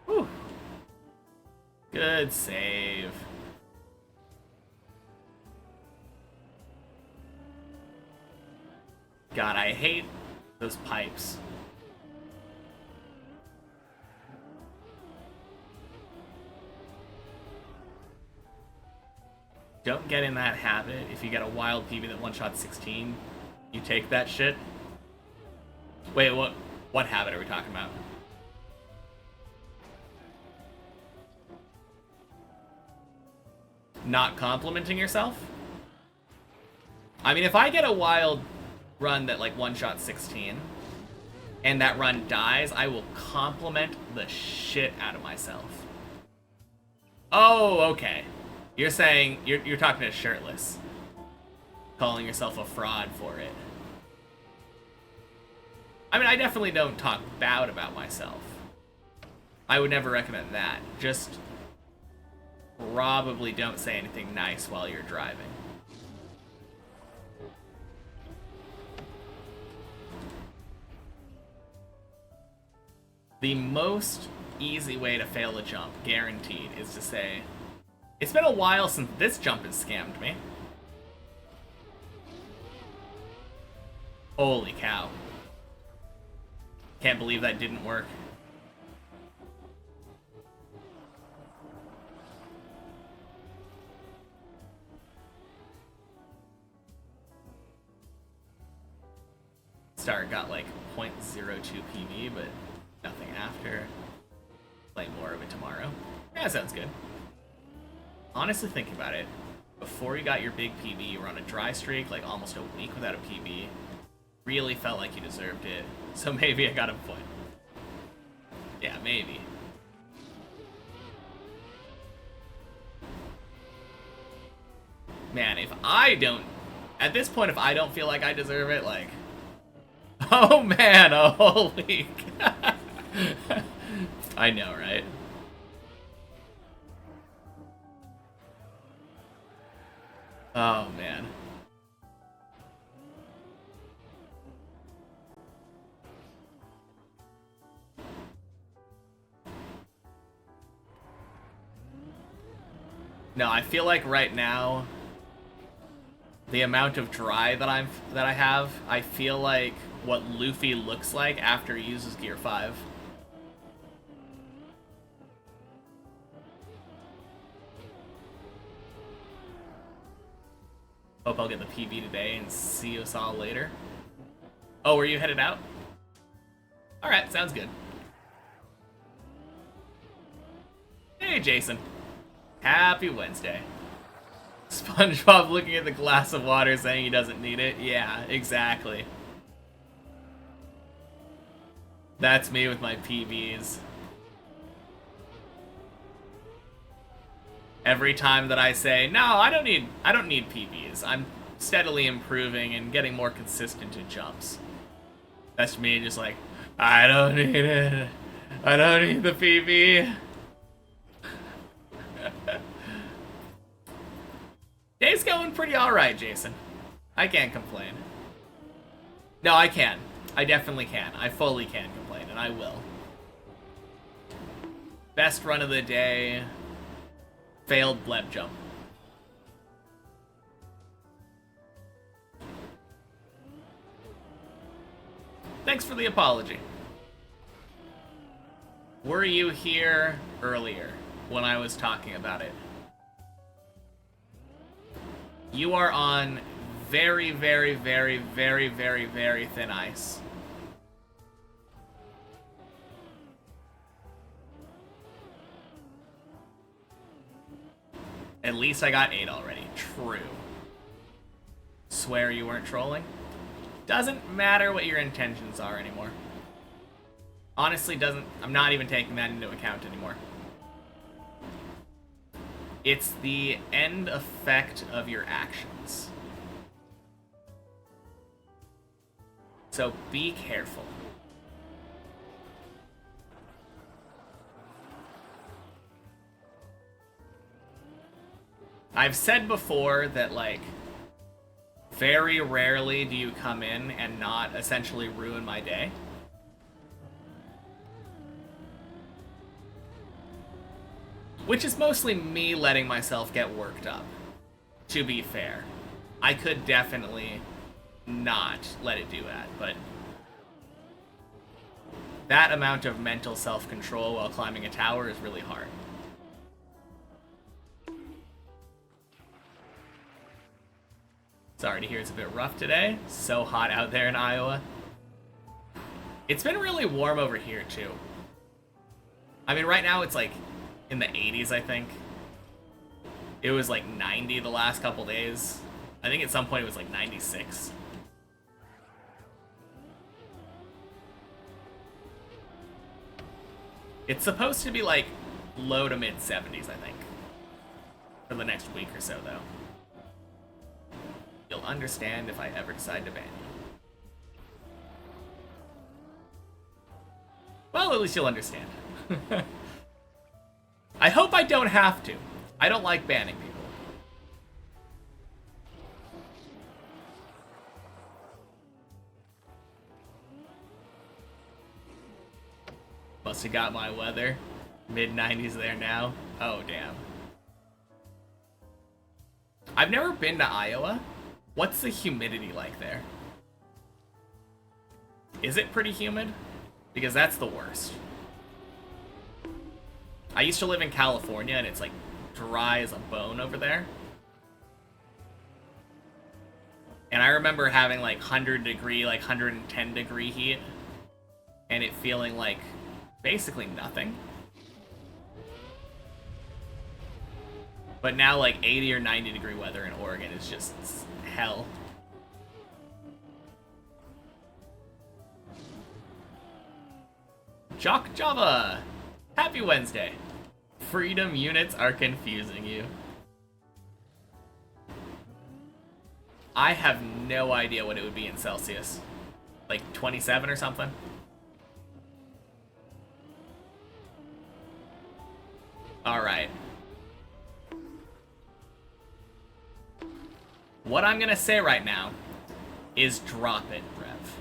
Whew. Good save. God, I hate those pipes. Don't get in that habit. If you get a wild PB that one-shot 16, you take that shit. Wait, what habit are we talking about? Not complimenting yourself? I mean, if I get a wild run that like one-shot 16, and that run dies, I will compliment the shit out of myself. Oh, okay. You're saying, you're talking to Shirtless. Calling yourself a fraud for it. I mean, I definitely don't talk bad about myself. I would never recommend that. Just probably don't say anything nice while you're driving. The most easy way to fail a jump, guaranteed, is to say, it's been a while since this jump has scammed me. Holy cow. Can't believe that didn't work. Start got like 0.02 PV, but nothing after. Play more of it tomorrow. Yeah, sounds good. Honestly, think about it. Before you got your big PB, you were on a dry streak, like almost a week without a PB. Really felt like you deserved it. So maybe I got a point. Yeah, maybe. Man, if I don't... At this point, if I don't feel like I deserve it, like... Oh man, a whole week. I know, right? Oh man. No, I feel like right now, the amount of dry that I have, I feel like what Luffy looks like after he uses Gear 5. Hope I'll get the PB today and see us all later. Oh, were you headed out? Alright, sounds good. Hey, Jason. Happy Wednesday. SpongeBob looking at the glass of water saying he doesn't need it. Yeah, exactly. That's me with my PBs. Every time that I say, no, I don't need PBs. I'm steadily improving and getting more consistent in jumps. That's me just like, I don't need it. I don't need the PB. Day's going pretty alright, Jason. I can't complain. No, I can. I definitely can. I fully can complain, and I will. Best run of the day. Failed bleb jump. Thanks for the apology. Were you here earlier when I was talking about it? You are on very, very, very, very, very, very thin ice. At least I got 8 already. True. Swear you weren't trolling? Doesn't matter what your intentions are anymore. Honestly, doesn't... I'm not even taking that into account anymore. It's the end effect of your actions. So be careful. I've said before that, like, very rarely do you come in and not essentially ruin my day. Which is mostly me letting myself get worked up, to be fair. I could definitely not let it do that, but that amount of mental self-control while climbing a tower is really hard. Sorry to hear it's a bit rough today. So hot out there in Iowa. It's been really warm over here, too. I mean, right now it's like in the 80s, I think. It was like 90 the last couple days. I think at some point it was like 96. It's supposed to be like low to mid 70s, I think. For the next week or so, though. You'll understand if I ever decide to ban you. Well, at least you'll understand. I hope I don't have to. I don't like banning people. Must have got my weather. Mid-90s there now. Oh, damn. I've never been to Iowa. What's the humidity like there? Is it pretty humid? Because that's the worst. I used to live in California and it's like dry as a bone over there. And I remember having like 100 degree, like 110 degree heat. And it feeling like basically nothing. But now like 80 or 90 degree weather in Oregon is just hell. Jock Java! Happy Wednesday! Freedom units are confusing you. I have no idea what it would be in Celsius. Like 27 or something? Alright. What I'm gonna say right now is drop it, Rev.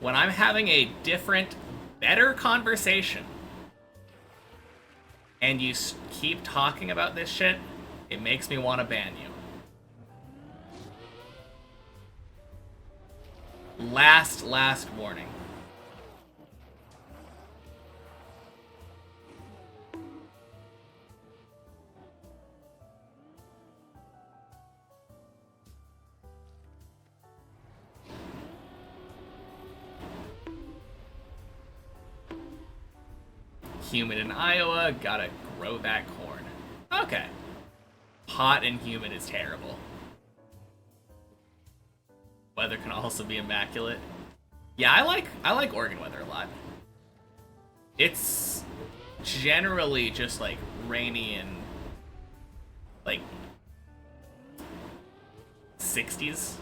When I'm having a different, better conversation, and you keep talking about this shit, it makes me want to ban you. Last warning. Humid in Iowa, gotta grow that corn. Okay. Hot and humid is terrible. Weather can also be immaculate. Yeah, I like Oregon weather a lot. It's generally just like rainy and like 60s.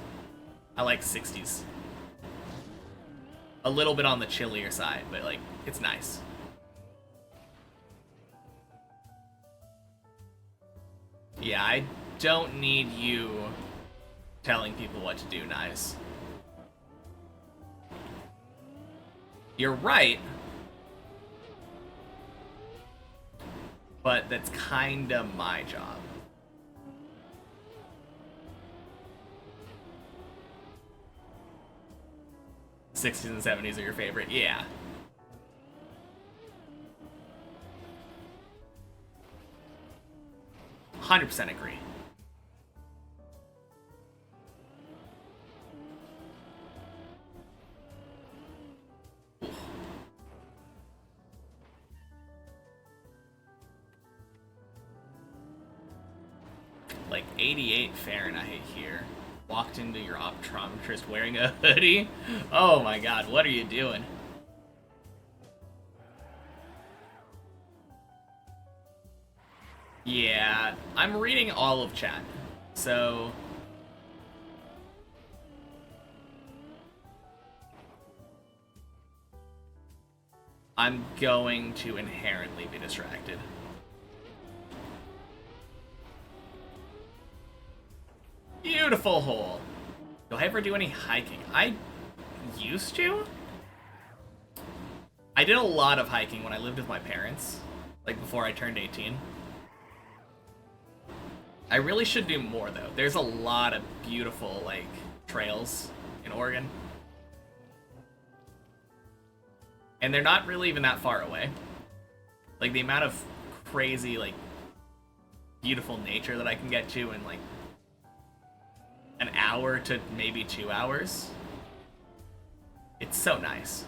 I like 60s. A little bit on the chillier side, but like it's nice. Yeah, I don't need you telling people what to do, Nice. You're right. But that's kinda my job. '60s and '70s are your favorite? Yeah. %100% agree. Oof. Like 88 Fahrenheit here. Walked into your optometrist wearing a hoodie? Oh my god, what are you doing? Yeah, I'm reading all of chat, so... I'm going to inherently be distracted. Beautiful hole. Do I ever do any hiking? I used to? I did a lot of hiking when I lived with my parents, like before I turned 18. I really should do more, though. There's a lot of beautiful, like, trails in Oregon. And they're not really even that far away. Like, the amount of crazy, like, beautiful nature that I can get to in, like, an hour to maybe 2 hours. It's so nice.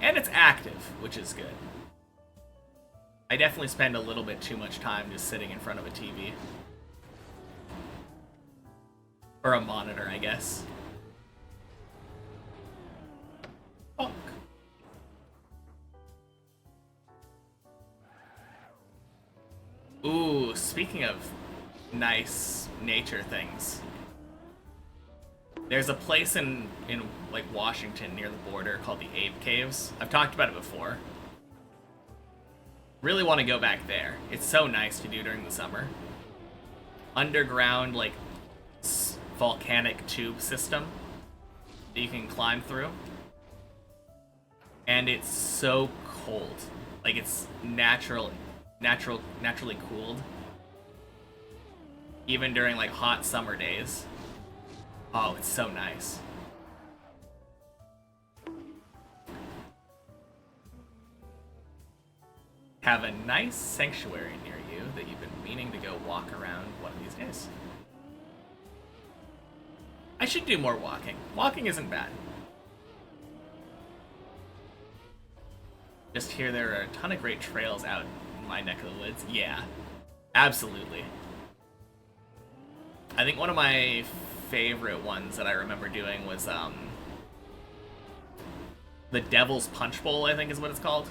And it's active, which is good. I definitely spend a little bit too much time just sitting in front of a TV. Or a monitor, I guess. Fuck. Ooh, speaking of nice nature things. There's a place in like Washington near the border called the Ape Caves. I've talked about it before. Really want to go back there. It's so nice to do during the summer. Underground, like, volcanic tube system that you can climb through. And it's so cold. Like, it's naturally cooled. Even during, like, hot summer days. Oh, it's so nice. Have a nice sanctuary near you that you've been meaning to go walk around one of these days. I should do more walking. Walking isn't bad. Just here there are a ton of great trails out in my neck of the woods. Yeah, absolutely. I think one of my favorite ones that I remember doing was the Devil's Punch Bowl, I think is what it's called.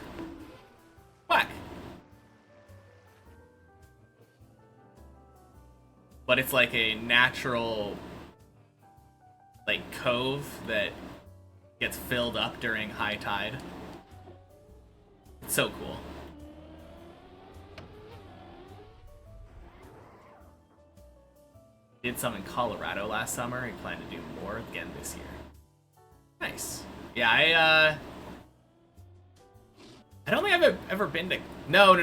Whack! But it's like a natural, like, cove that gets filled up during high tide. It's so cool. Did some in Colorado last summer and plan to do more again this year. Nice. Yeah, I don't think I've ever been to... No.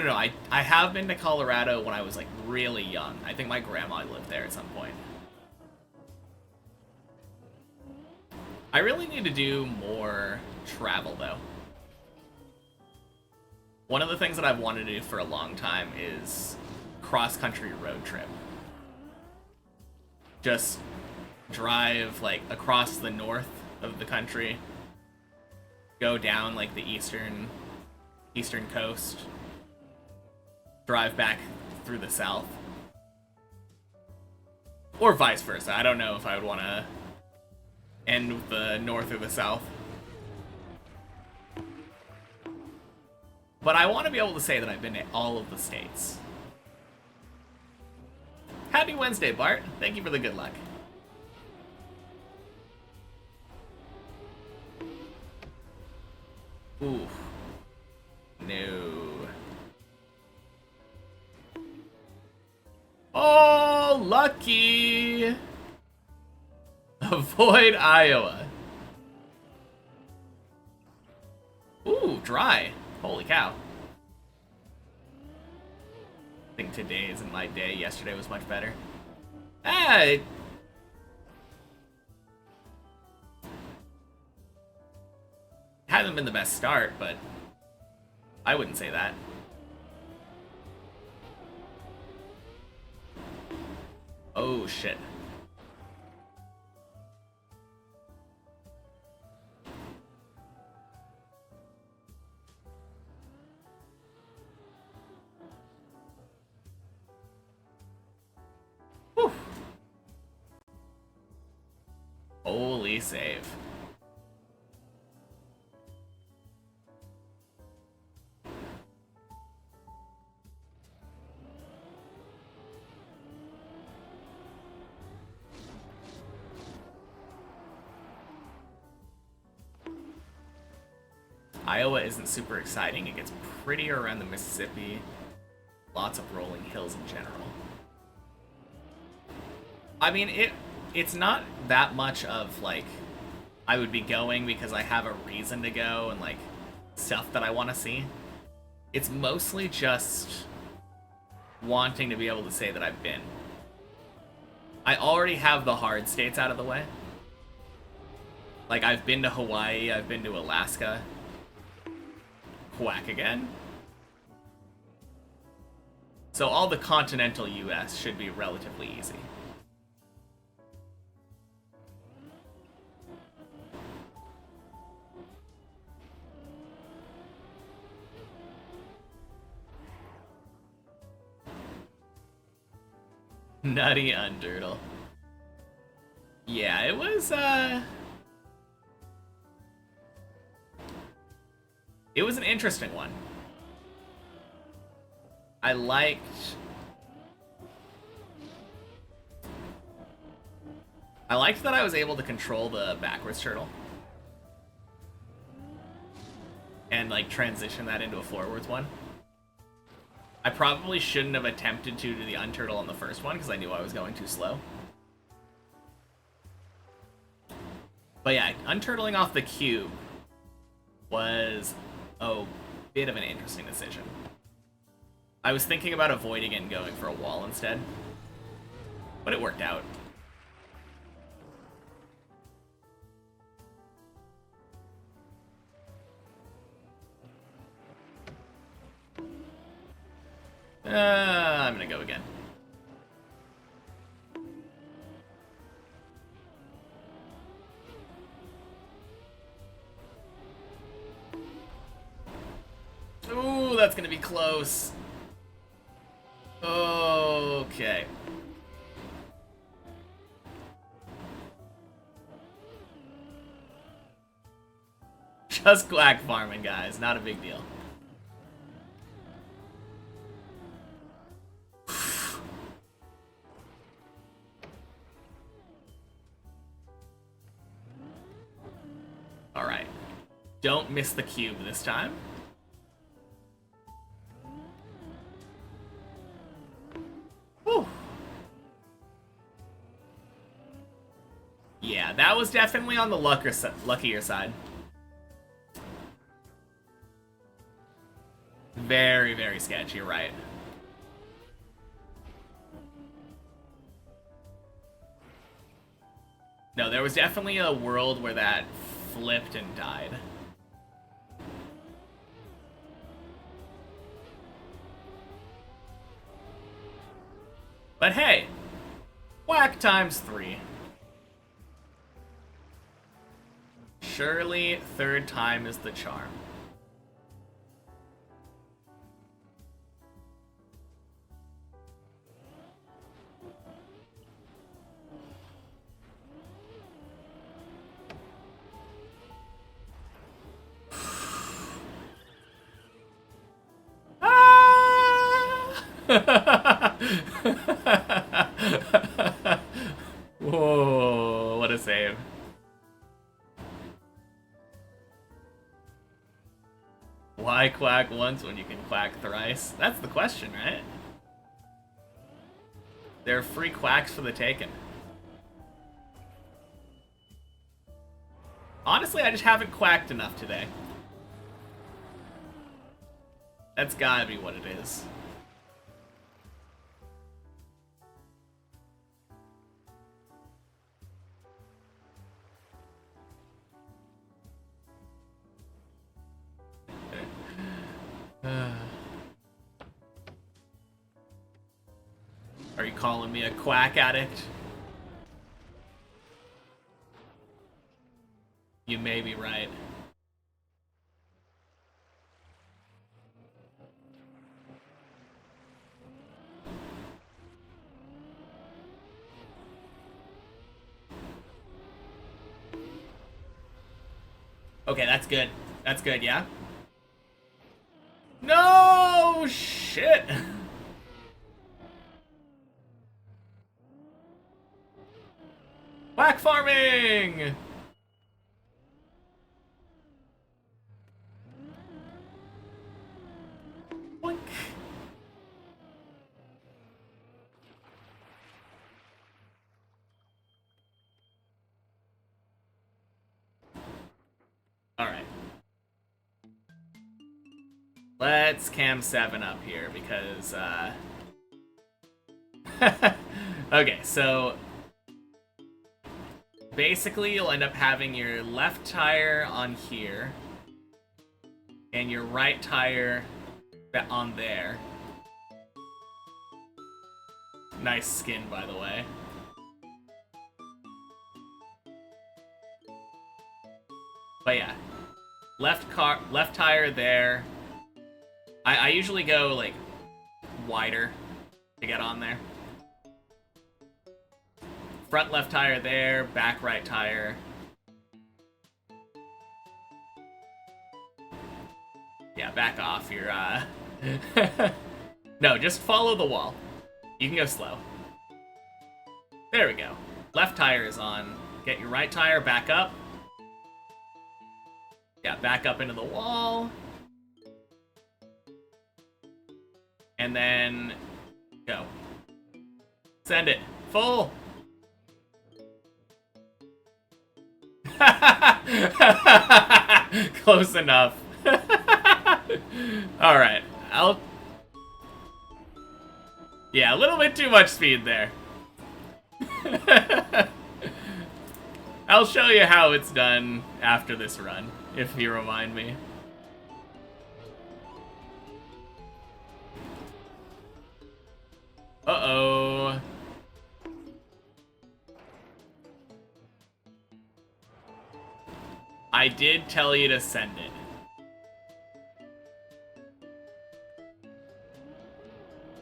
I have been to Colorado when I was, like, really young. I think my grandma lived there at some point. I really need to do more travel, though. One of the things that I've wanted to do for a long time is cross-country road trip. Just drive, like, across the north of the country. Go down, like, the eastern coast. Drive back through the south. Or vice versa. I don't know if I would want to end with the north or the south. But I want to be able to say that I've been to all of the states. Happy Wednesday, Bart. Thank you for the good luck. Ooh. No. Oh, lucky! Avoid Iowa. Ooh, dry. Holy cow. I think today isn't my day. Yesterday was much better. Ah! Hasn't been the best start, but I wouldn't say that. Oh, shit. Whew. Holy save. Iowa isn't super exciting. It gets prettier around the Mississippi. Lots of rolling hills in general. I mean, it's not that much of, like, I would be going because I have a reason to go and, like, stuff that I want to see. It's mostly just wanting to be able to say that I've been. I already have the hard states out of the way. Like, I've been to Hawaii, I've been to Alaska. Whack again. So all the continental US should be relatively easy. Nutty Undertle. Yeah, it was an interesting one. I liked that I was able to control the backwards turtle. And like transition that into a forwards one. I probably shouldn't have attempted to do the unturtle on the first one because I knew I was going too slow. But yeah, unturtling off the cube was a bit of an interesting decision. I was thinking about avoiding it and going for a wall instead, but it worked out. I'm gonna go again. Ooh, that's gonna be close. Okay. Just quack farming, guys. Not a big deal. Alright. Don't miss the cube this time. Whew. Yeah, that was definitely on the luckier side. Very, very sketchy, you're right. No, there was definitely a world where that flipped and died. But hey, whack times 3. Surely third time is the charm. Whoa, what a save. Why quack once when you can quack thrice? That's the question, right? There are free quacks for the taking. Honestly, I just haven't quacked enough today. That's gotta be what it is. Are you calling me a quack addict? You may be right. Okay, that's good. That's good, yeah? No shit! Quack farming! Boink. Alright. Let's cam 7 up here because, okay, so basically you'll end up having your left tire on here and your right tire on there. Nice skin, by the way. But yeah, left tire there. I usually go like wider to get on there. Front left tire there, back right tire. Yeah, back off. You're, No, just follow the wall. You can go slow. There we go. Left tire is on. Get your right tire, back up. Yeah, back up into the wall. And then go. Send it. Full. Close enough. Alright. Yeah, a little bit too much speed there. I'll show you how it's done after this run, if you remind me. Uh-oh. I did tell you to send it.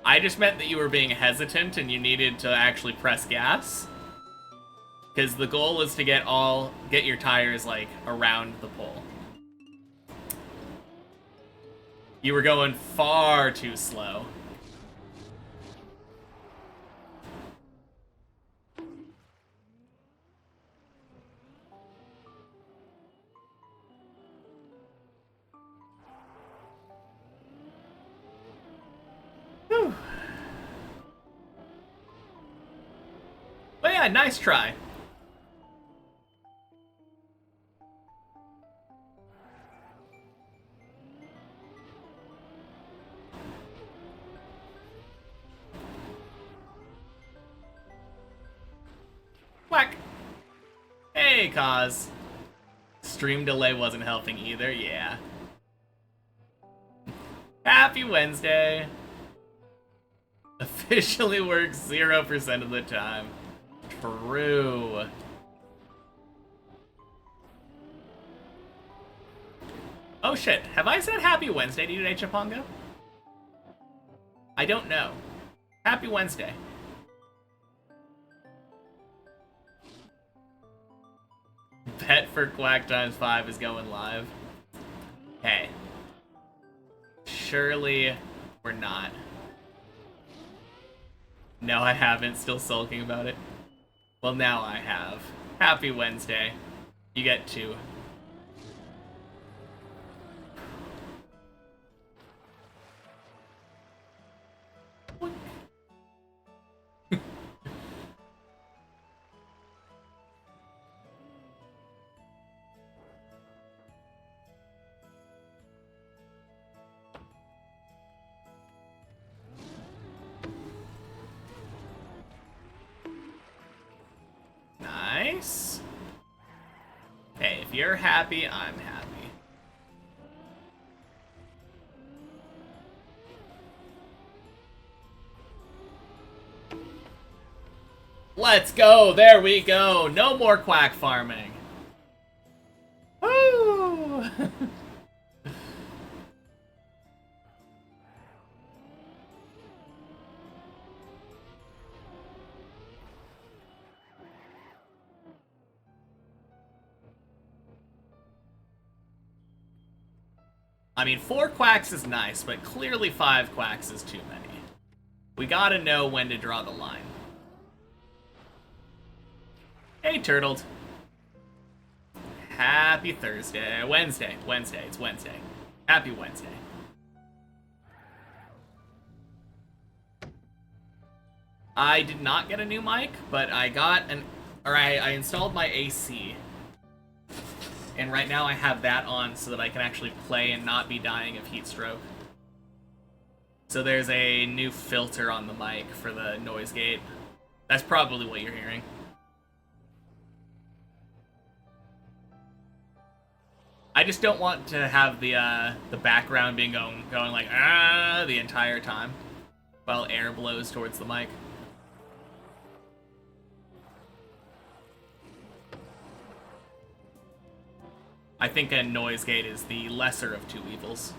I just meant that you were being hesitant and you needed to actually press gas. Because the goal is to get your tires, like, around the pole. You were going far too slow. Whew. But yeah, nice try. Whack! Hey, Kaz. Stream delay wasn't helping either, yeah. Happy Wednesday! Officially works 0% of the time. True. Oh shit, have I said Happy Wednesday to you today, Chapongo? I don't know. Happy Wednesday. Bet for Quack times 5 is going live. Hey. Surely we're not. No, I haven't. Still sulking about it. Well, now I have. Happy Wednesday. You get 2. Nice. Hey, if you're happy, I'm happy. Let's go! There we go! No more quack farming! Woo! I mean, 4 quacks is nice, but clearly 5 quacks is too many. We gotta know when to draw the line. Hey, Turtled. Happy Thursday. Wednesday. It's Wednesday. Happy Wednesday. I did not get a new mic, but I got I installed my AC. And right now I have that on so that I can actually play and not be dying of heat stroke. So there's a new filter on the mic for the noise gate. That's probably what you're hearing. I just don't want to have the background being going like the entire time while air blows towards the mic. I think a noise gate is the lesser of 2 evils.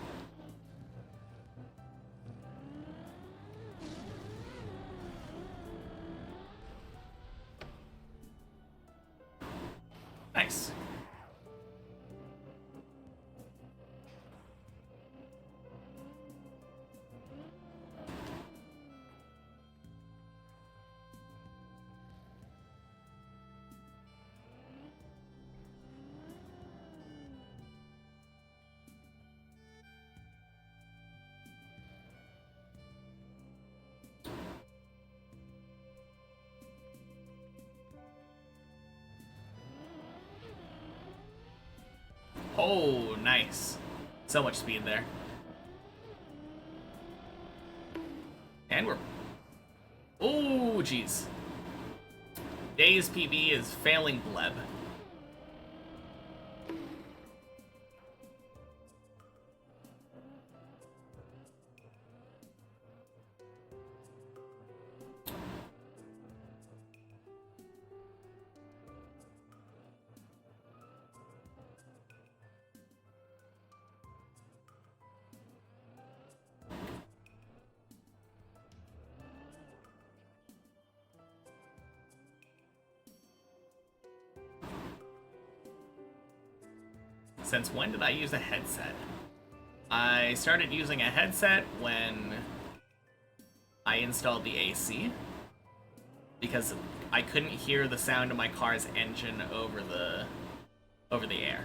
Oh, nice. So much speed there. And we're... Oh, jeez. Days PB is failing Bleb. Since when did I use a headset? I started using a headset when I installed the AC because I couldn't hear the sound of my car's engine over the air.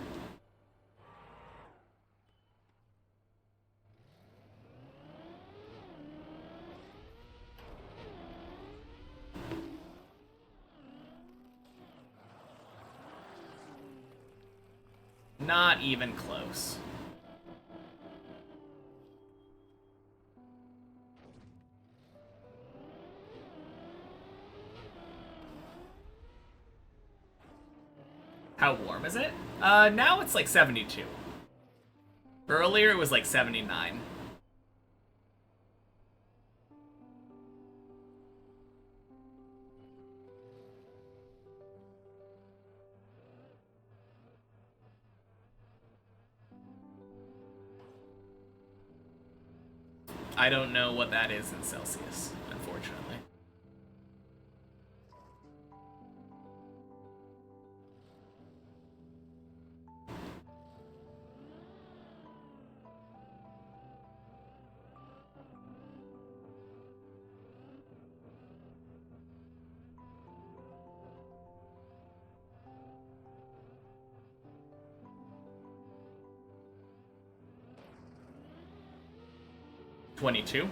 Not even close. How warm is it? Now it's like 72. Earlier it was like 79. I don't know what that is in Celsius, unfortunately. $22.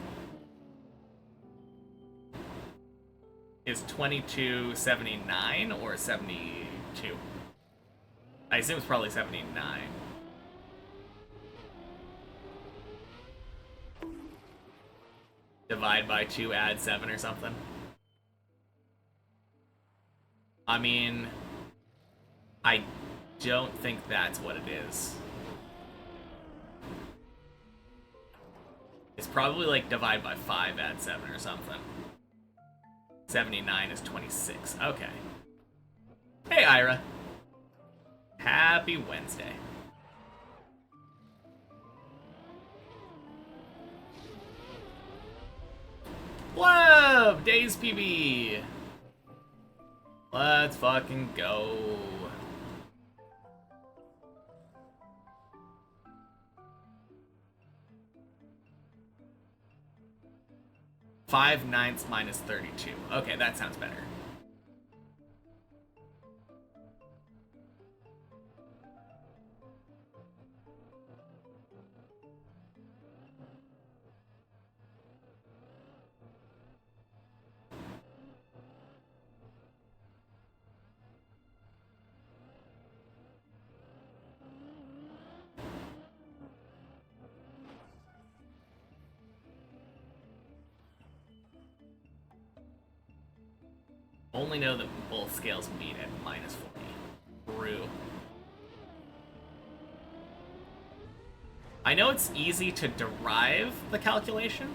Is 22 79 or 72? I assume it's probably 79. Divide by 2, add 7 or something. I mean, I don't think that's what it is. It's probably like divide by 5, add 7 or something. 79 is 26. Okay. Hey, Ira. Happy Wednesday. Whoa! Days PB! Let's fucking go. (5/9) minus 32. Okay, that sounds better. Only know that both scales meet at minus 40. Brew. I know it's easy to derive the calculation,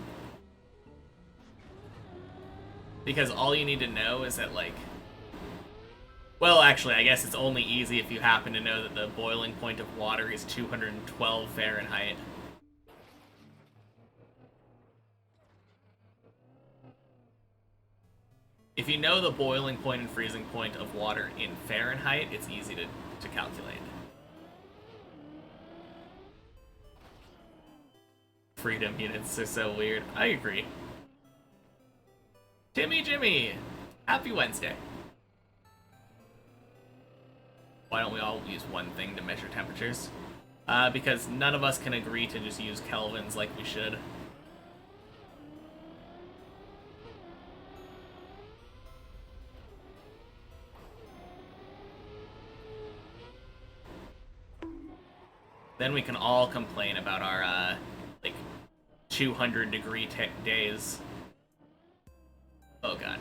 because all you need to know is that, like... Well, actually, I guess it's only easy if you happen to know that the boiling point of water is 212 Fahrenheit. If you know the boiling point and freezing point of water in Fahrenheit, it's easy to calculate. Freedom units are so weird. I agree. Jimmy! Happy Wednesday. Why don't we all use one thing to measure temperatures? Because none of us can agree to just use kelvins like we should. Then we can all complain about our, like, 200-degree days. Oh, God.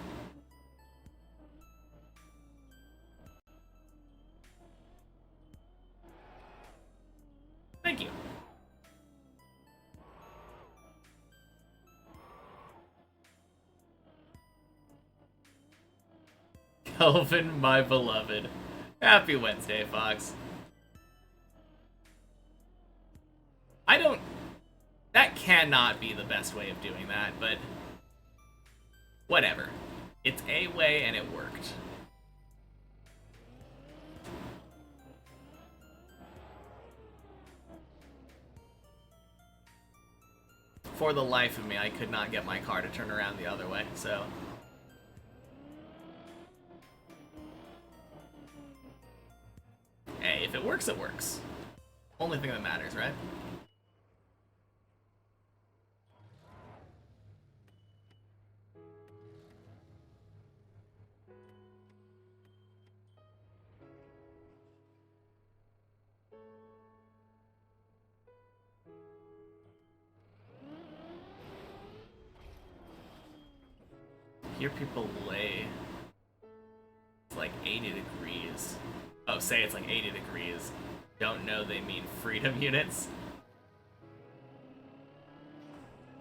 Thank you. Kelvin, my beloved. Happy Wednesday, Fox. That cannot be the best way of doing that, but whatever. It's a way and it worked. For the life of me, I could not get my car to turn around the other way, so... Hey, if it works, it works. Only thing that matters, right? Here people lay. It's like 80 degrees. Oh, say it's like 80 degrees. Don't know they mean freedom units.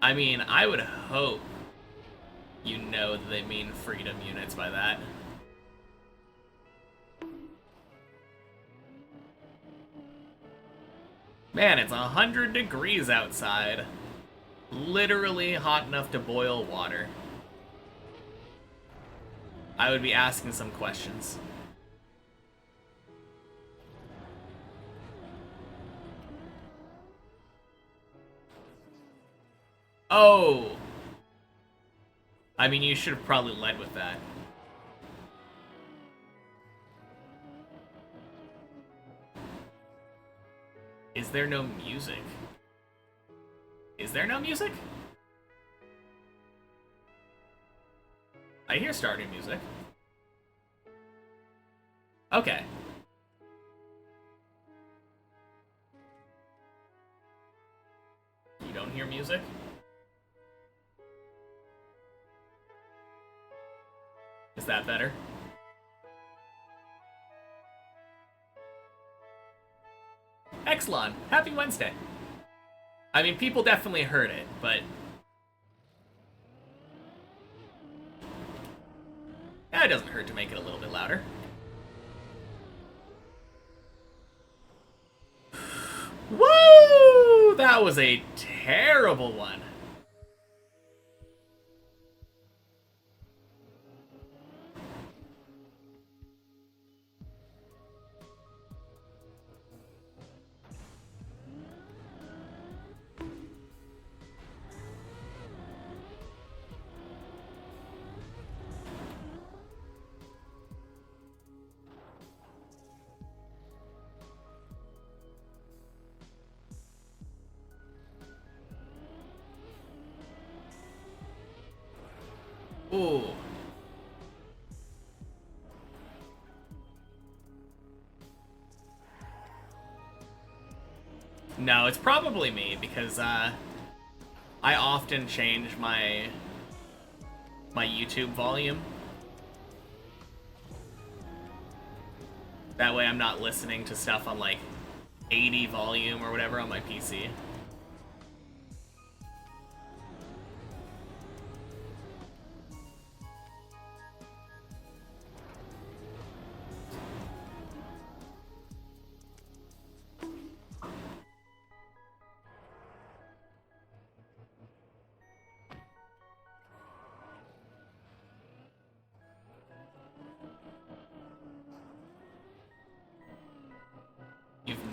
I mean, I would hope you know that they mean freedom units by that. Man, it's 100 degrees outside. Literally hot enough to boil water. I would be asking some questions. Oh! I mean, you should have probably led with that. Is there no music? Is there no music? I hear starting music. Okay. You don't hear music? Is that better? Exelon, happy Wednesday. I mean, people definitely heard it, but... yeah, it doesn't hurt to make it a little bit louder. Woo! That was a terrible one. Ooh. No, it's probably me, because, I often change my YouTube volume. That way I'm not listening to stuff on, like, 80 volume or whatever on my PC.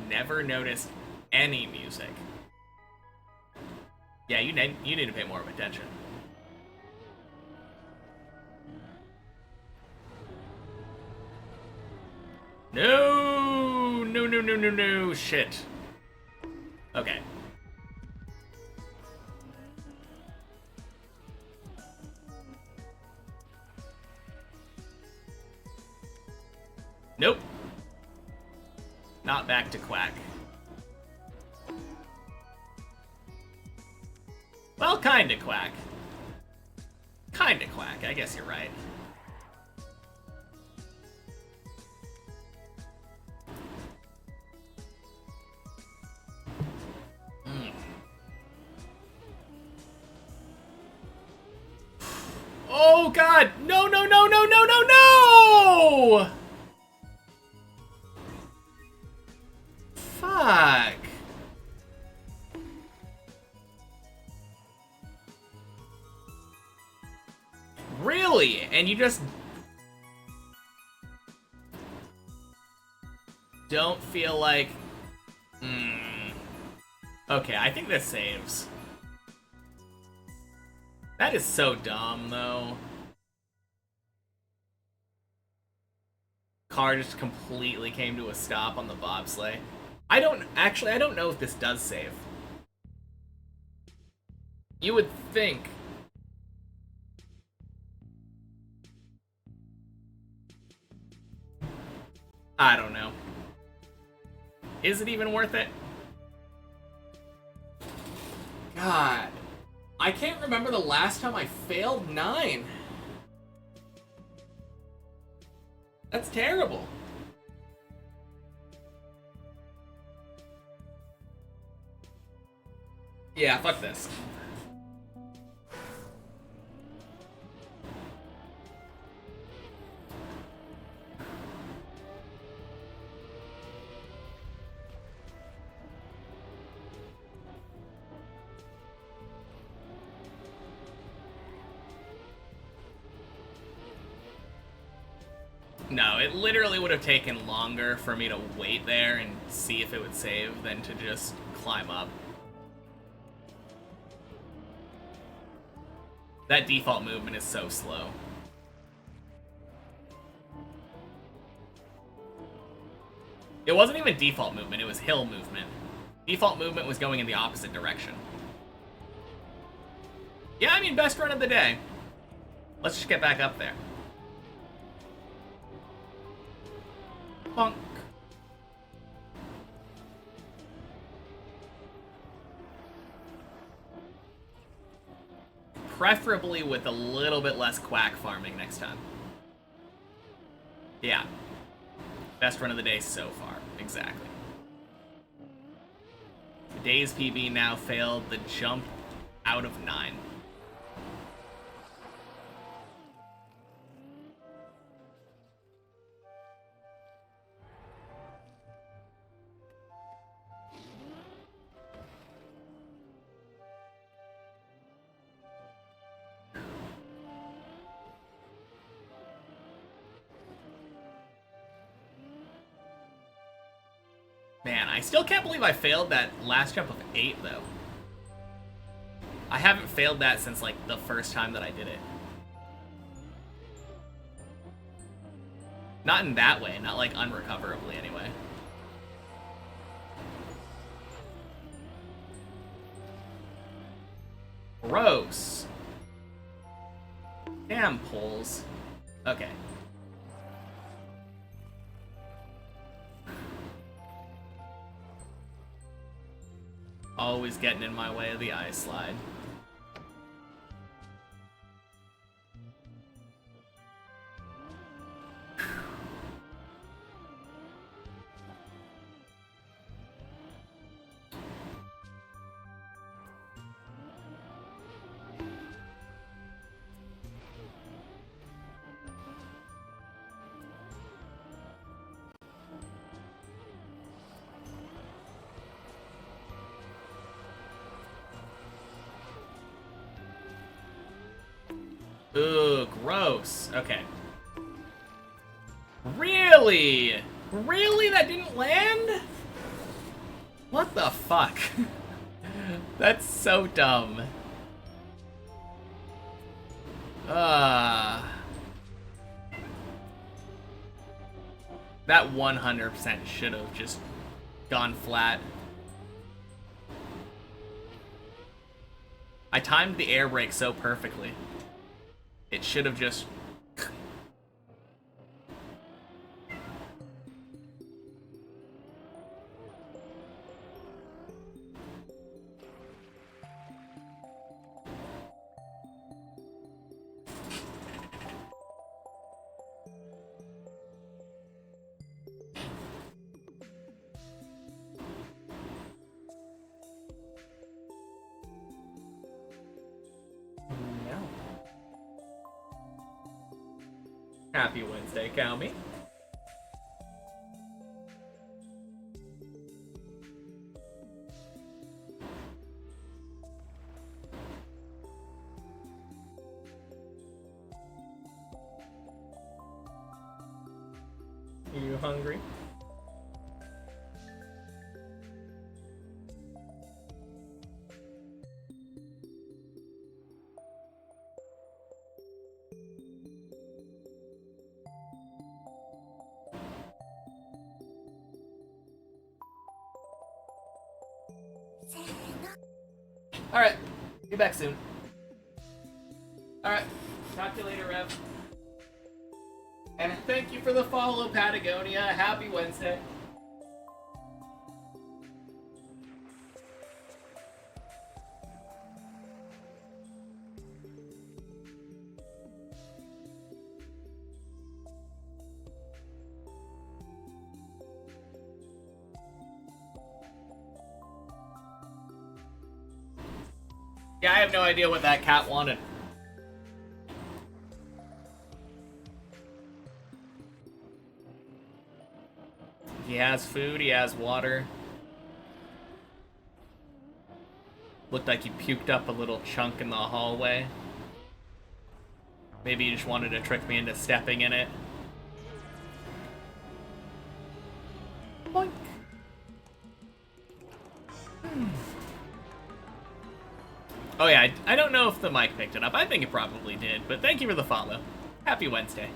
Never noticed any music. Yeah, you need to pay more attention. No! No, no, no, no, no. Shit. Okay. Nope. Not back to Quack. Well, kinda quack. Kinda quack, I guess you're right. Oh god! No, no, no, no, no, no, no! Fuck. Really? And you just don't feel like... Okay, I think this saves. That is so dumb, though. Car just completely came to a stop on the bobsleigh. I don't know if this does save. You would think. I don't know. Is it even worth it? God. I can't remember the last time I failed 9. That's terrible. Yeah, fuck this. No, it literally would have taken longer for me to wait there and see if it would save than to just climb up. That default movement is so slow. It wasn't even default movement, it was hill movement. Default movement was going in the opposite direction. Yeah, I mean, best run of the day. Let's just get back up there. Bonk. Preferably with a little bit less quack farming next time. Yeah. Best run of the day so far. Exactly. The day's PB now failed the jump out of 9. Man, I still can't believe I failed that last jump of 8, though. I haven't failed that since, like, the first time that I did it. Not in that way, not, like, unrecoverably, anyway. Gross. Damn poles. Okay. Always getting in my way of the ice slide. Ooh, gross. Okay. Really? Really? That didn't land? What the fuck? That's so dumb. That 100% should have just gone flat. I timed the air brake so perfectly. It should have just... Happy Wednesday, Calmy. Are you hungry? Alright, be back soon. Alright, talk to you later, Rev. And thank you for the follow, Patagonia. Happy Wednesday. Yeah, I have no idea what that cat wanted. He has food, he has water. Looked like he puked up a little chunk in the hallway. Maybe he just wanted to trick me into stepping in it. Boink. Oh yeah, I don't know if the mic picked it up. I think it probably did, but thank you for the follow. Happy Wednesday.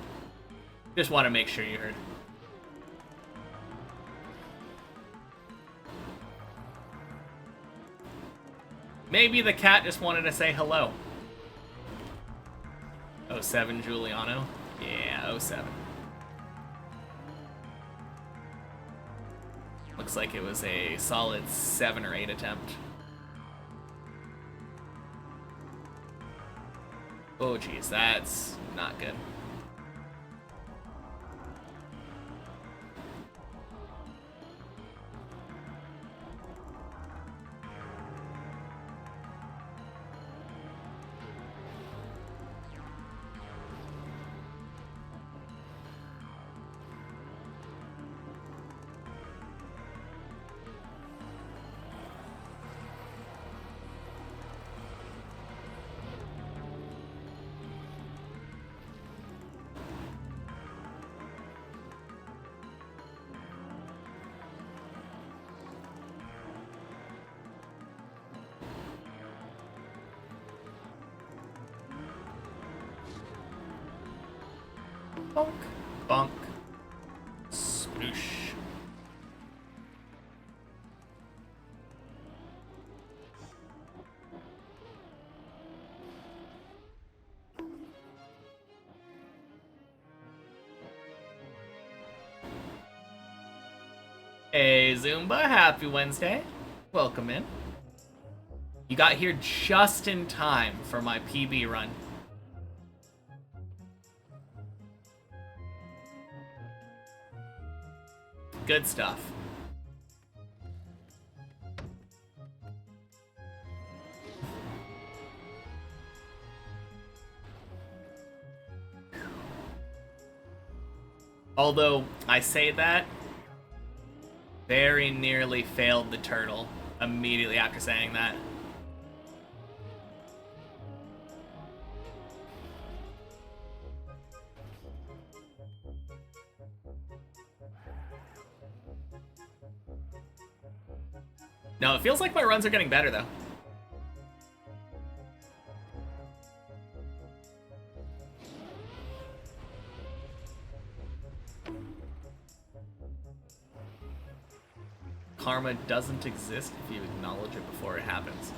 Just want to make sure you heard. Maybe the cat just wanted to say hello. 07 Giuliano. Yeah, 07. Looks like it was a solid 7 or 8 attempt. Oh geez, that's not good. Bonk, bonk, sploosh. Hey Zumba, happy Wednesday. Welcome in. You got here just in time for my PB run. Good stuff. Although, I say that, very nearly failed the turtle immediately after saying that. No, it feels like my runs are getting better, though. Karma doesn't exist if you acknowledge it before it happens.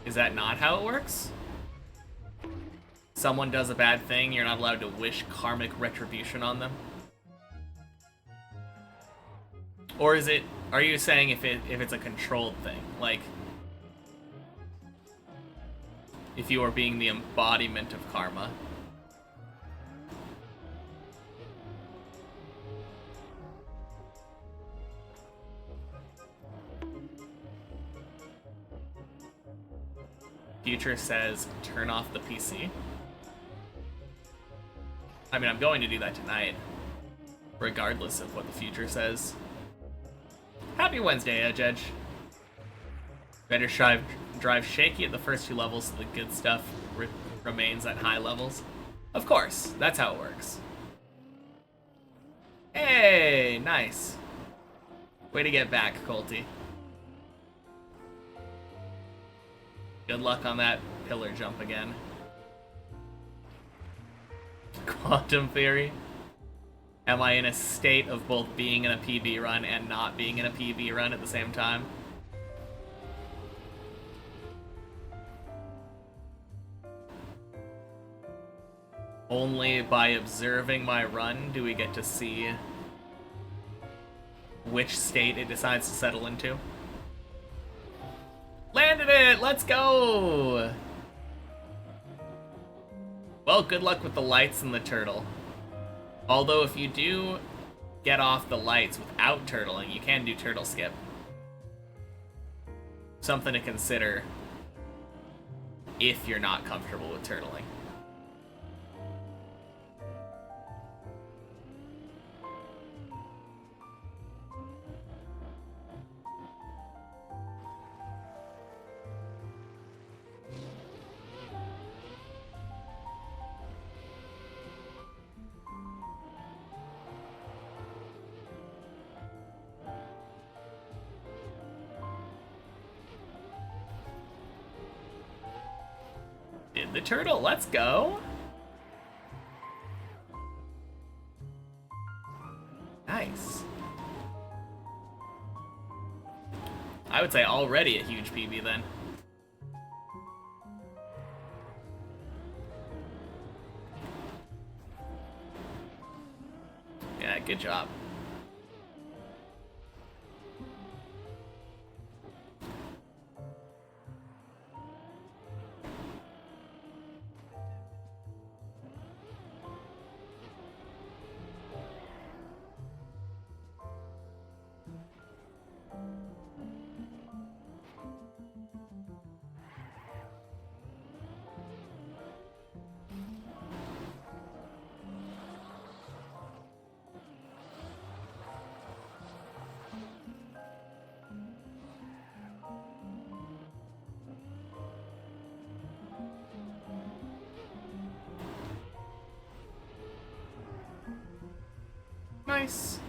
Is that not how it works? Someone does a bad thing, you're not allowed to wish karmic retribution on them? Or is it, are you saying if it's a controlled thing? Like, if you are being the embodiment of karma. Future says, turn off the PC. I mean, I'm going to do that tonight, regardless of what the future says. Happy Wednesday, Edge Edge. Better drive shaky at the first 2 levels so the good stuff remains at high levels. Of course, that's how it works. Hey, nice. Way to get back, Colty. Good luck on that pillar jump again. Quantum theory. Am I in a state of both being in a PB run and not being in a PB run at the same time? Only by observing my run do we get to see which state it decides to settle into. Landed it! Let's go! Well, good luck with the lights and the turtle. Although if you do get off the lights without turtling, you can do turtle skip. Something to consider if you're not comfortable with turtling. Did the turtle, let's go. Nice. I would say already a huge PB then. Yeah, good job. Nice.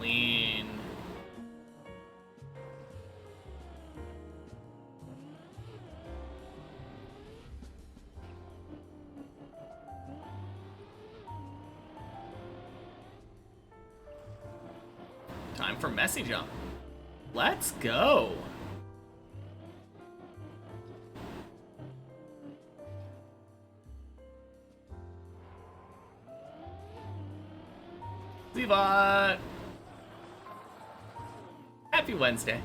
Clean. Time for messy jump. Let's go. Zebot. Happy Wednesday.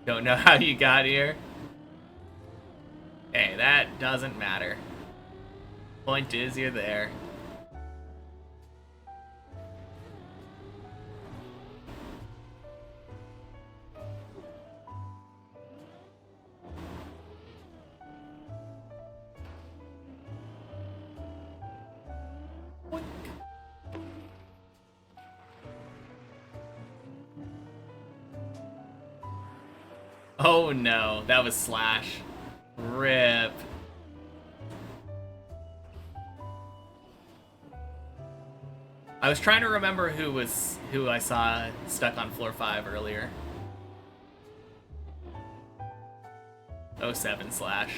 Don't know how you got here. Hey, that doesn't matter. Point is, you're there. Oh no, that was Slash. Rip. I was trying to remember who I saw stuck on floor 5 earlier. 07 slash.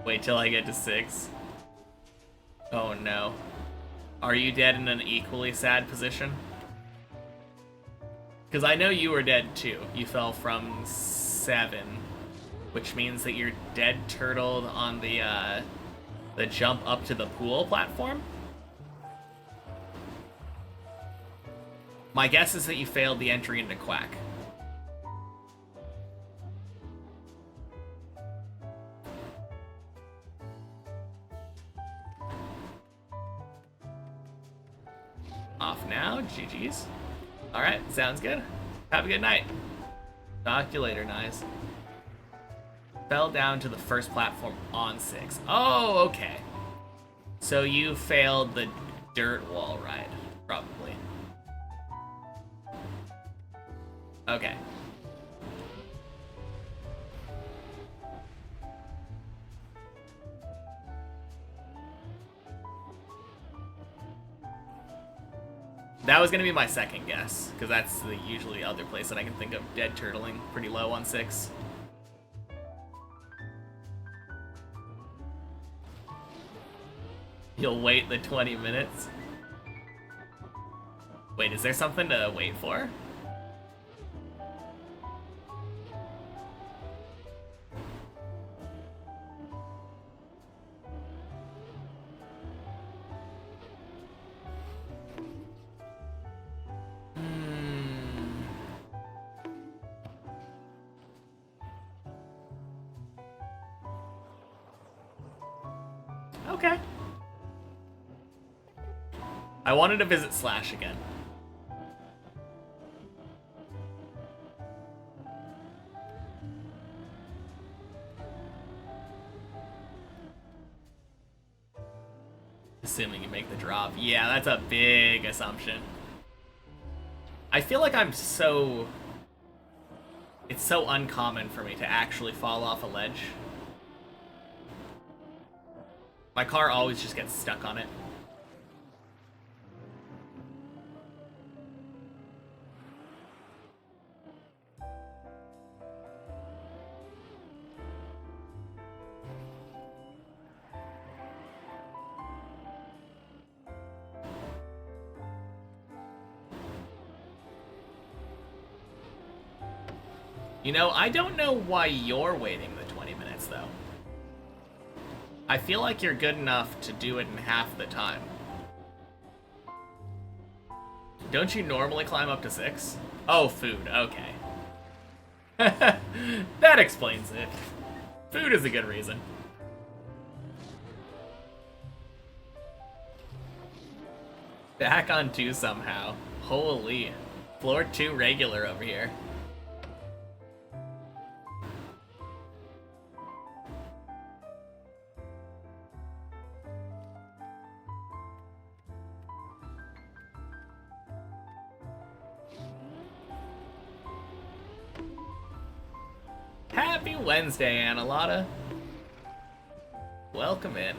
Wait till I get to 6. Oh no. Are you dead in an equally sad position? Because I know you were dead too. You fell from 7, which means that you're dead turtled on the jump up to the pool platform. My guess is that you failed the entry into Quack. Off now, GG's. Alright, sounds good. Have a good night. Talk to you later, Nice. Fell down to the first platform on 6. Oh, okay. So you failed the dirt wall ride, probably. Okay. That was gonna be my second guess, because that's the usually other place that I can think of dead turtling pretty low on 6. You'll wait the 20 minutes? Wait, is there something to wait for? Okay. I wanted to visit Slash again. Assuming you make the drop. Yeah, that's a big assumption. I feel like I'm so... It's so uncommon for me to actually fall off a ledge. My car always just gets stuck on it. You know, I don't know why you're waiting the 20 minutes, though. I feel like you're good enough to do it in half the time. Don't you normally climb up to 6? Oh, food. Okay. That explains it. Food is a good reason. Back on 2 somehow. Holy. Floor 2 regular over here. Happy Wednesday, Annalotta. Welcome in.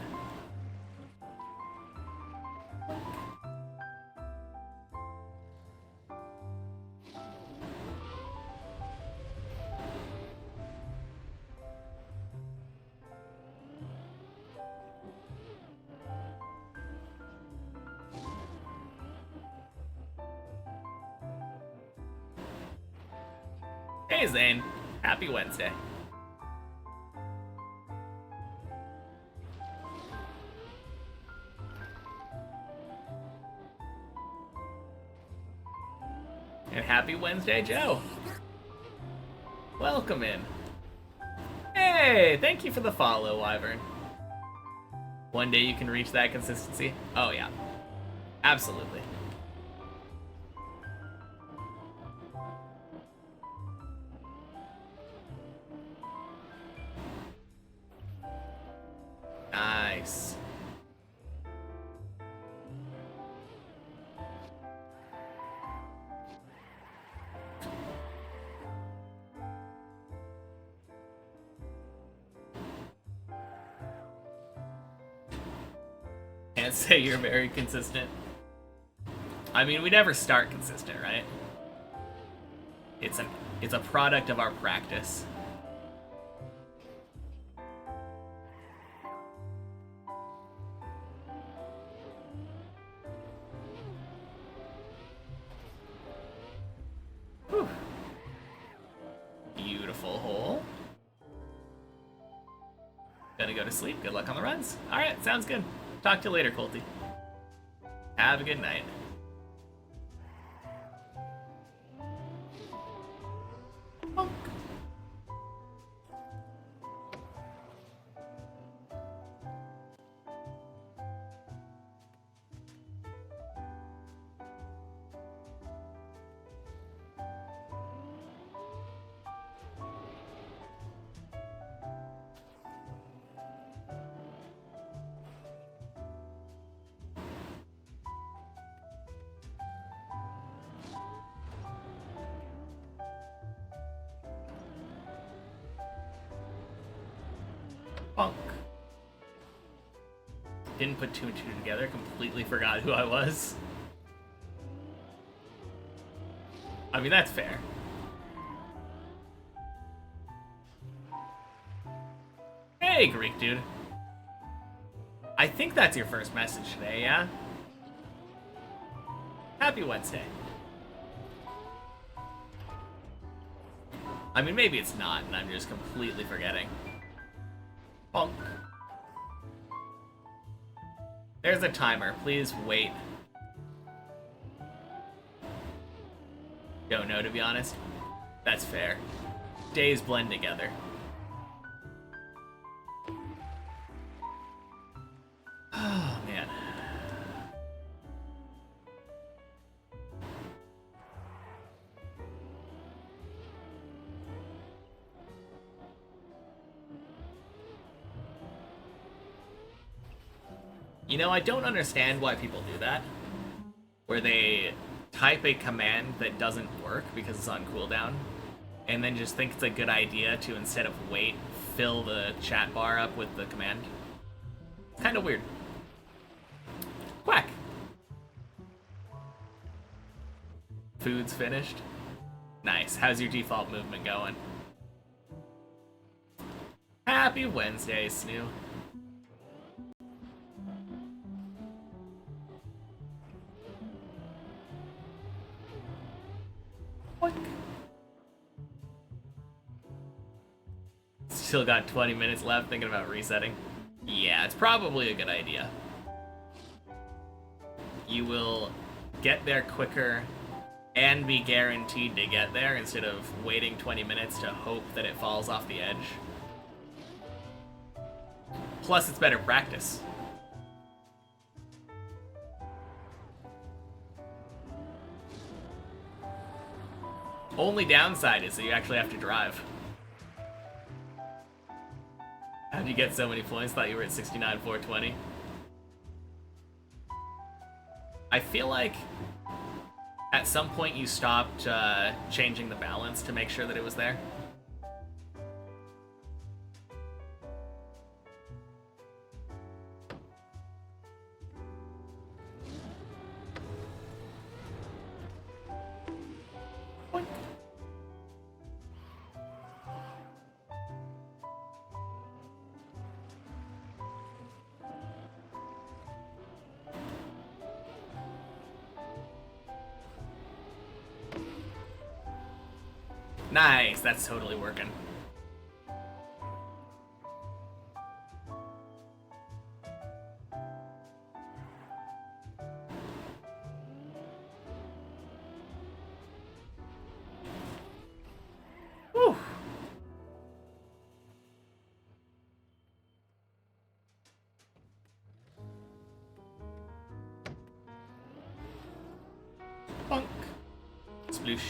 Hey, Zane. Happy Wednesday. And happy Wednesday, Joe. Welcome in. Hey, thank you for the follow, Wyvern. One day you can reach that consistency. Oh, yeah. Absolutely. Nice. can't say you're very consistent. I mean, we never start consistent, right? It's a product of our practice. Whew. Beautiful hole. Gonna go to sleep. Good luck on the runs. Alright, sounds good. Talk to you later, Colty. Have a good night. Bonk. Bonk. Didn't put two and two together. Completely forgot who I was. I mean, that's fair. Hey, Greek dude. I think that's your first message today, yeah? Happy Wednesday. I mean, maybe it's not, and I'm just completely forgetting. Bonk. There's a timer. Please wait. Don't know, to be honest. That's fair. Days blend together. Oh, man. You know, I don't understand why people do that. Where they type a command that doesn't work because it's on cooldown, and then just think it's a good idea to, instead of wait, fill the chat bar up with the command. It's kind of weird. Quack! Food's finished. Nice. How's your default movement going? Happy Wednesday, Snoo. Still got 20 minutes left, thinking about resetting. Yeah, it's probably a good idea. You will get there quicker and be guaranteed to get there instead of waiting 20 minutes to hope that it falls off the edge. Plus, it's better practice. Only downside is that you actually have to drive. How'd you get so many points? Thought you were at 69, 420. I feel like at some point you stopped changing the balance to make sure that it was there. Nice, that's totally working. Whew. Bonk. Sploosh.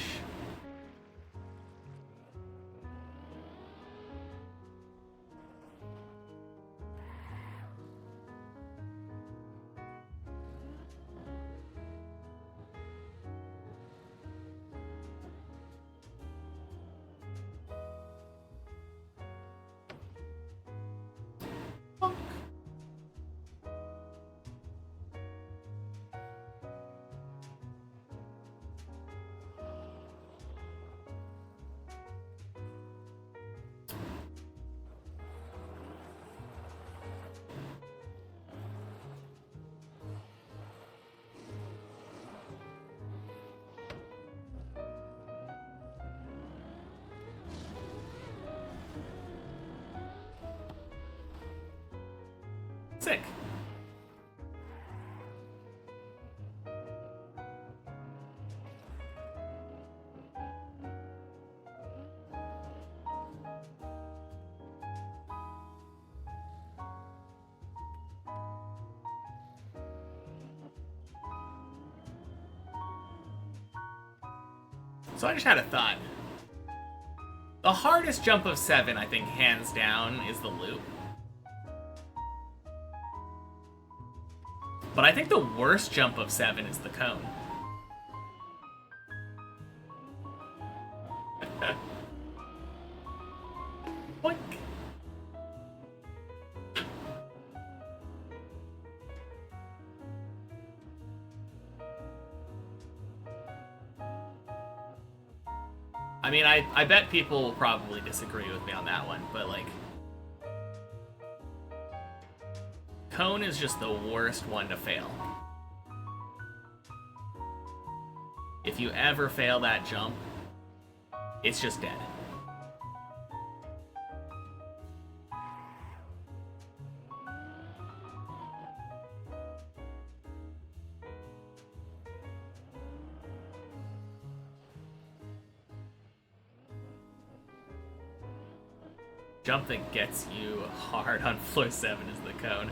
So I just had a thought. The hardest jump of 7, I think, hands down, is the loop. But I think the worst jump of 7 is the cone. Boink. I mean, I bet people will probably disagree with me on that one, but like, cone is just the worst one to fail. If you ever fail that jump, it's just dead. Jump that gets you hard on floor 7 is the cone.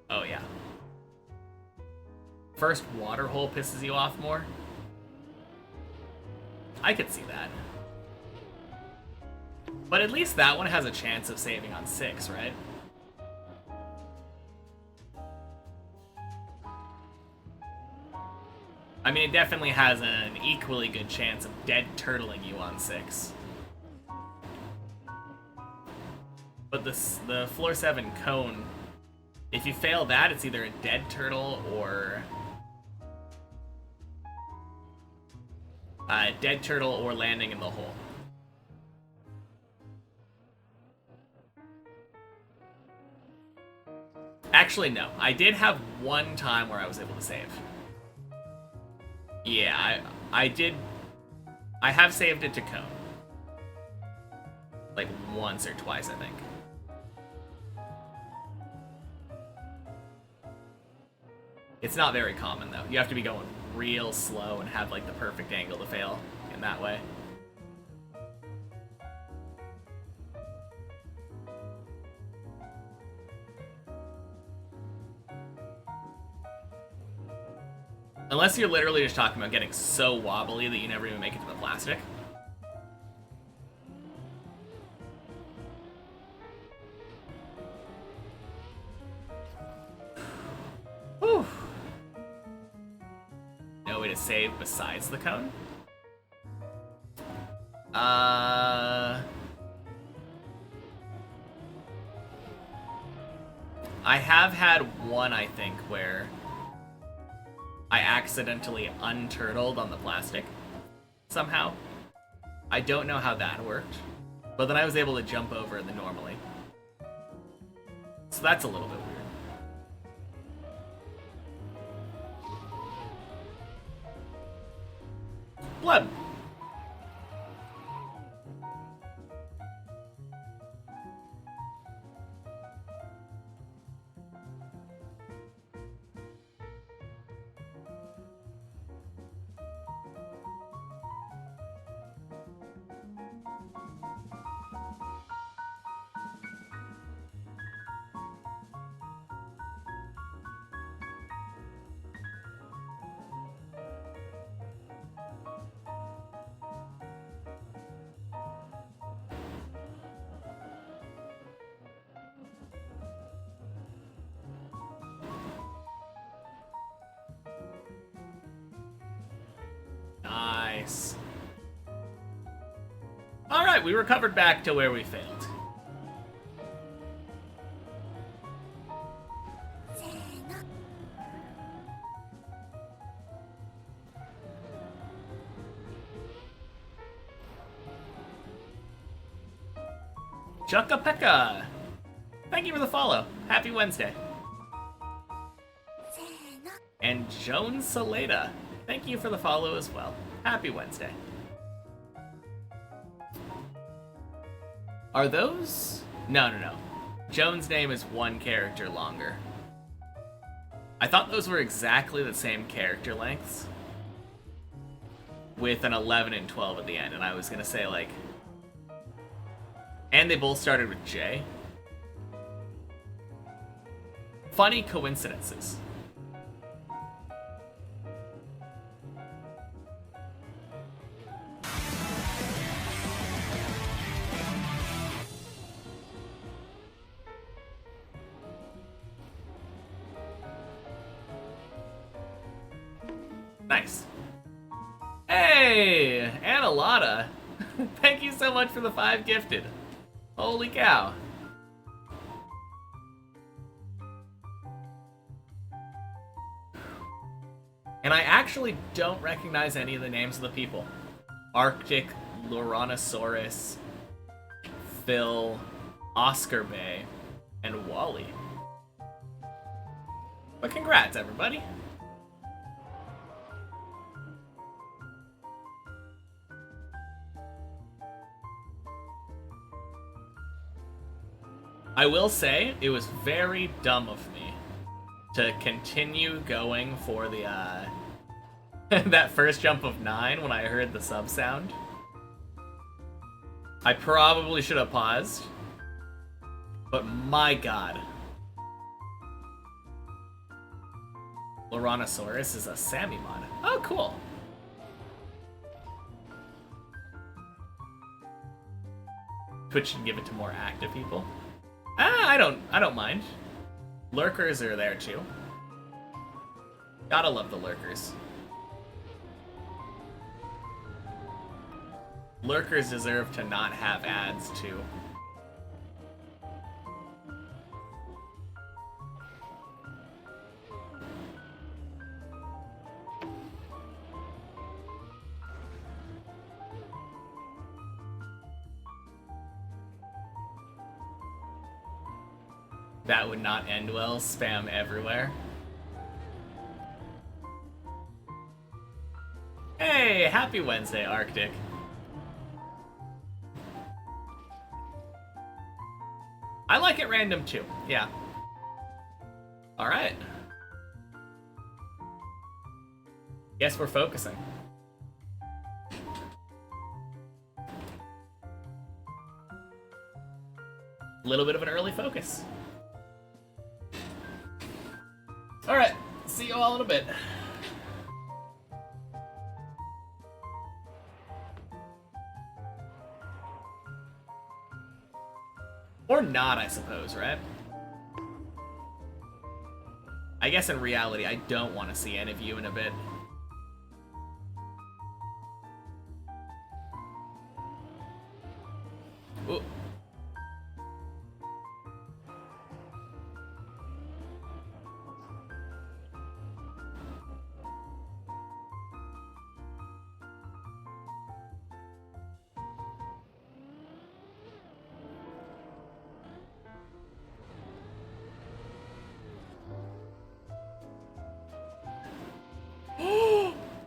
Oh yeah. First water hole pisses you off more? I could see that. But at least that one has a chance of saving on 6, right? I mean, it definitely has an equally good chance of dead turtling you on 6. But the floor 7 cone, if you fail that, it's either a dead turtle or dead turtle or landing in the hole. Actually, no. I did have one time where I was able to save. Yeah, I did. I have saved it to cone. Like once or twice, I think. It's not very common, though. You have to be going real slow and have, like, the perfect angle to fail in that way. Unless you're literally just talking about getting so wobbly that you never even make it to the plastic. Whew. No way to save besides the cone? I have had one, I think, where I accidentally unturtled on the plastic somehow. I don't know how that worked, but then I was able to jump over the normally. So that's a little bit weird. Blood. Nice. Alright, we recovered back to where we failed. Chucka Pekka! Thank you for the follow. Happy Wednesday. And Joan Saleda. Thank you for the follow as well. Happy Wednesday. Are those? No. Joan's name is one character longer. I thought those were exactly the same character lengths, with an 11 and 12 at the end, and I was gonna say, like... And they both started with J. Funny coincidences. Nice. Hey, Annalata. Thank you so much for the 5 gifted. Holy cow. And I actually don't recognize any of the names of the people. Arctic, Loranosaurus, Phil, Oscar Bay, and Wally. But congrats, everybody. I will say, it was very dumb of me to continue going for the, that first jump of 9 when I heard the sub sound. I probably should have paused, but my god. Loranosaurus is a Sammy mod. Oh, cool. Twitch should give it to more active people. I don't mind. Lurkers are there too. Gotta love the lurkers. Lurkers deserve to not have ads too. That would not end well. Spam everywhere. Hey, happy Wednesday, Arctic. I like it random too, yeah. Alright. Guess we're focusing. A little bit of an early focus. Alright, see you all in a bit. Or not, I suppose, right? I guess in reality, I don't want to see any of you in a bit. Ooh.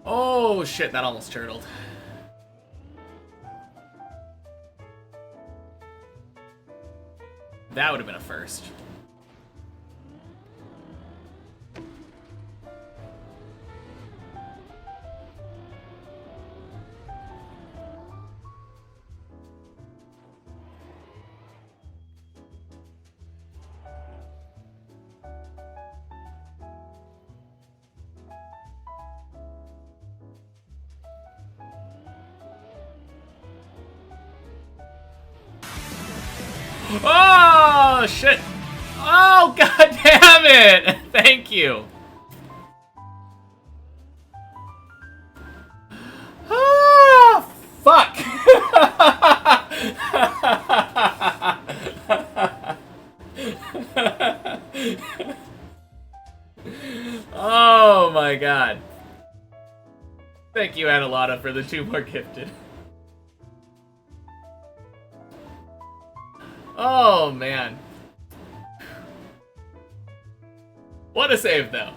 Oh shit, that almost turtled. That would have been a first. Oh shit! Oh god damn it! Thank you. Ah, fuck! Oh my god. Thank you, Adelata, for the 2 more gifted. Oh, man. What a save, though.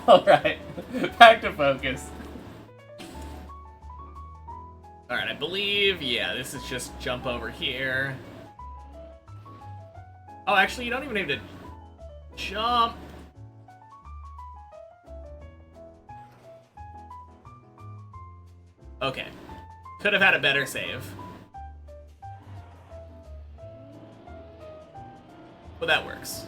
Alright. Back to focus. Alright, I believe, yeah, this is just jump over here. Oh, actually, you don't even need to jump. Okay. Could have had a better save. But that works.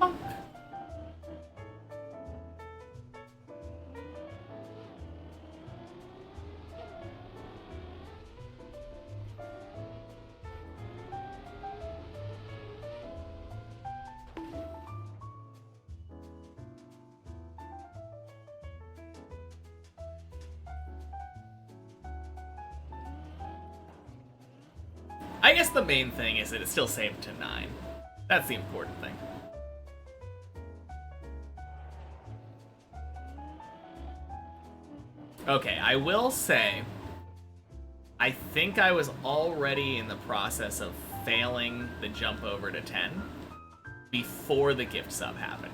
Oh. I guess the main thing is that it's still saved to 9. That's the important thing. Okay, I will say, I think I was already in the process of failing the jump over to 10 before the gift sub happened.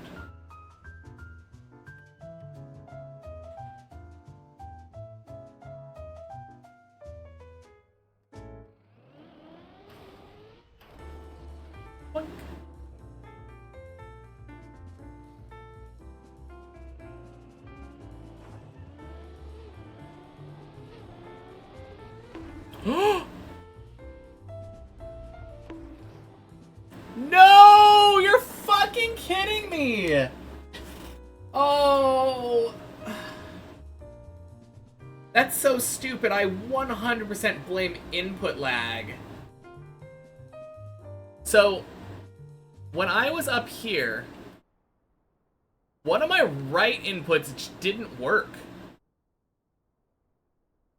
No! You're fucking kidding me! Oh... That's so stupid. I 100% blame input lag. So, when I was up here, one of my right inputs didn't work.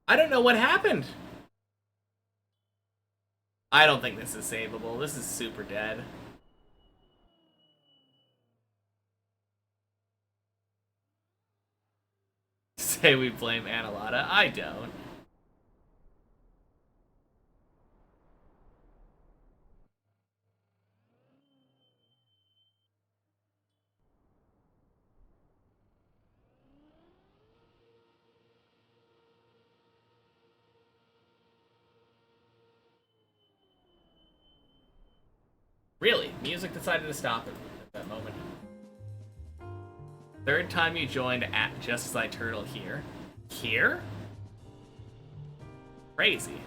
I don't know what happened. I don't think this is savable. This is super dead. Say we blame Analata. I don't. Really? Music decided to stop at that moment. Third time you joined at Just As I Turtle here. Here? Crazy.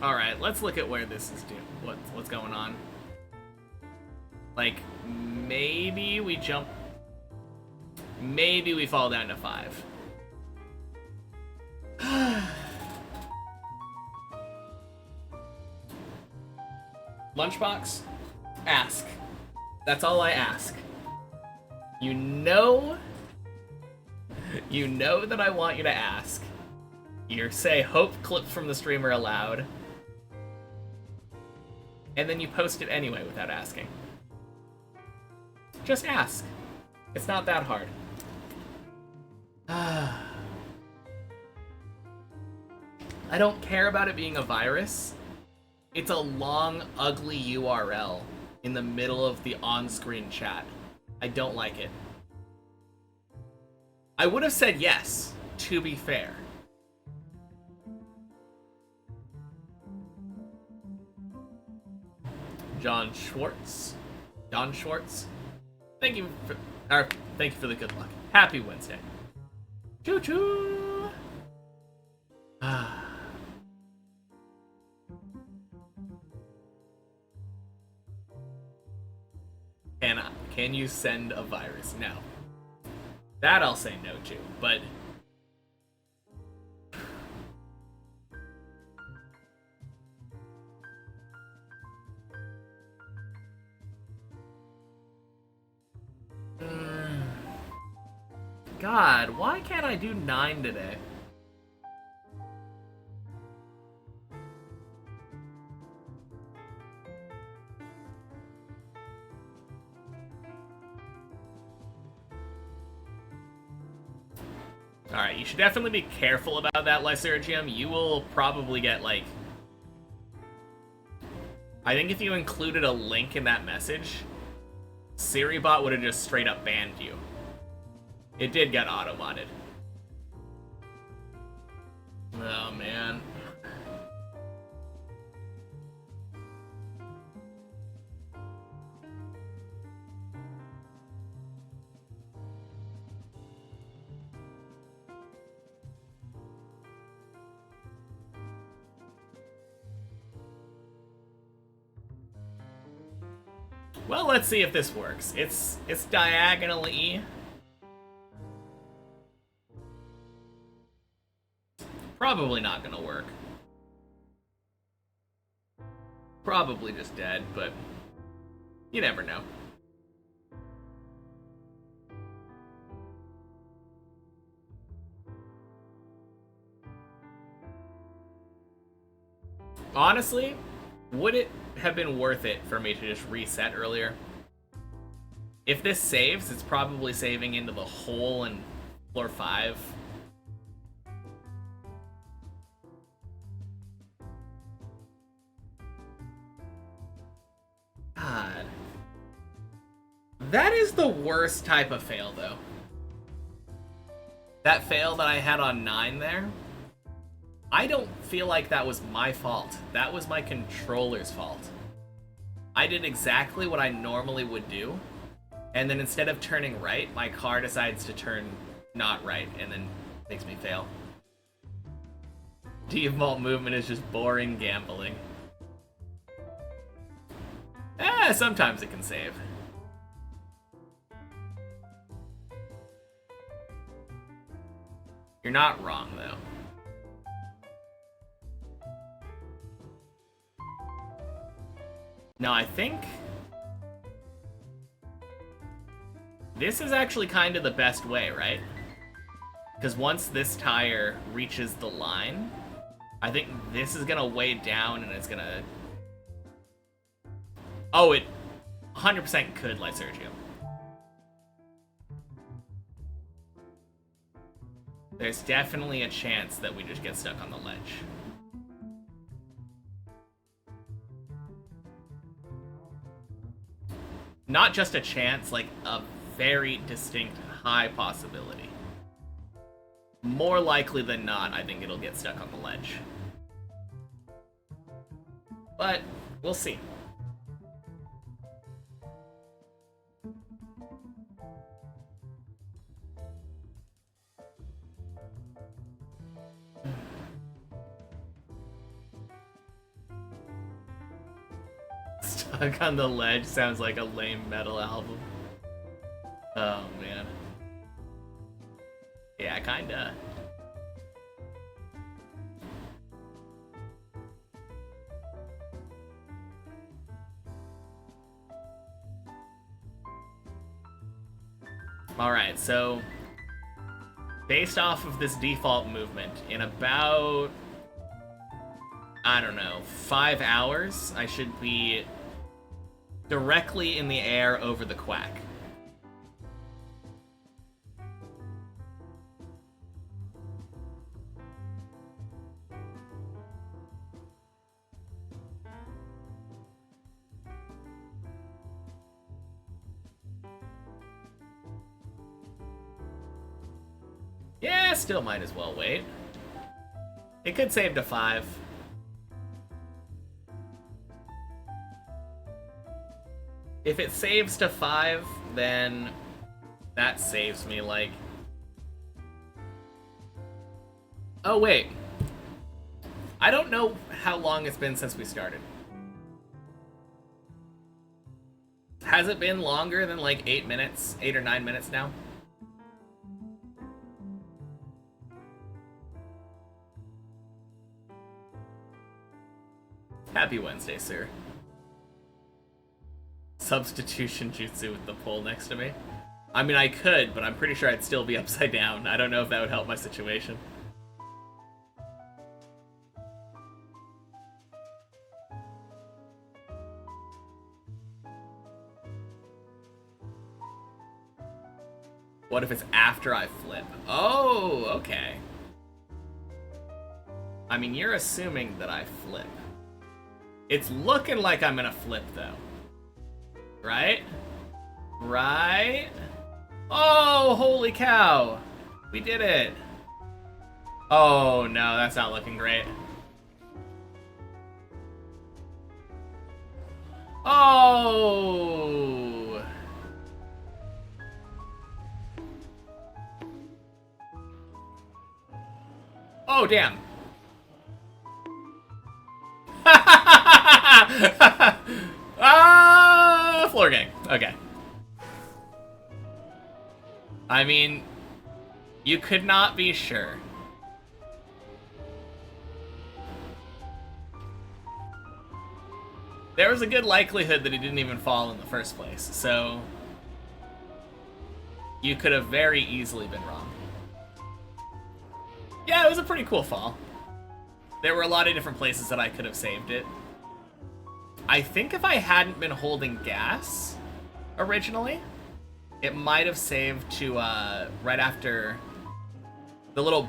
All right, let's look at where this is doing. What's going on? Like, maybe we jump. Maybe we fall down to 5. Lunchbox, ask. That's all I ask. You know that I want you to ask. You say hope clips from the streamer allowed. And then you post it anyway without asking. Just ask. It's not that hard. I don't care about it being a virus. It's a long, ugly URL in the middle of the on-screen chat. I don't like it. I would have said yes, to be fair. John Schwartz. Thank you for the good luck. Happy Wednesday. Choo choo. Can you send a virus? No. That I'll say no to, but God, why can't I do 9 today? Alright, you should definitely be careful about that, Lysergium. You will probably get, like... I think if you included a link in that message, SiriBot would have just straight up banned you. It did get auto-modded. Oh, man. Well, let's see if this works. It's diagonally. Probably not gonna work. Probably just dead, but you never know. Honestly, would it have been worth it for me to just reset earlier? If this saves, it's probably saving into the hole in floor 5. God. That is the worst type of fail, though. That fail that I had on 9 there, I don't feel like that was my fault. That was my controller's fault. I did exactly what I normally would do, and then instead of turning right, my car decides to turn not right, and then makes me fail. Default movement is just boring gambling. Sometimes it can save. You're not wrong, though. No, I think this is actually kind of the best way, right? Because once this tire reaches the line, I think this is gonna weigh down and it's gonna... Oh, it 100% could Lysergium. There's definitely a chance that we just get stuck on the ledge. Not just a chance, like a very distinct high possibility. More likely than not, I think it'll get stuck on the ledge. But we'll see. Stuck on the Ledge sounds like a lame metal album. Oh, man. Yeah, kinda. Alright, so based off of this default movement, in about, I don't know, 5 hours, I should be directly in the air over the quack. Yeah, still might as well wait. It could save to 5. If it saves to 5, then that saves me, like... Oh, wait. I don't know how long it's been since we started. Has it been longer than, like, 8 minutes? 8 or 9 minutes now? Happy Wednesday, sir. Substitution jutsu with the pole next to me. I mean, I could, but I'm pretty sure I'd still be upside down. I don't know if that would help my situation. What if it's after I flip? Oh, okay. I mean, you're assuming that I flip. It's looking like I'm gonna flip, though. Right? Right? Oh, holy cow! We did it! Oh, no, that's not looking great. Oh! Oh, damn. Floor gang. Okay. I mean, you could not be sure. There was a good likelihood that he didn't even fall in the first place, so you could have very easily been wrong. Yeah, it was a pretty cool fall. There were a lot of different places that I could have saved it. I think if I hadn't been holding gas originally, it might have saved to right after the little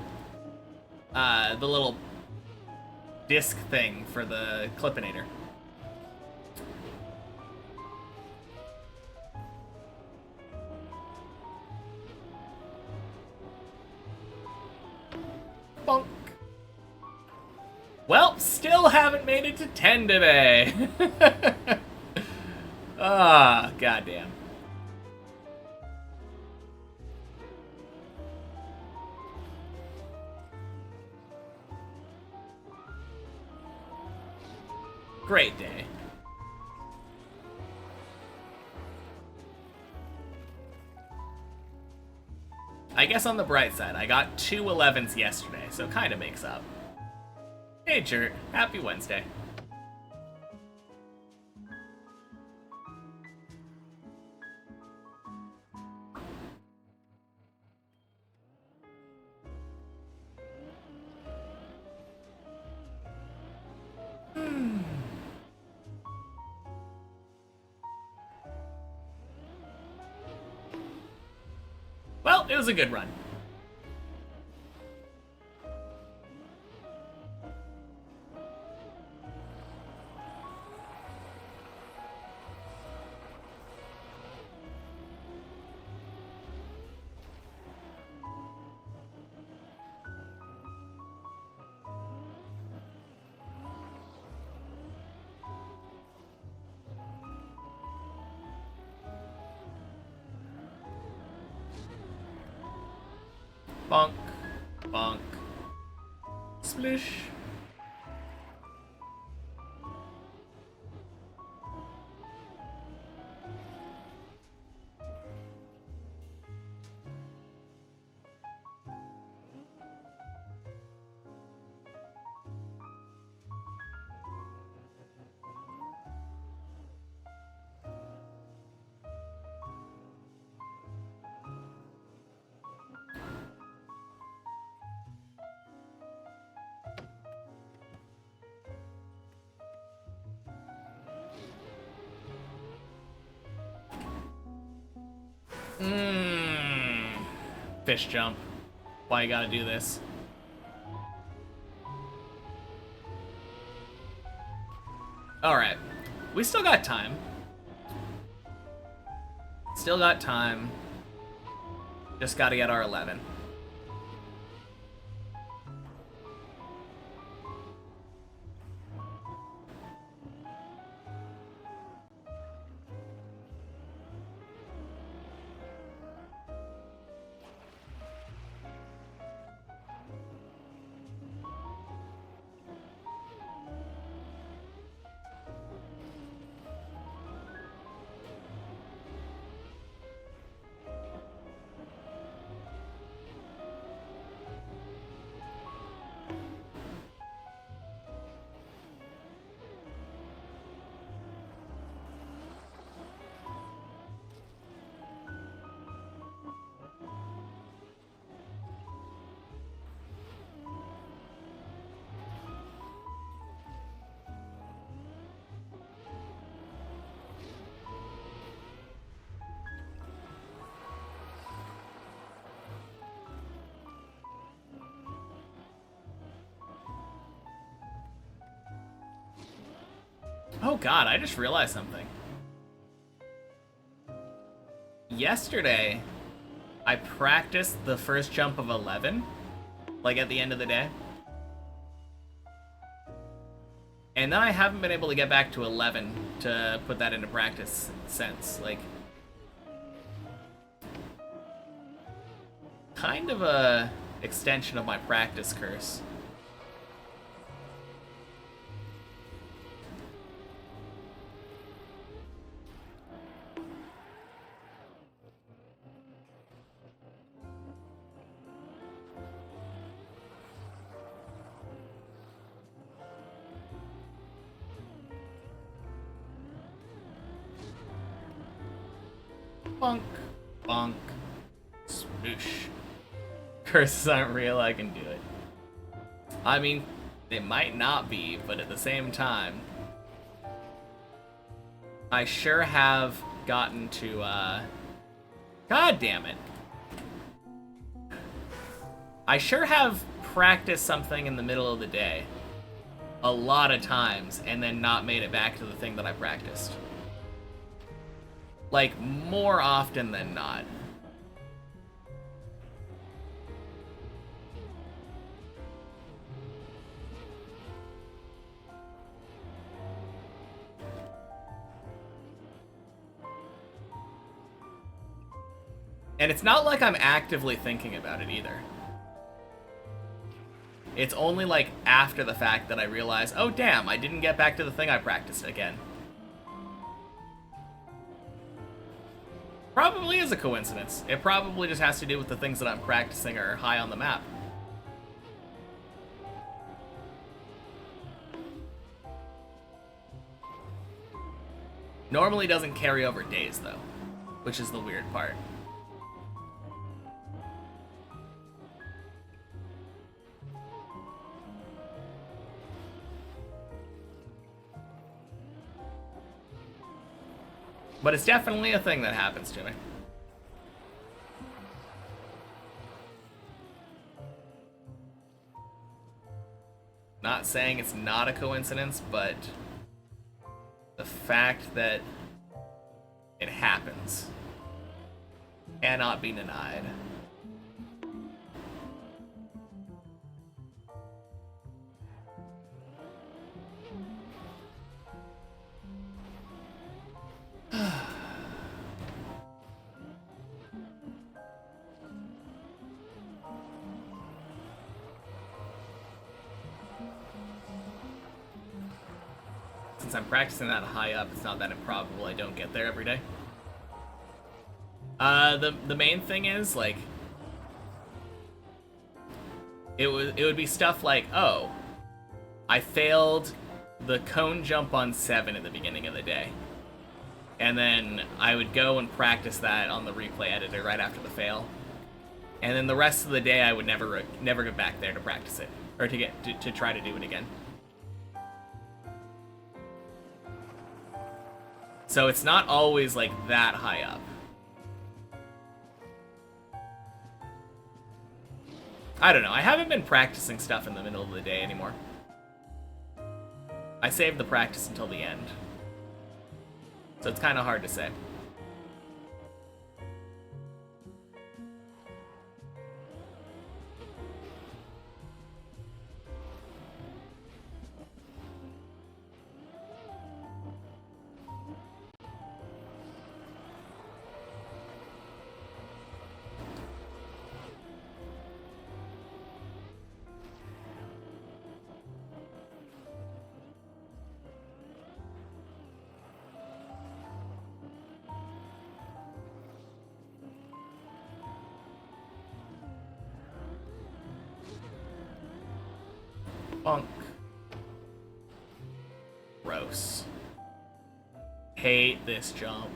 disc thing for the Clippinator. Bonk. Well, still haven't made it to 10 today. Ah, goddamn. Great day. I guess on the bright side, I got 2 11s yesterday, so it kind of makes up. Hey, Jert. Happy Wednesday. Well, it was a good run. Bonk. Bonk. Splish. Fish jump. Why you gotta do this? Alright. We still got time. Still got time. Just gotta get our 11. Oh god, I just realized something. Yesterday, I practiced the first jump of 11, like at the end of the day. And then I haven't been able to get back to 11 to put that into practice since. Like, kind of a extension of my practice curse. Bonk. Bonk. Smoosh. Curses aren't real, I can do it. I mean, they might not be, but at the same time, I sure have gotten to, God damn it. I sure have practiced something in the middle of the day a lot of times and then not made it back to the thing that I practiced. Like, more often than not. And it's not like I'm actively thinking about it either. It's only like after the fact that I realize, oh damn, I didn't get back to the thing I practiced again. Probably is a coincidence. It probably just has to do with the things that I'm practicing are high on the map. Normally doesn't carry over days though, which is the weird part. But it's definitely a thing that happens to me. Not saying it's not a coincidence, but the fact that it happens cannot be denied. Since I'm practicing that high up, it's not that improbable I don't get there every day. The main thing is, like, it would be stuff like, oh, I failed the cone jump on 7 at the beginning of the day. And then I would go and practice that on the replay editor right after the fail. And then the rest of the day I would never go back there to practice it, or to try to do it again. So it's not always like that high up. I don't know, I haven't been practicing stuff in the middle of the day anymore. I saved the practice until the end. So it's kind of hard to say. Bonk. Gross. Hate this jump.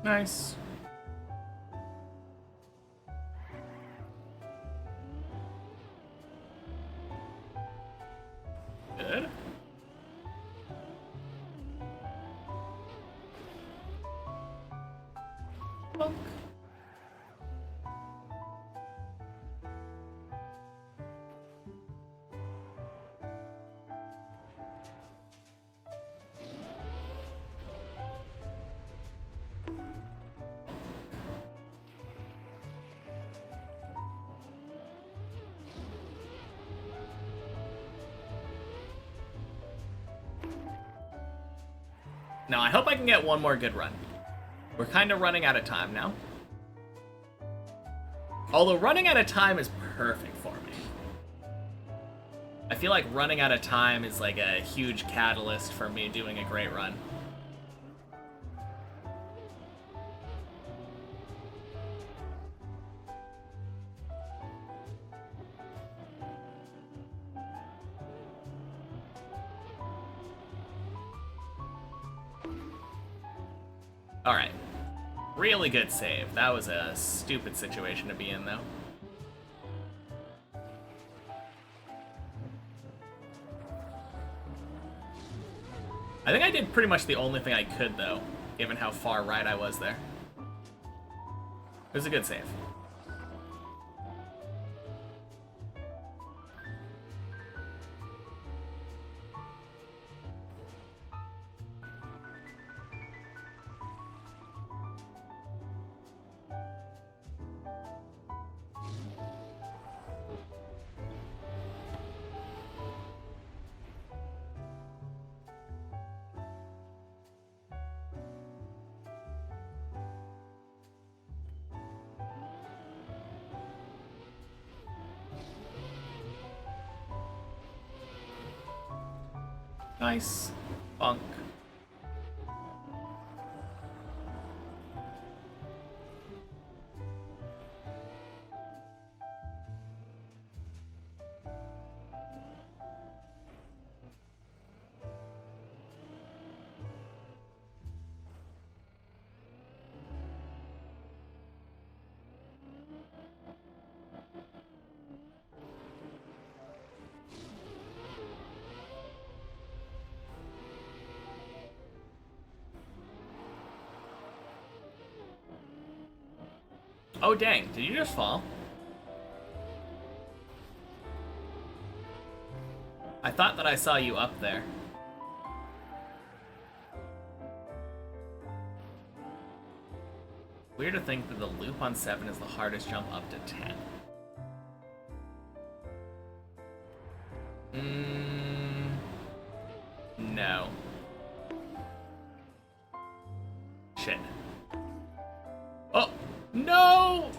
Nice. Good. Bonk. Now, I hope I can get one more good run. We're kind of running out of time now. Although running out of time is perfect for me. I feel like running out of time is like a huge catalyst for me doing a great run. Alright. Really good save. That was a stupid situation to be in, though. I think I did pretty much the only thing I could, though, given how far right I was there. It was a good save. Nice. Bonk. Oh dang, did you just fall? I thought that I saw you up there. Weird to think that the loop on 7 is the hardest jump up to 10. No. Shit. Oh! No!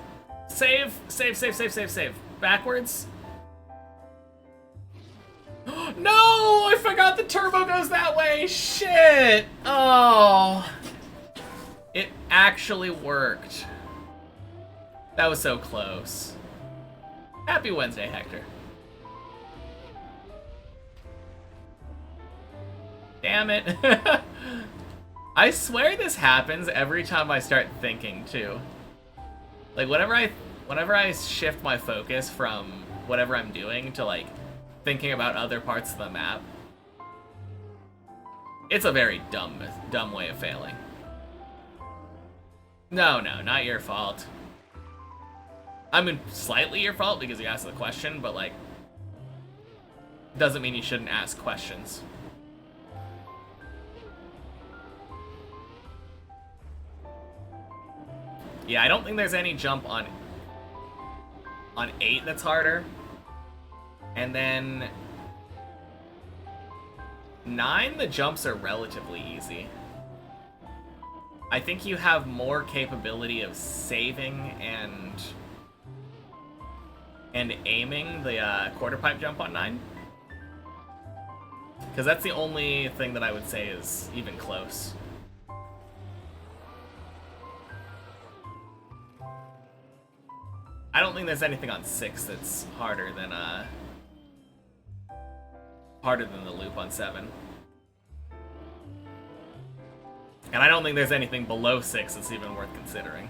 Save, save, save, save, save, save. Backwards. No! I forgot the turbo goes that way! Shit! Oh. It actually worked. That was so close. Happy Wednesday, Hector. Damn it. I swear this happens every time I start thinking, too. Like, whenever I shift my focus from whatever I'm doing to, like, thinking about other parts of the map, it's a very dumb way of failing. No, not your fault. I mean, slightly your fault because you asked the question, but, like, doesn't mean you shouldn't ask questions. Yeah, I don't think there's any jump on 8 that's harder. And then 9, the jumps are relatively easy. I think you have more capability of saving and aiming the quarter pipe jump on 9. Because that's the only thing that I would say is even close. I don't think there's anything on 6 that's harder than the loop on 7. And I don't think there's anything below 6 that's even worth considering.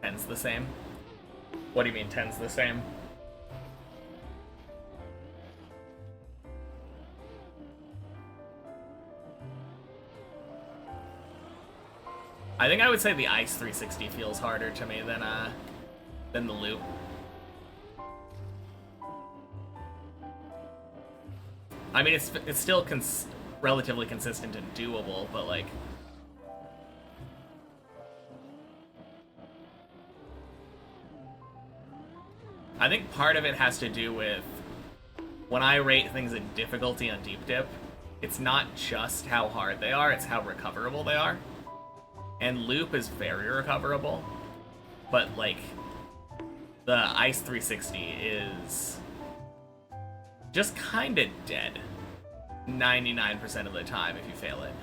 10's the same? What do you mean 10's the same? I think I would say the Ice 360 feels harder to me than the loop. I mean, it's still relatively consistent and doable, but like, I think part of it has to do with when I rate things in difficulty on Deep Dip, it's not just how hard they are, it's how recoverable they are. And Loop is very recoverable, but like the Ice 360 is just kind of dead 99% of the time if you fail it.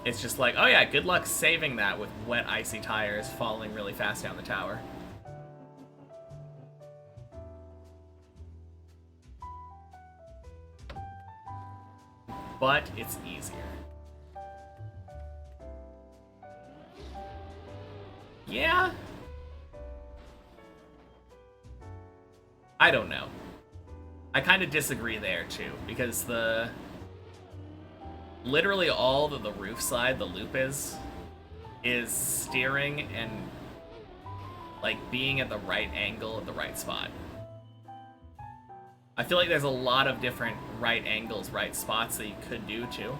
It's just like, oh yeah, good luck saving that with wet icy tires falling really fast down the tower. But it's easier. Yeah? I don't know. I kind of disagree there too, because literally all that the roof side, the loop is steering and like being at the right angle at the right spot. I feel like there's a lot of different right angles, right spots that you could do too.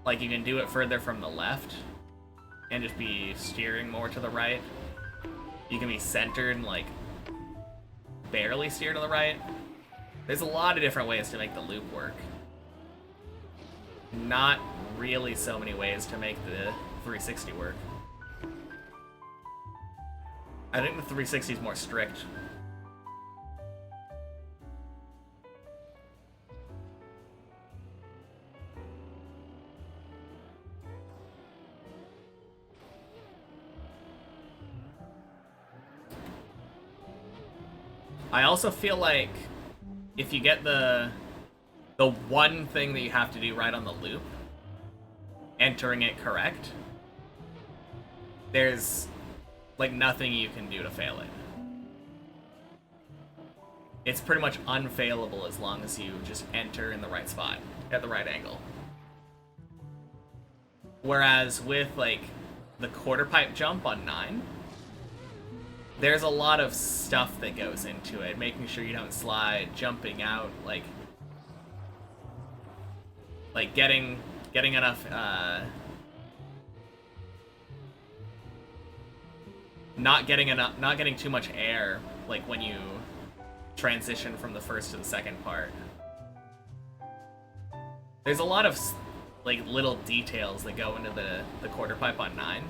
Like you can do it further from the left and just be steering more to the right. You can be centered and like barely steer to the right. There's a lot of different ways to make the loop work. Not really so many ways to make the 360 work. I think the 360 is more strict. I also feel like if you get the one thing that you have to do right on the loop, entering it correct, there's like nothing you can do to fail it. It's pretty much unfailable as long as you just enter in the right spot at the right angle. Whereas with like the quarter pipe jump on 9, there's a lot of stuff that goes into it, making sure you don't slide, jumping out, like getting enough not getting too much air like when you transition from the first to the second part. There's a lot of like little details that go into the quarter pipe on 9.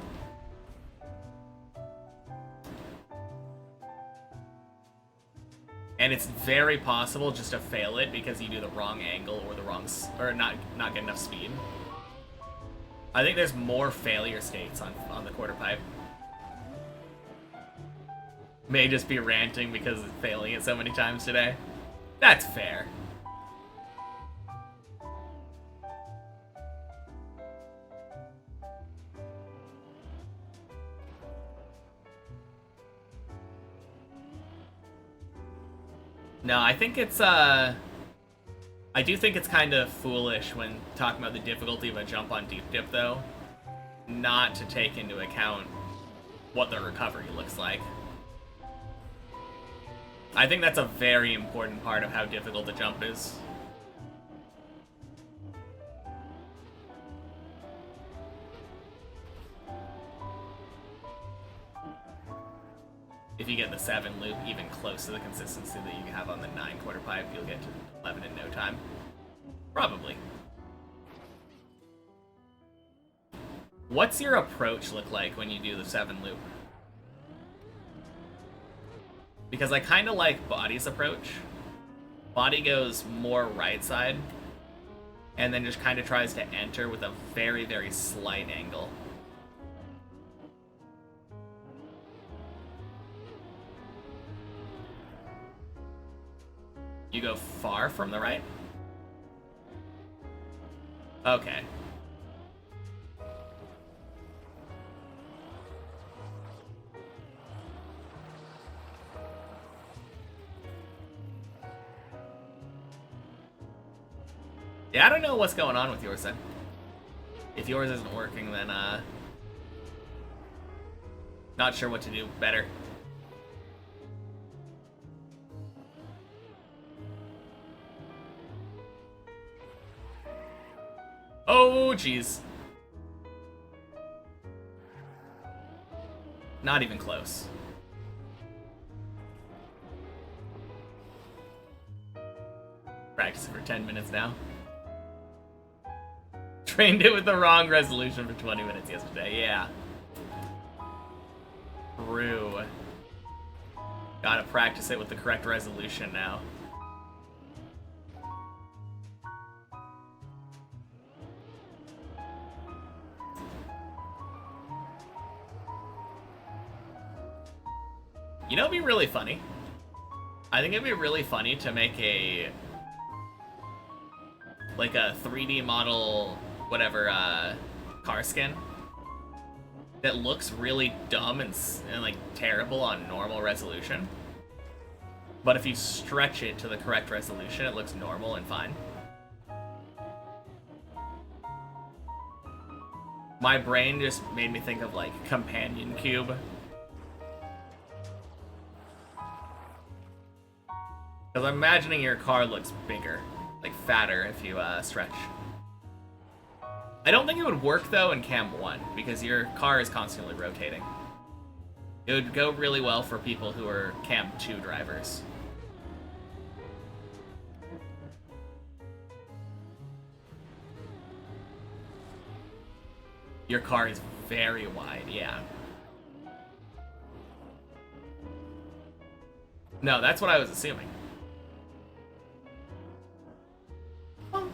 And it's very possible just to fail it because you do the wrong angle or not get enough speed. I think there's more failure states on the quarter pipe. May just be ranting because of failing it so many times today. That's fair. No, I think it's, I do think it's kind of foolish when talking about the difficulty of a jump on Deep Dip, though, not to take into account what the recovery looks like. I think that's a very important part of how difficult the jump is. If you get the 7 loop even close to the consistency that you have on the 9 quarter pipe, you'll get to 11 in no time. Probably. What's your approach look like when you do the 7 loop? Because I kind of like Body's approach. Body goes more right side, and then just kind of tries to enter with a very, very slight angle. You go far from the right? Okay. Yeah, I don't know what's going on with yours then. If yours isn't working, then, not sure what to do better. Oh, jeez. Not even close. Practicing for 10 minutes now. Trained it with the wrong resolution for 20 minutes yesterday, yeah. True. Gotta practice it with the correct resolution now. You know, it'd be really funny. I think it'd be really funny to make a like a 3D model, whatever, car skin that looks really dumb and like terrible on normal resolution. But if you stretch it to the correct resolution, it looks normal and fine. My brain just made me think of like Companion Cube. Because I'm imagining your car looks bigger, like fatter if you stretch. I don't think it would work though in Cam 1 because your car is constantly rotating. It would go really well for people who are Cam 2 drivers. Your car is very wide, yeah. No, that's what I was assuming. Bonk.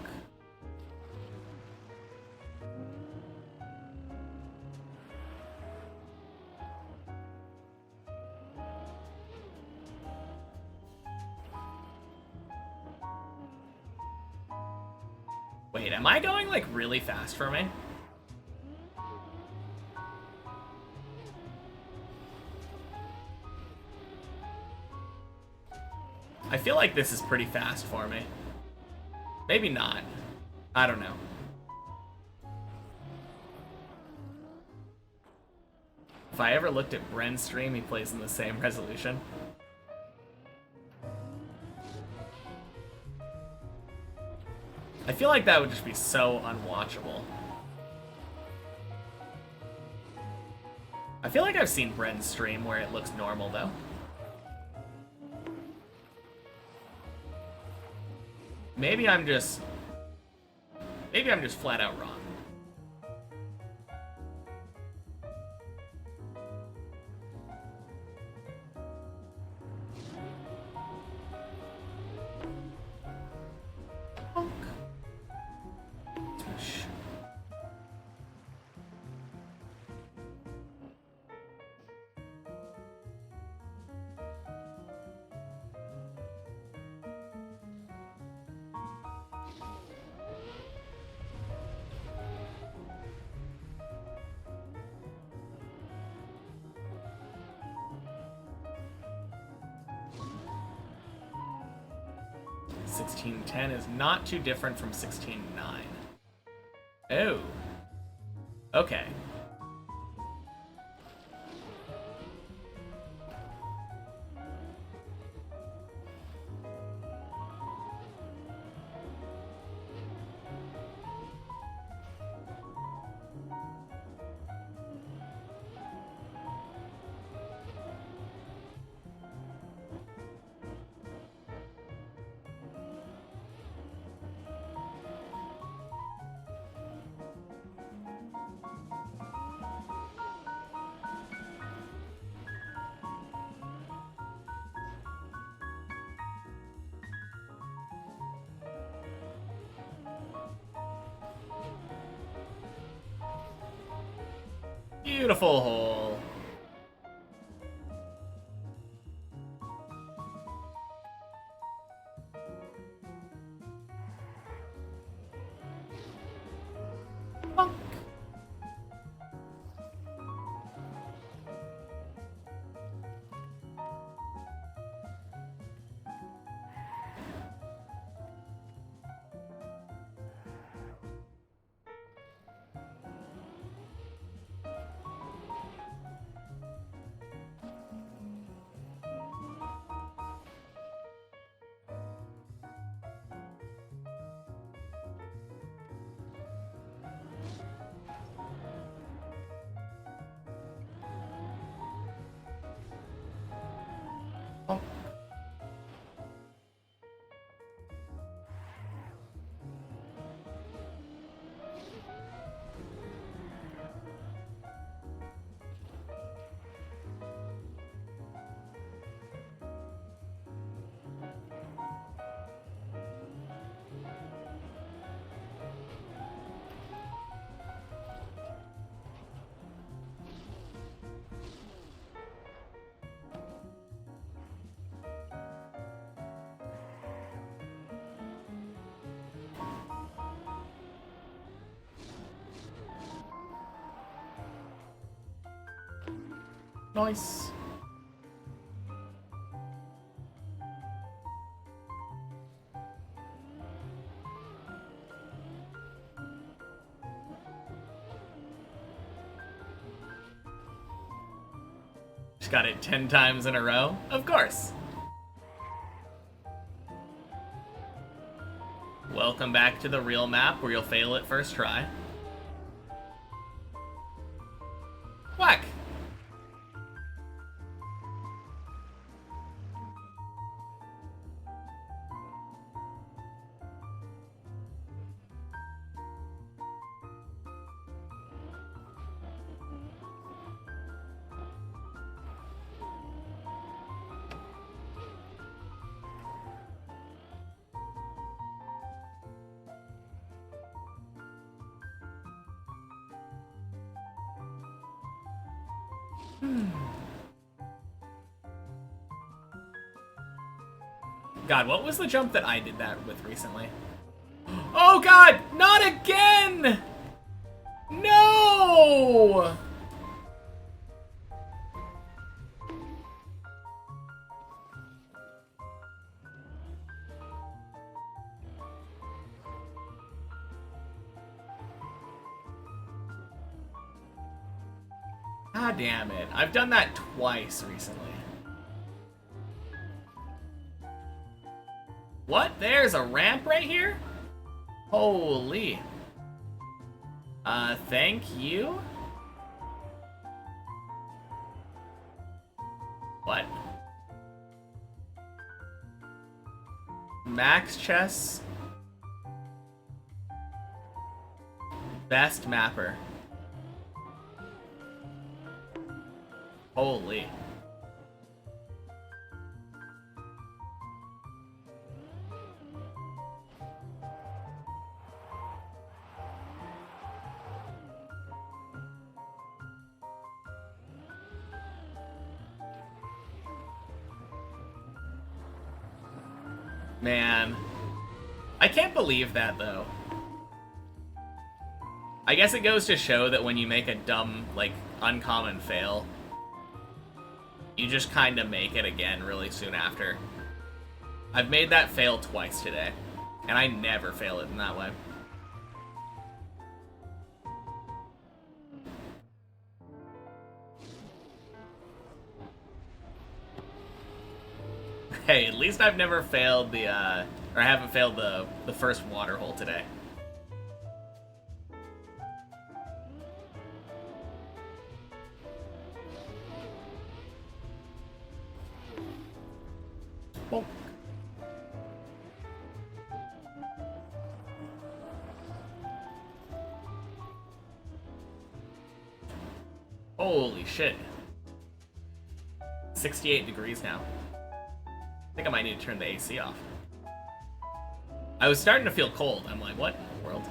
Wait, am I going like really fast for me? I feel like this is pretty fast for me. Maybe not. I don't know. If I ever looked at Bren's stream, he plays in the same resolution. I feel like that would just be so unwatchable. I feel like I've seen Bren's stream where it looks normal though. Maybe I'm just flat out wrong. Tush. $16.10 is not too different from $16.9. Oh. Okay. Beautiful hole. Bonk. Nice. Just got it 10 times in a row? Of course. Welcome back to the real map where you'll fail it first try. Whack! God, what was the jump that I did that with recently? Oh God, not again! No! God damn it. I've done that twice recently. What? There's a ramp right here? Holy. Thank you? What? Max chess. Best mapper. Holy. Man. I can't believe that, though. I guess it goes to show that when you make a dumb, like, uncommon fail, you just kind of make it again really soon after. I've made that fail twice today, and I never fail it in that way. Hey, at least I've never failed the, or I haven't failed the first water hole today. Bonk. Holy shit. 68 degrees now. I think I might need to turn the AC off. I was starting to feel cold. I'm like, what in the world?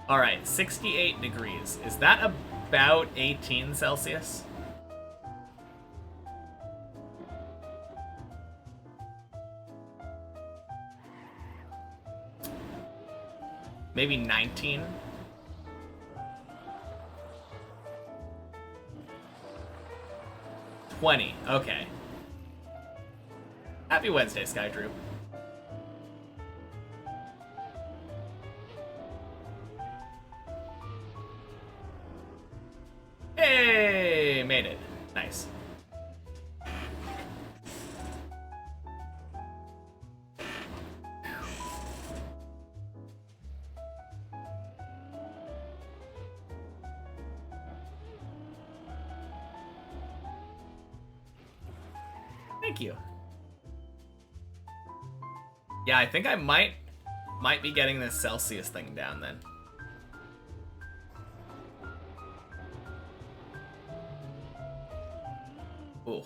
All right, 68 degrees. Is that about 18 Celsius? Maybe 19? $20. Okay. Happy Wednesday, Sky Drew. made it. Nice. Thank you. Yeah, I think I might be getting this Celsius thing down then. Ooh.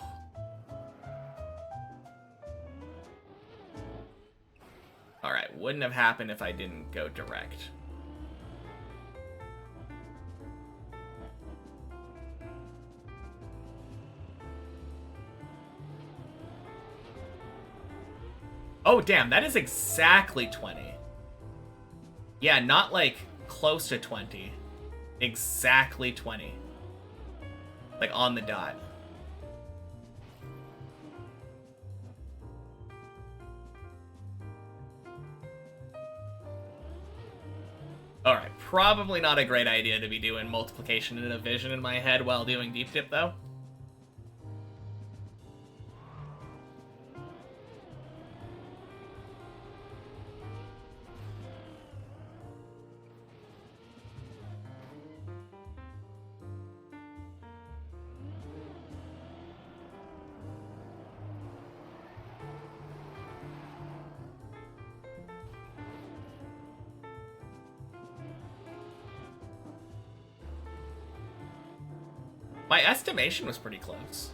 Alright, wouldn't have happened if I didn't go direct. Oh, damn, that is exactly 20. Yeah, not like close to 20. Exactly 20. Like on the dot. Alright, probably not a great idea to be doing multiplication and division in my head while doing deep dip, though. My estimation was pretty close.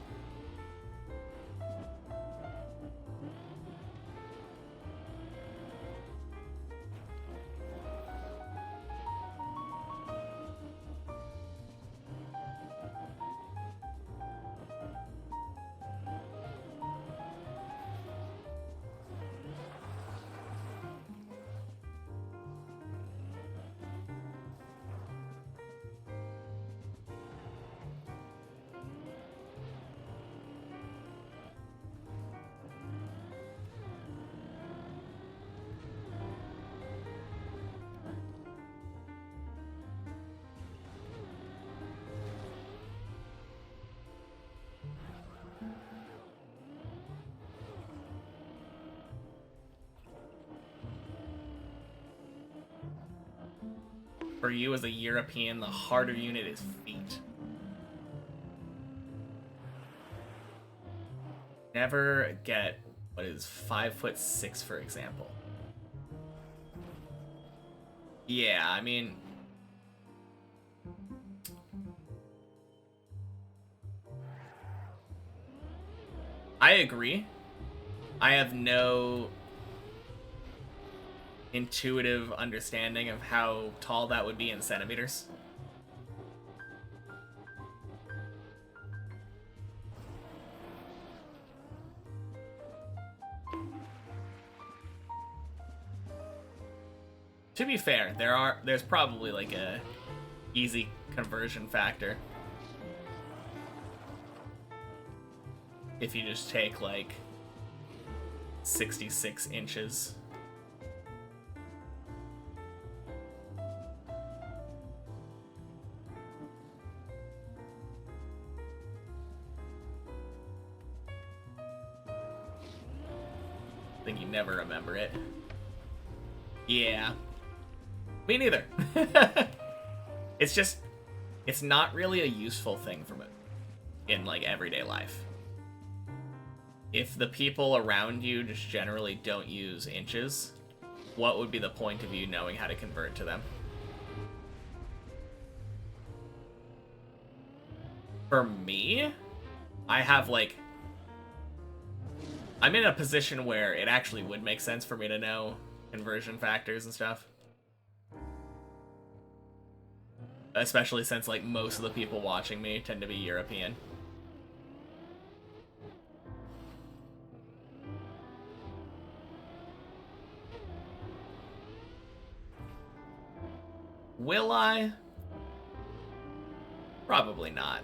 For you as a European, the harder unit is feet. Never get what is 5'6", for example. Yeah, I mean, I agree. I have no intuitive understanding of how tall that would be in centimeters. To be fair, there's probably like a easy conversion factor. If you just take like 66 inches. I think you never remember it. Yeah. Me neither. It's not really a useful thing from it in like everyday life. If the people around you just generally don't use inches, what would be the point of you knowing how to convert to them? For me, I have like, I'm in a position where it actually would make sense for me to know conversion factors and stuff. Especially since like most of the people watching me tend to be European. Will I? Probably not.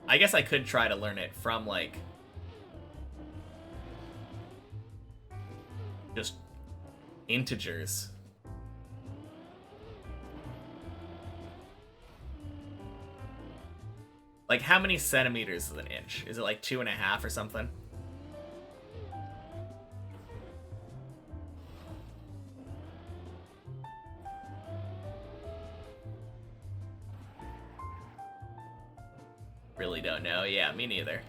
I guess I could try to learn it from like just integers. Like, how many centimeters is an inch? Is it like 2.5 or something? Really don't know. Yeah, me neither.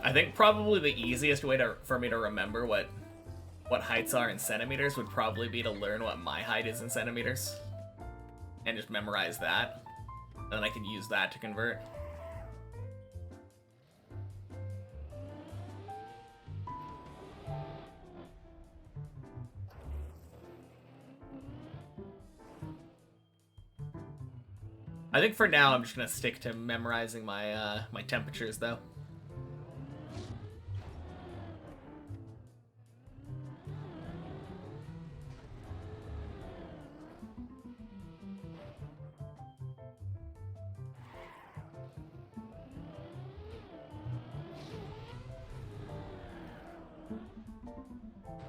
I think probably the easiest way for me to remember what heights are in centimeters would probably be to learn what my height is in centimeters and just memorize that, and then I could use that to convert. I think for now I'm just gonna stick to memorizing my my temperatures though.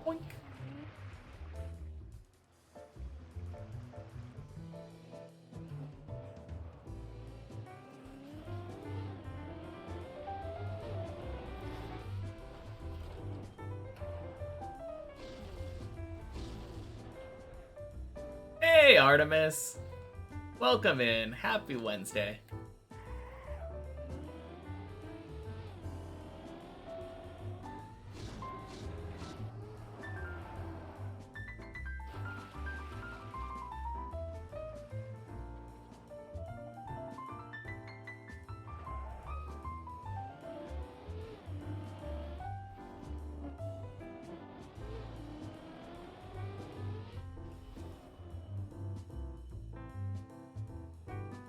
Boink. Hey, Artemis! Welcome in. Happy Wednesday.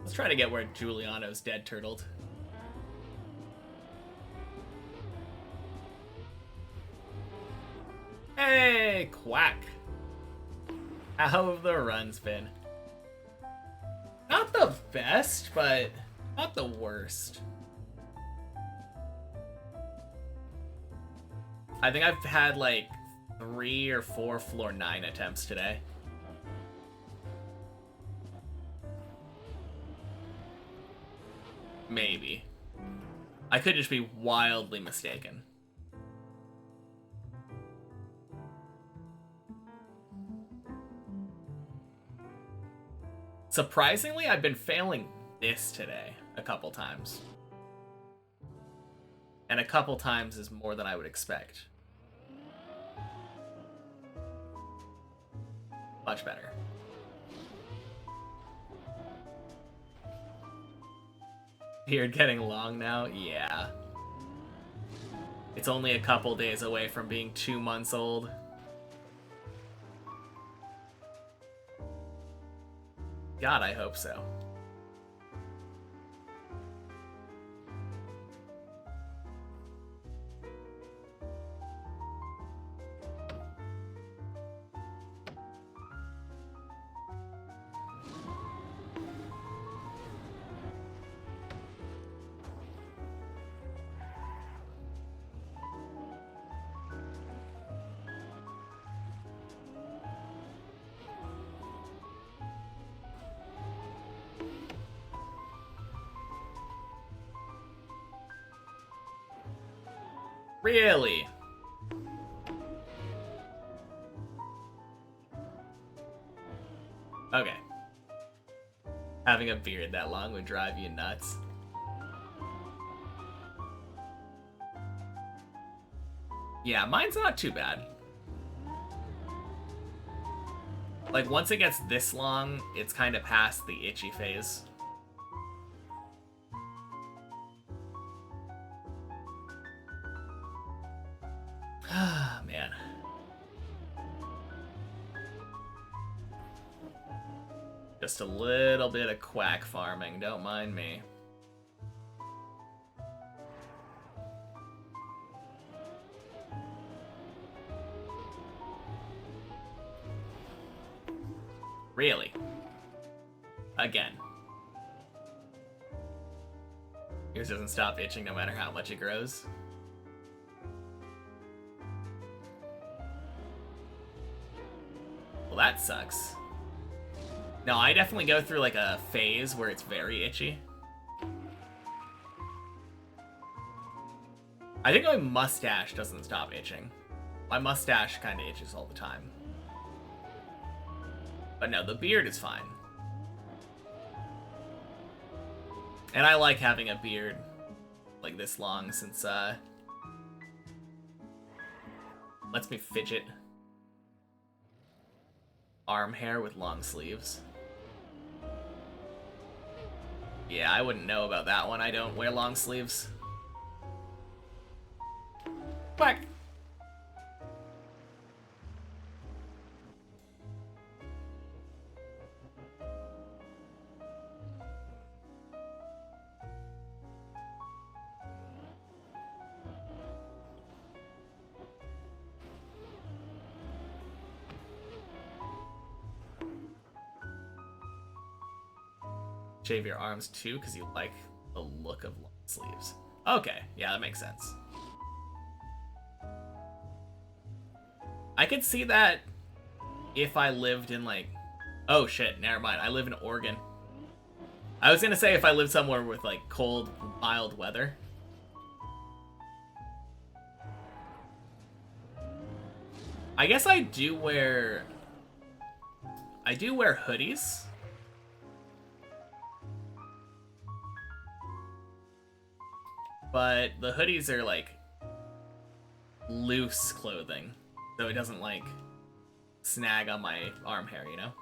Let's try to get where Giuliano's dead turtled. Hey, Quack! How have the runs been? Not the best, but not the worst. I think I've had like 3 or 4 floor 9 attempts today. Maybe. I could just be wildly mistaken. Surprisingly, I've been failing this today a couple times. And a couple times is more than I would expect. Much better. Beard getting long now? Yeah. It's only a couple days away from being 2 months old. God, I hope so. Really? Okay. Having a beard that long would drive you nuts. Yeah, mine's not too bad. Like, once it gets this long, it's kind of past the itchy phase. Ah, man. Just a little bit of quack farming, don't mind me. Really? Again. Yours doesn't stop itching no matter how much it grows. Well, that sucks. No, I definitely go through like a phase where it's very itchy. I think my mustache doesn't stop itching. My mustache kind of itches all the time. But no, the beard is fine. And I like having a beard like this long since lets me fidget. Arm hair with long sleeves. Yeah, I wouldn't know about that one. I don't wear long sleeves. Quack! Shave your arms too because you like the look of long sleeves. Okay, yeah, that makes sense. I could see that if I lived in like... Oh shit, never mind. I live in Oregon. I was gonna say if I lived somewhere with like cold, mild weather. I guess I do wear hoodies. But the hoodies are like loose clothing, so it doesn't like snag on my arm hair, you know?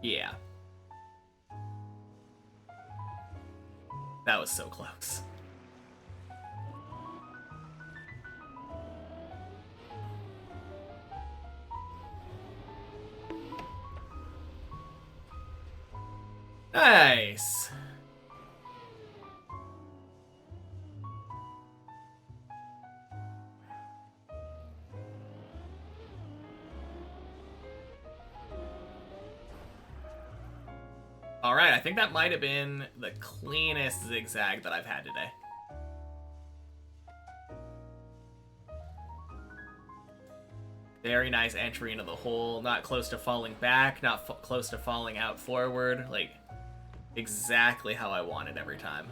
Yeah. That was so close. Nice. Alright, I think that might have been the cleanest zigzag that I've had today. Very nice entry into the hole, not close to falling back, not close to falling out forward, like exactly how I want it every time.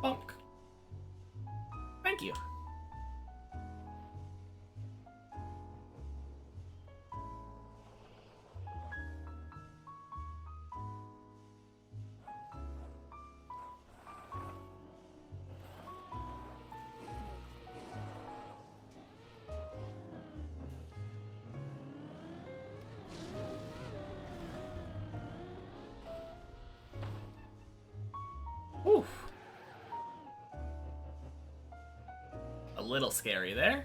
Bonk. Thank you. Oof. A little scary there.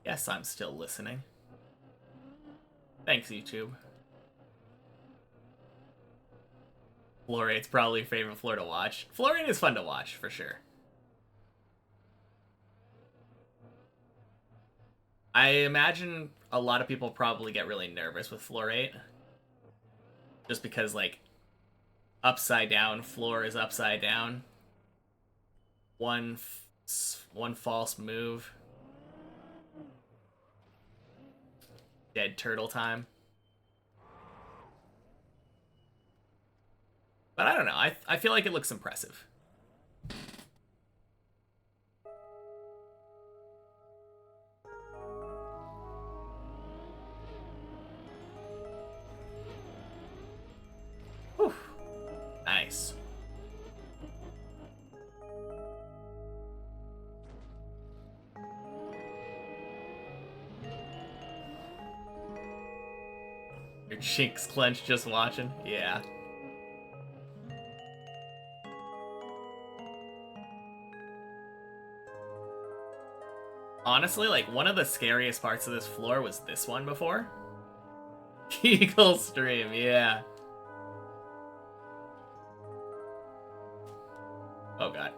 Yes, I'm still listening. Thanks, YouTube. Florate's probably your favorite floor to watch. Florate is fun to watch, for sure. I imagine a lot of people probably get really nervous with Florate. Just because, like, upside down floor is upside down. One false move. Dead turtle time. But I don't know. I feel like it looks impressive. Whew. Nice. Your cheeks clenched just watching? Yeah. Honestly, like, one of the scariest parts of this floor was this one before. Eagle stream, yeah. Oh god.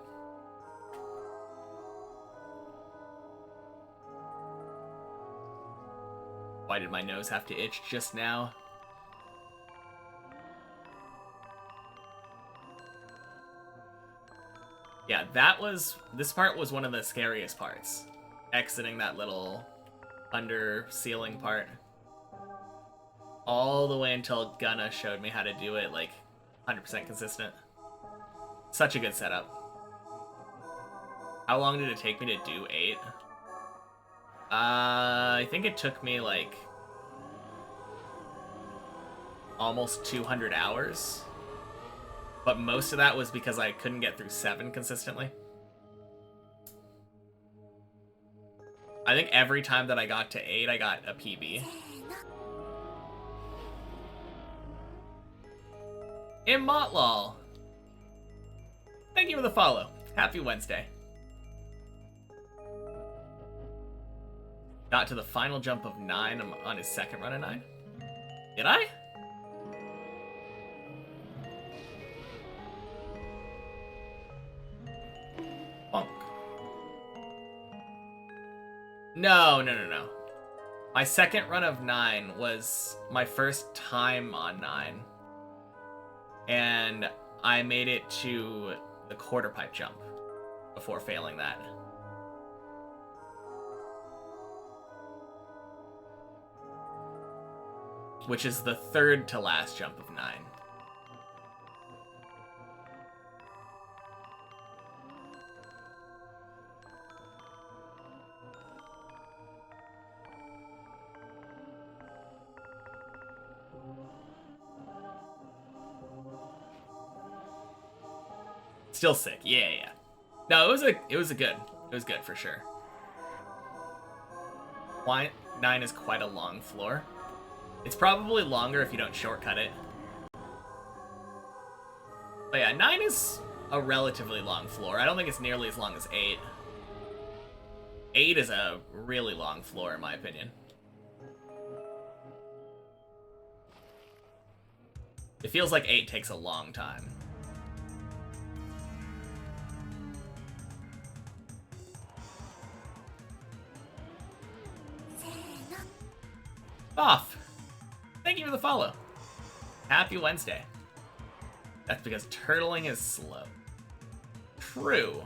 Why did my nose have to itch just now? Yeah, this part was one of the scariest parts. Exiting that little under ceiling part. All the way until Gunna showed me how to do it, like, 100% consistent. Such a good setup. How long did it take me to do 8? I think it took me, like, almost 200 hours. But most of that was because I couldn't get through 7 consistently. I think every time that I got to 8, I got a PB. Immotlol! Thank you for the follow. Happy Wednesday. Got to the final jump of 9 on his second run of 9. Did I? Bonk. No. My second run of 9 was my first time on 9. And I made it to the quarter pipe jump before failing that. Which is the third to last jump of 9. Still sick. Yeah. No, it was good for sure. 9 is quite a long floor. It's probably longer if you don't shortcut it. But yeah, 9 is a relatively long floor. I don't think it's nearly as long as 8. 8 is a really long floor, in my opinion. It feels like 8 takes a long time. Off. Thank you for the follow. Happy Wednesday. That's because turtling is slow. True.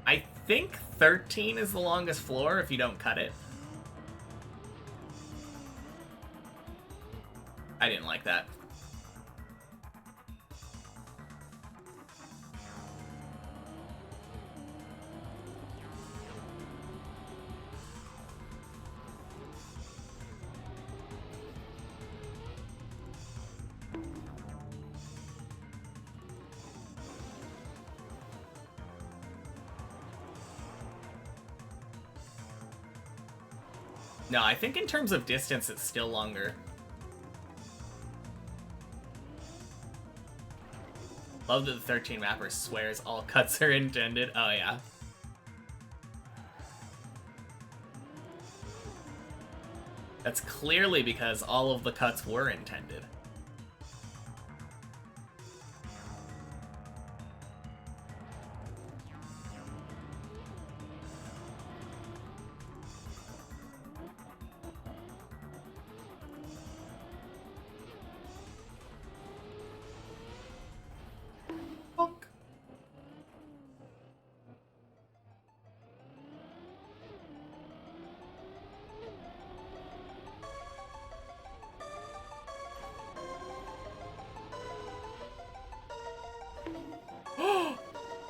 I think 13 is the longest floor if you don't cut it. I didn't like that. No, I think in terms of distance, it's still longer. Love that the 13 mapper swears all cuts are intended. Oh, yeah. That's clearly because all of the cuts were intended.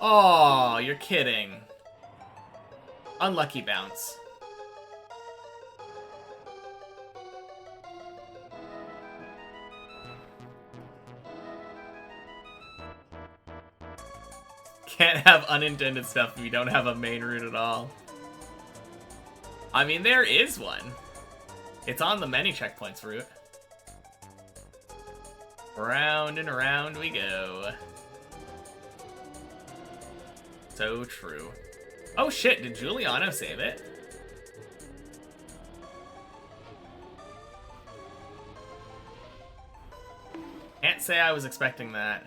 Oh, you're kidding. Unlucky bounce. Can't have unintended stuff if you don't have a main route at all. I mean, there is one. It's on the many checkpoints route. Round and around we go. So true. Oh shit, did Giuliano save it? Can't say I was expecting that.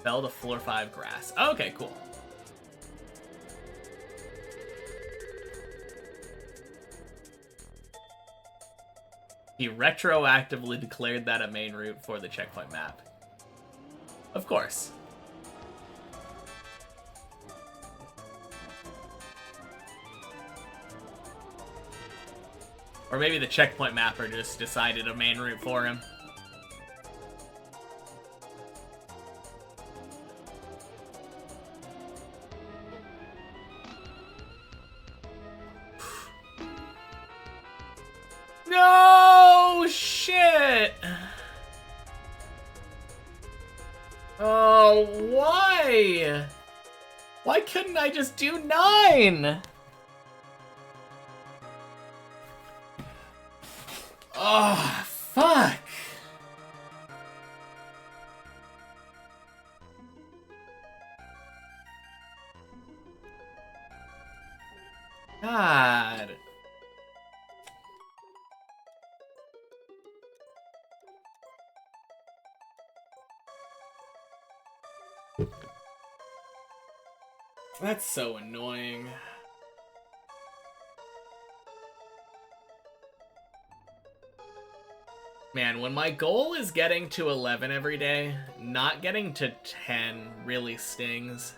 Fell to floor 5 grass. Okay, cool. He retroactively declared that a main route for the checkpoint map. Of course. Or maybe the checkpoint mapper just decided a main route for him. No shit. Oh, why? Why couldn't I just do 9? Oh, fuck. God. That's so annoying. Man, when my goal is getting to 11 every day, not getting to 10 really stings.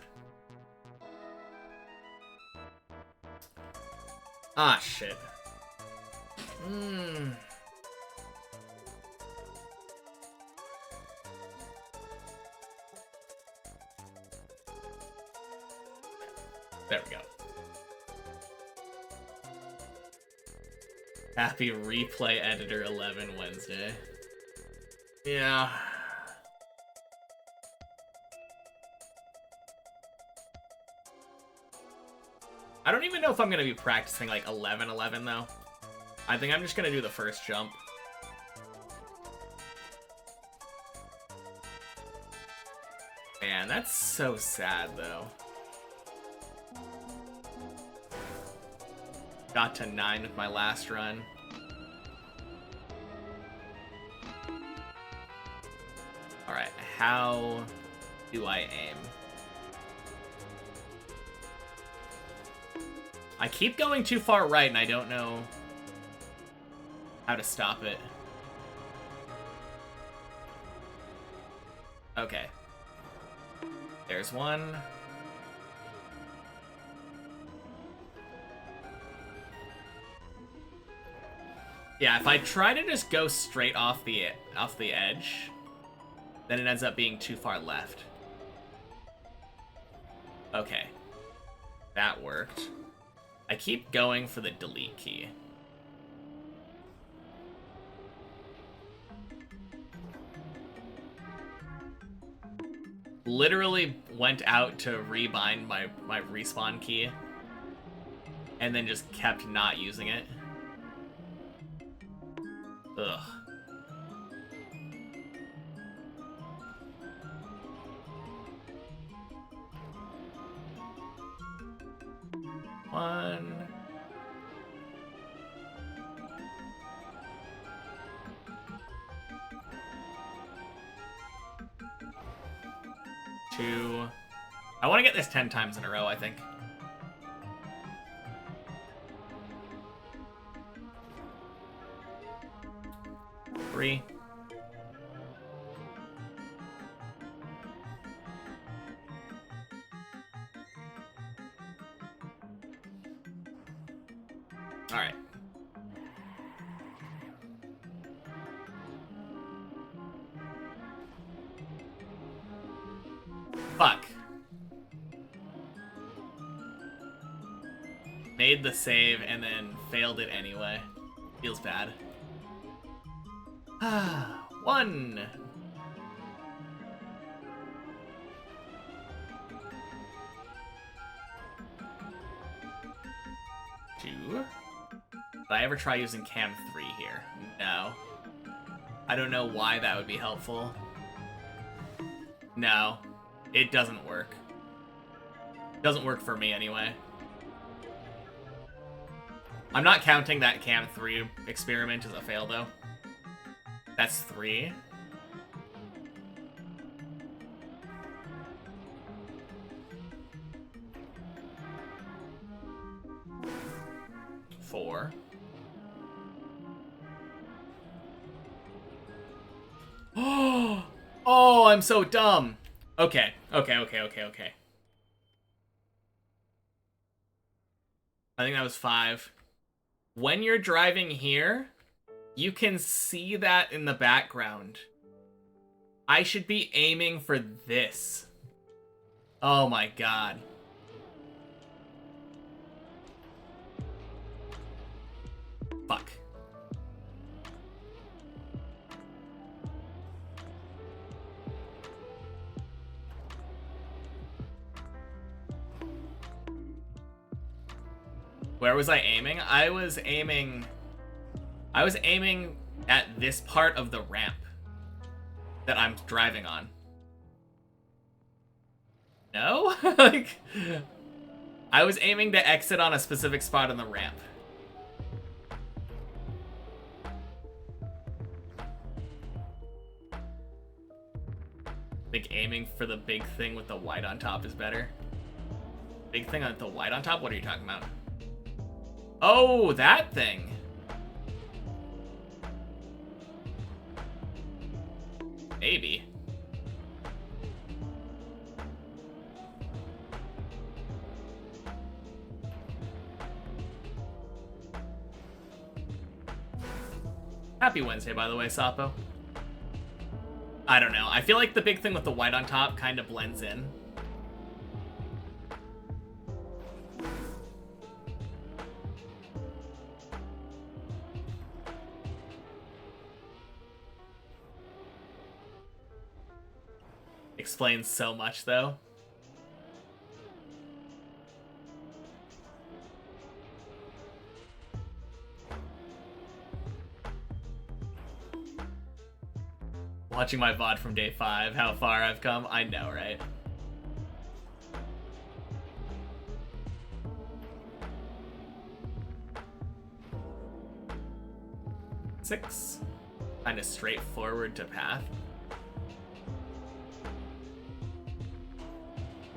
Ah, shit. There we go. Happy Replay Editor 11 Wednesday. Yeah. I don't even know if I'm going to be practicing like 11-11 though. I think I'm just going to do the first jump. Man, that's so sad though. Got to 9 with my last run. Alright, how do I aim? I keep going too far right and I don't know how to stop it. Okay. There's one. Yeah, if I try to just go straight off the edge, then it ends up being too far left. Okay. That worked. I keep going for the delete key. Literally went out to rebind my respawn key and then just kept not using it. Ugh. One. Two. I want to get this 10 times in a row, I think. 3. All right. Fuck. Made the save and then failed it anyway. Feels bad. 1. 2. Did I ever try using cam 3 here? No. I don't know why that would be helpful. No. It doesn't work. Doesn't work for me anyway. I'm not counting that cam 3 experiment as a fail though. That's 3. Four. Oh, I'm so dumb. Okay. I think that was 5. When you're driving here, you can see that in the background. I should be aiming for this. Oh my god. Fuck. Where was I aiming? I was aiming at this part of the ramp that I'm driving on. No? Like, I was aiming to exit on a specific spot on the ramp. Think aiming for the big thing with the white on top is better. Big thing with the white on top? What are you talking about? Oh, that thing. Maybe. Happy Wednesday, by the way, Sapo. I don't know. I feel like the big thing with the white on top kind of blends in. Explains so much, though. Watching my VOD from day 5, how far I've come. I know, right? Six. Kind of straightforward to path.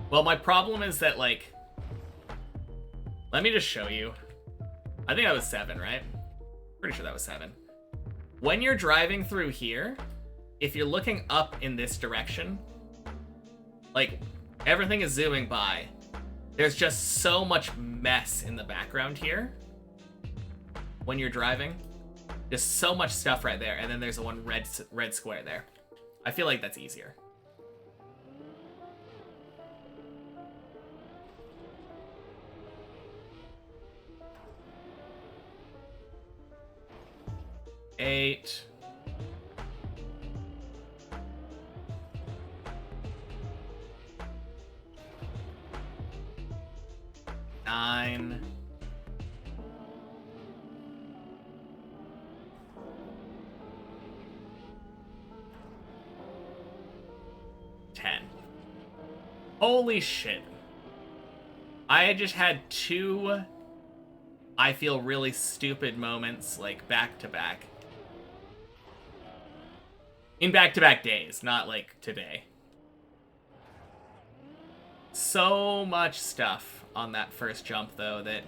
Well, my problem is that, like... Let me just show you. I think that was 7, right? Pretty sure that was 7. When you're driving through here, if you're looking up in this direction, like, everything is zooming by. There's just so much mess in the background here when you're driving. Just so much stuff right there, and then there's a one red square there. I feel like that's easier. Eight. 9. 10. Holy shit. I just had 2, I feel really stupid moments, like, back to back. In back-to-back days, not, like, today. So much stuff on that first jump, though, that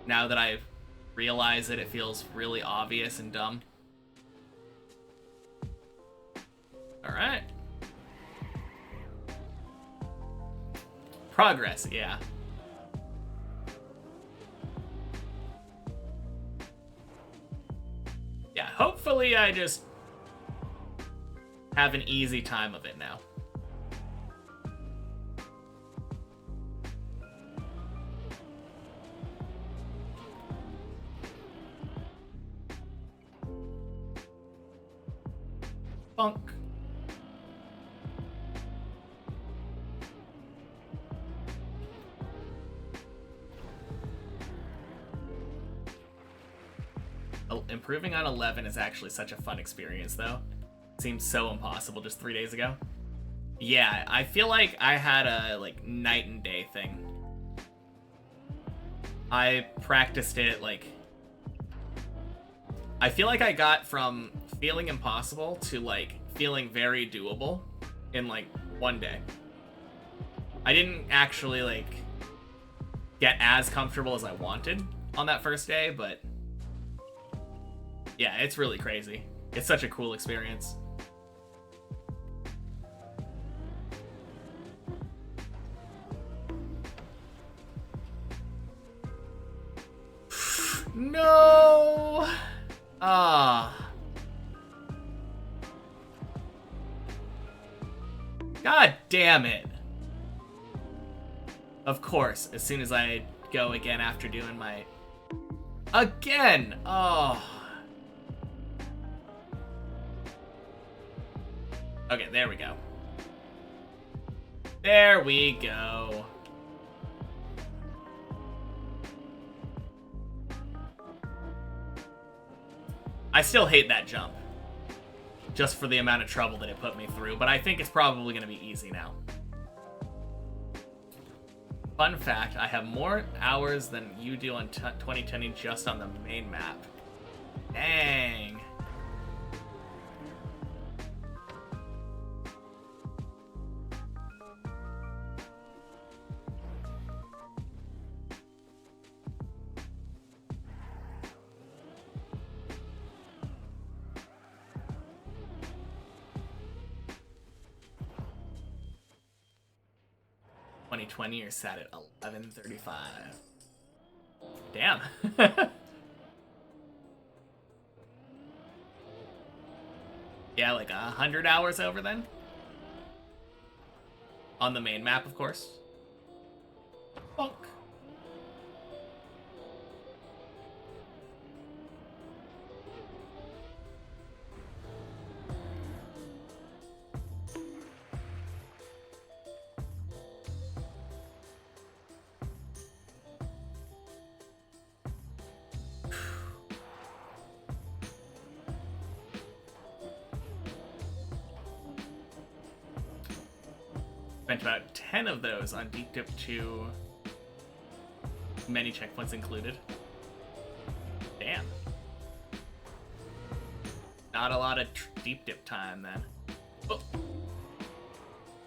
now that I realize it, it feels really obvious and dumb. Alright. Progress, yeah. Yeah, hopefully I just have an easy time of it now. Bonk. Improving on 11 is actually such a fun experience, though. Seems so impossible just 3 days ago. Yeah, I feel like I had a like night and day thing. I practiced it like... I feel like I got from feeling impossible to like feeling very doable in like 1 day. I didn't actually like get as comfortable as I wanted on that first day, but yeah, it's really crazy. It's such a cool experience. No! Ah. God damn it. Of course, as soon as I go again after doing my... Again! Oh. Okay, there we go. There we go. I still hate that jump. Just for the amount of trouble that it put me through, but I think it's probably going to be easy now. Fun fact, I have more hours than you do on 2020 just on the main map. Dang. You're sat at 11:35. Damn. Yeah, like 100 hours over then? On the main map, of course. Bonk. Spent about 10 of those on Deep Dip 2. Many checkpoints included. Damn. Not a lot of Deep Dip time then. Oh.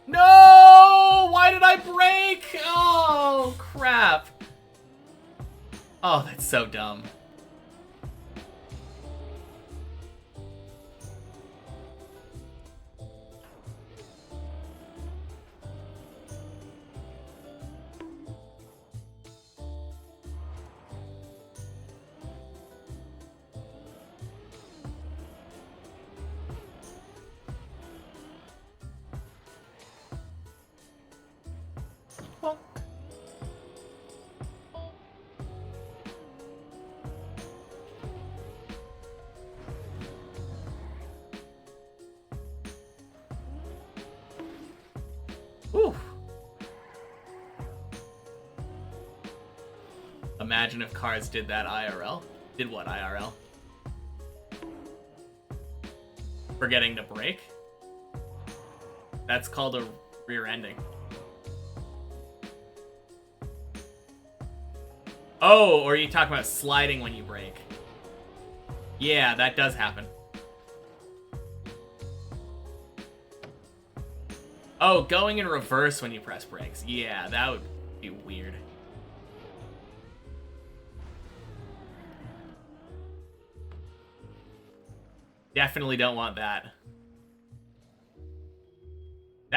No! Why did I break? Oh, crap. Oh, that's so dumb. Whew. Imagine if cars did that IRL. Did what IRL? Forgetting to brake? That's called a rear ending. Oh, or are you talking about sliding when you brake? Yeah, that does happen. Oh, going in reverse when you press brakes. Yeah, that would be weird. Definitely don't want that.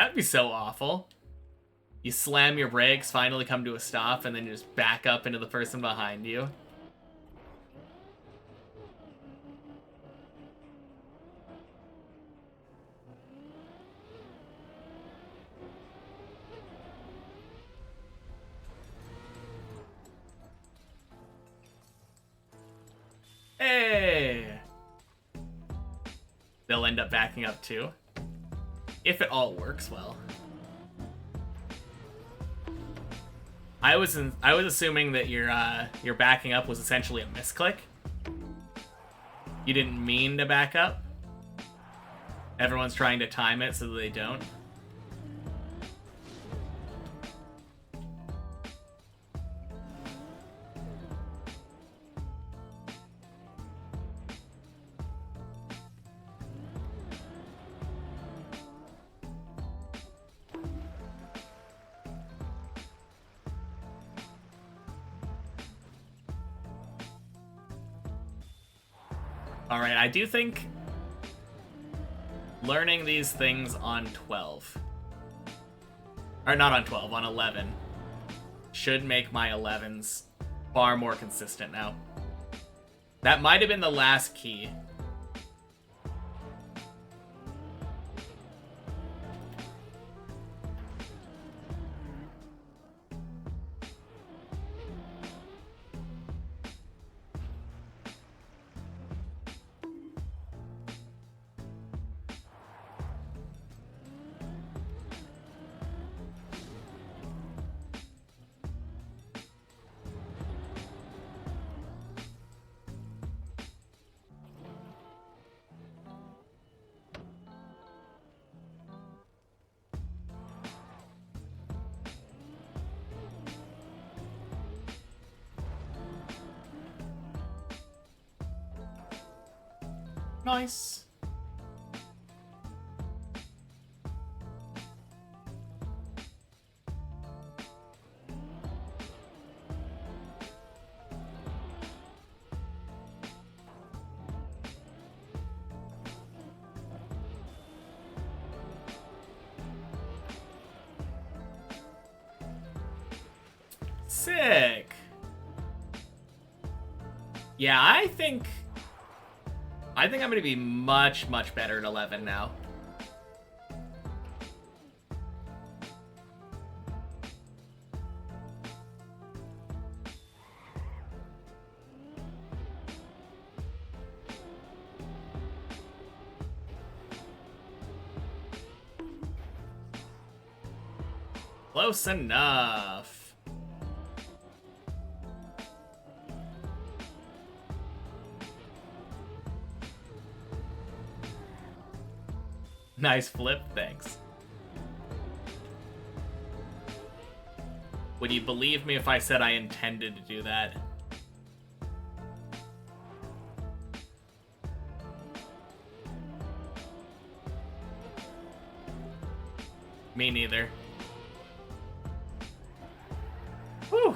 That'd be so awful. You slam your brakes, finally come to a stop, and then you just back up into the person behind you. Hey! They'll end up backing up too. If it all works well. I was assuming that your backing up was essentially a misclick. You didn't mean to back up. Everyone's trying to time it so that they don't. Alright, I do think learning these things on 12, or not on 12, on 11, should make my 11s far more consistent now. That might have been the last key. Nice. Sick. Yeah, I think I'm going to be much, much better at 11 now. Close enough. Nice flip, thanks. Would you believe me if I said I intended to do that? Me neither. Whew.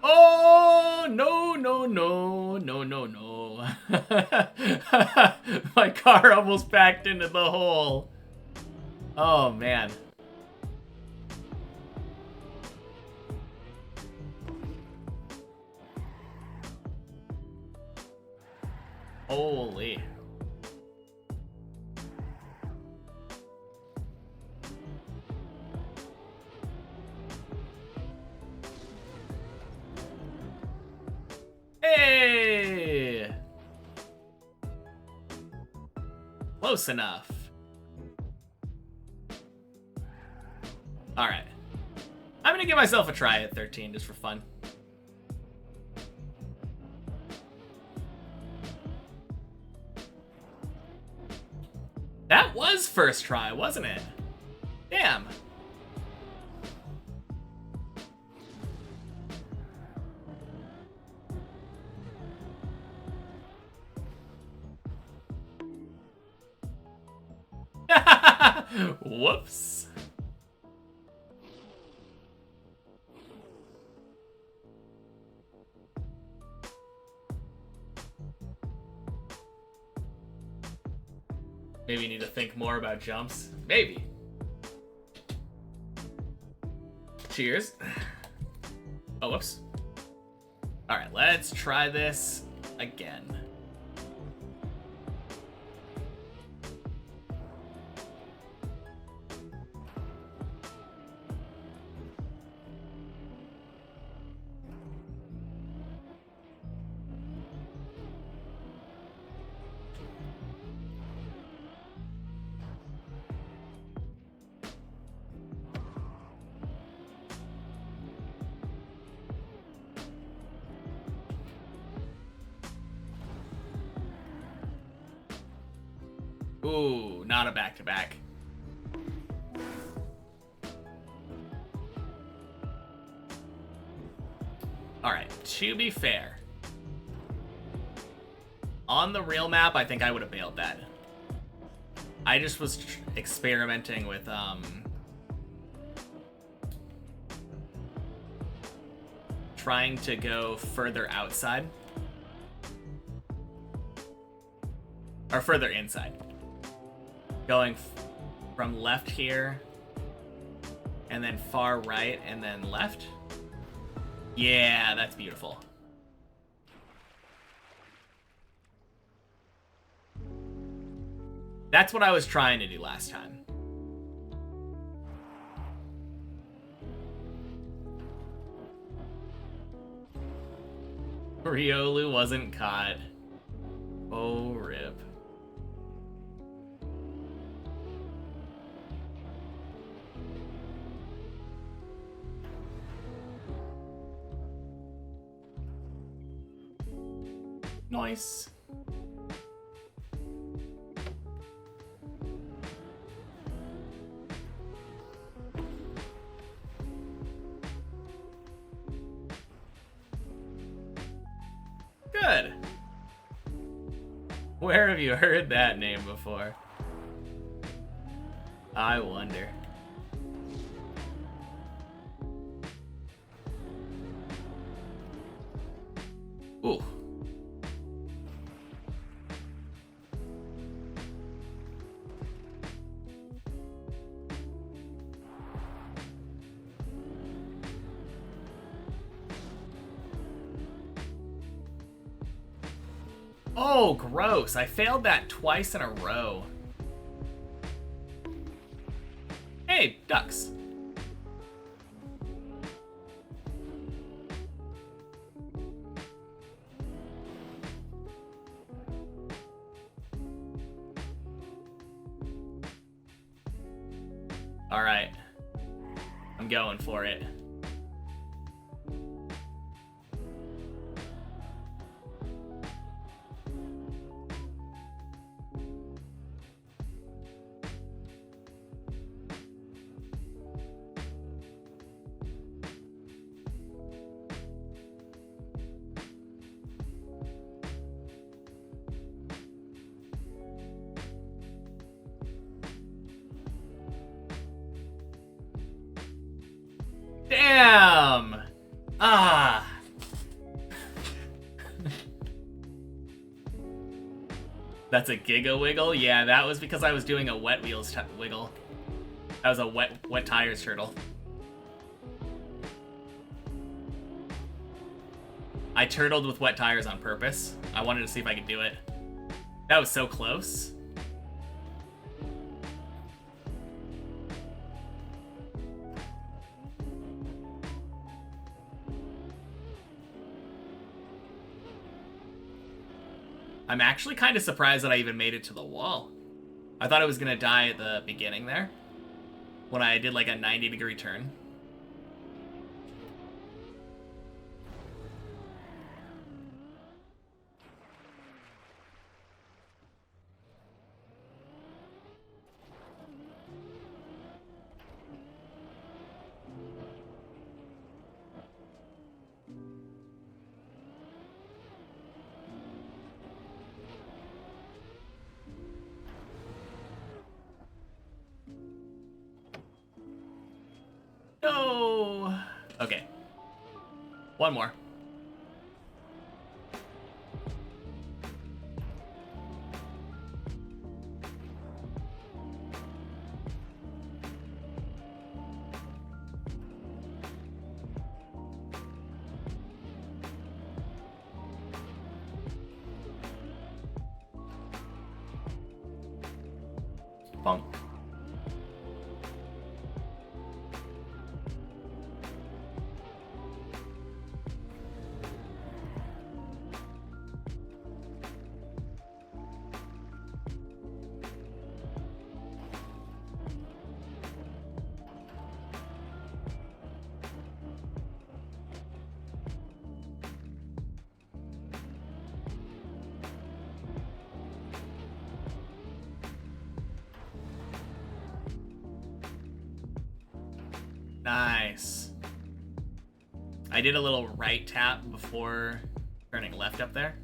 Oh, no, no, no, no, no, no. My car almost backed into the hole. Oh, man. Holy. Hey! Close enough. Alright. I'm gonna give myself a try at 13 just for fun. That was first try, wasn't it? Damn. Whoops. Maybe you need to think more about jumps. Maybe. Cheers. Oh, whoops. All right, let's try this again. Ooh, not a back-to-back. Alright, to be fair, on the real map, I think I would have bailed that. I just was experimenting with, trying to go further outside. Or further inside. Going from left here, and then far right, and then left. Yeah, that's beautiful. That's what I was trying to do last time. Riolu wasn't caught. Oh, rip. Nice. Good. Where have you heard that name before? I wonder. Ooh. Oh, gross. I failed that twice in a row. Hey, ducks. All right. I'm going for it. Damn! Ah! That's a Giga Wiggle? Yeah, that was because I was doing a Wet Wheels wiggle. That was a wet tires turtle. I turtled with wet tires on purpose. I wanted to see if I could do it. That was so close. I'm actually kind of surprised that I even made it to the wall. I thought I was gonna die at the beginning there, when I did like a 90-degree turn. Okay. One more. Bonk. Nice. I did a little right tap before turning left up there.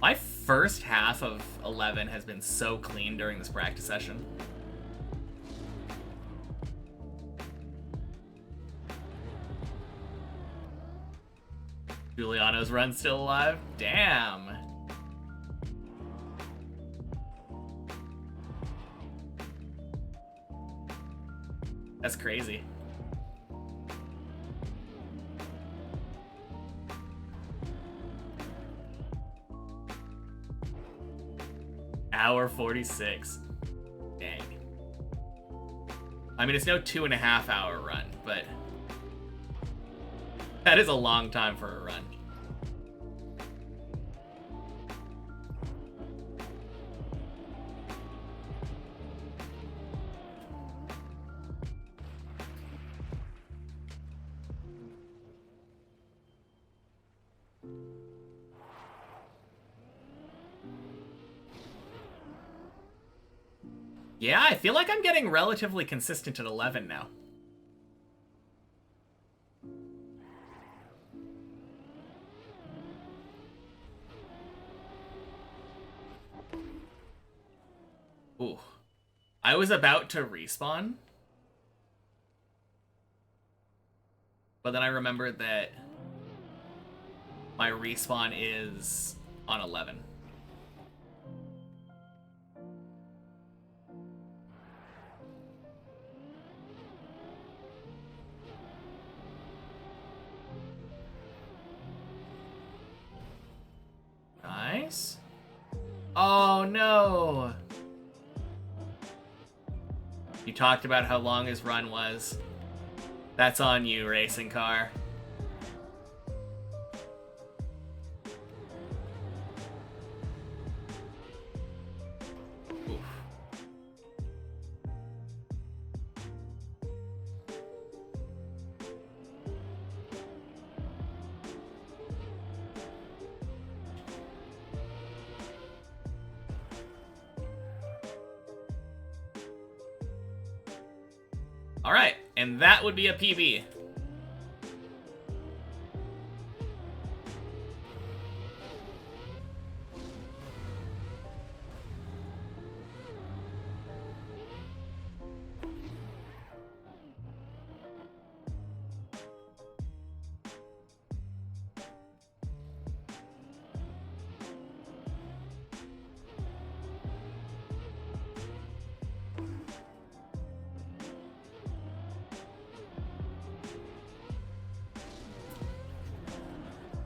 My first half of 11 has been so clean during this practice session. Giuliano's run still alive? Damn. That's crazy. Hour 46. Dang. I mean, it's no 2.5 hour run, but that is a long time for a run. Yeah, I feel like I'm getting relatively consistent at 11 now. Ooh. I was about to respawn, but then I remembered that my respawn is on 11. Nice. Oh no! You talked about how long his run was. That's on you, racing car. Oof. All right, and that would be a PB.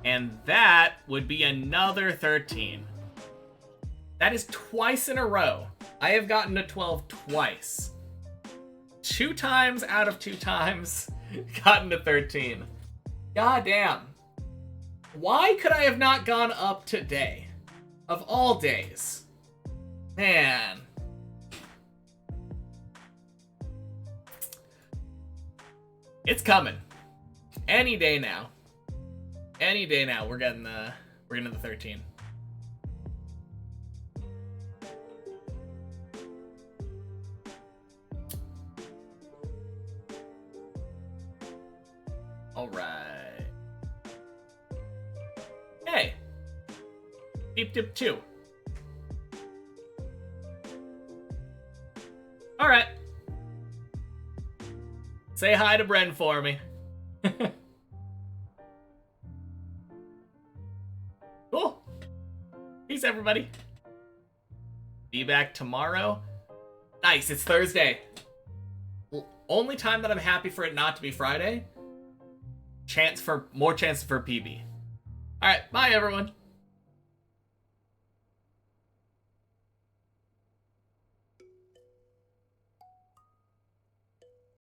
And that would be another 13. That is twice in a row. I have gotten to 12 twice. 2 times out of 2 times, gotten to 13. God damn. Why could I have not gone up today? Of all days. Man. It's coming. Any day now. Any day now, we're getting the 13. All right. Hey, Deep dip 2. Alright. Say hi to Bren for me. Cool. Peace, everybody. Be back tomorrow. Nice, it's Thursday. Only time that I'm happy for it not to be Friday. More chance for PB. Alright, bye everyone.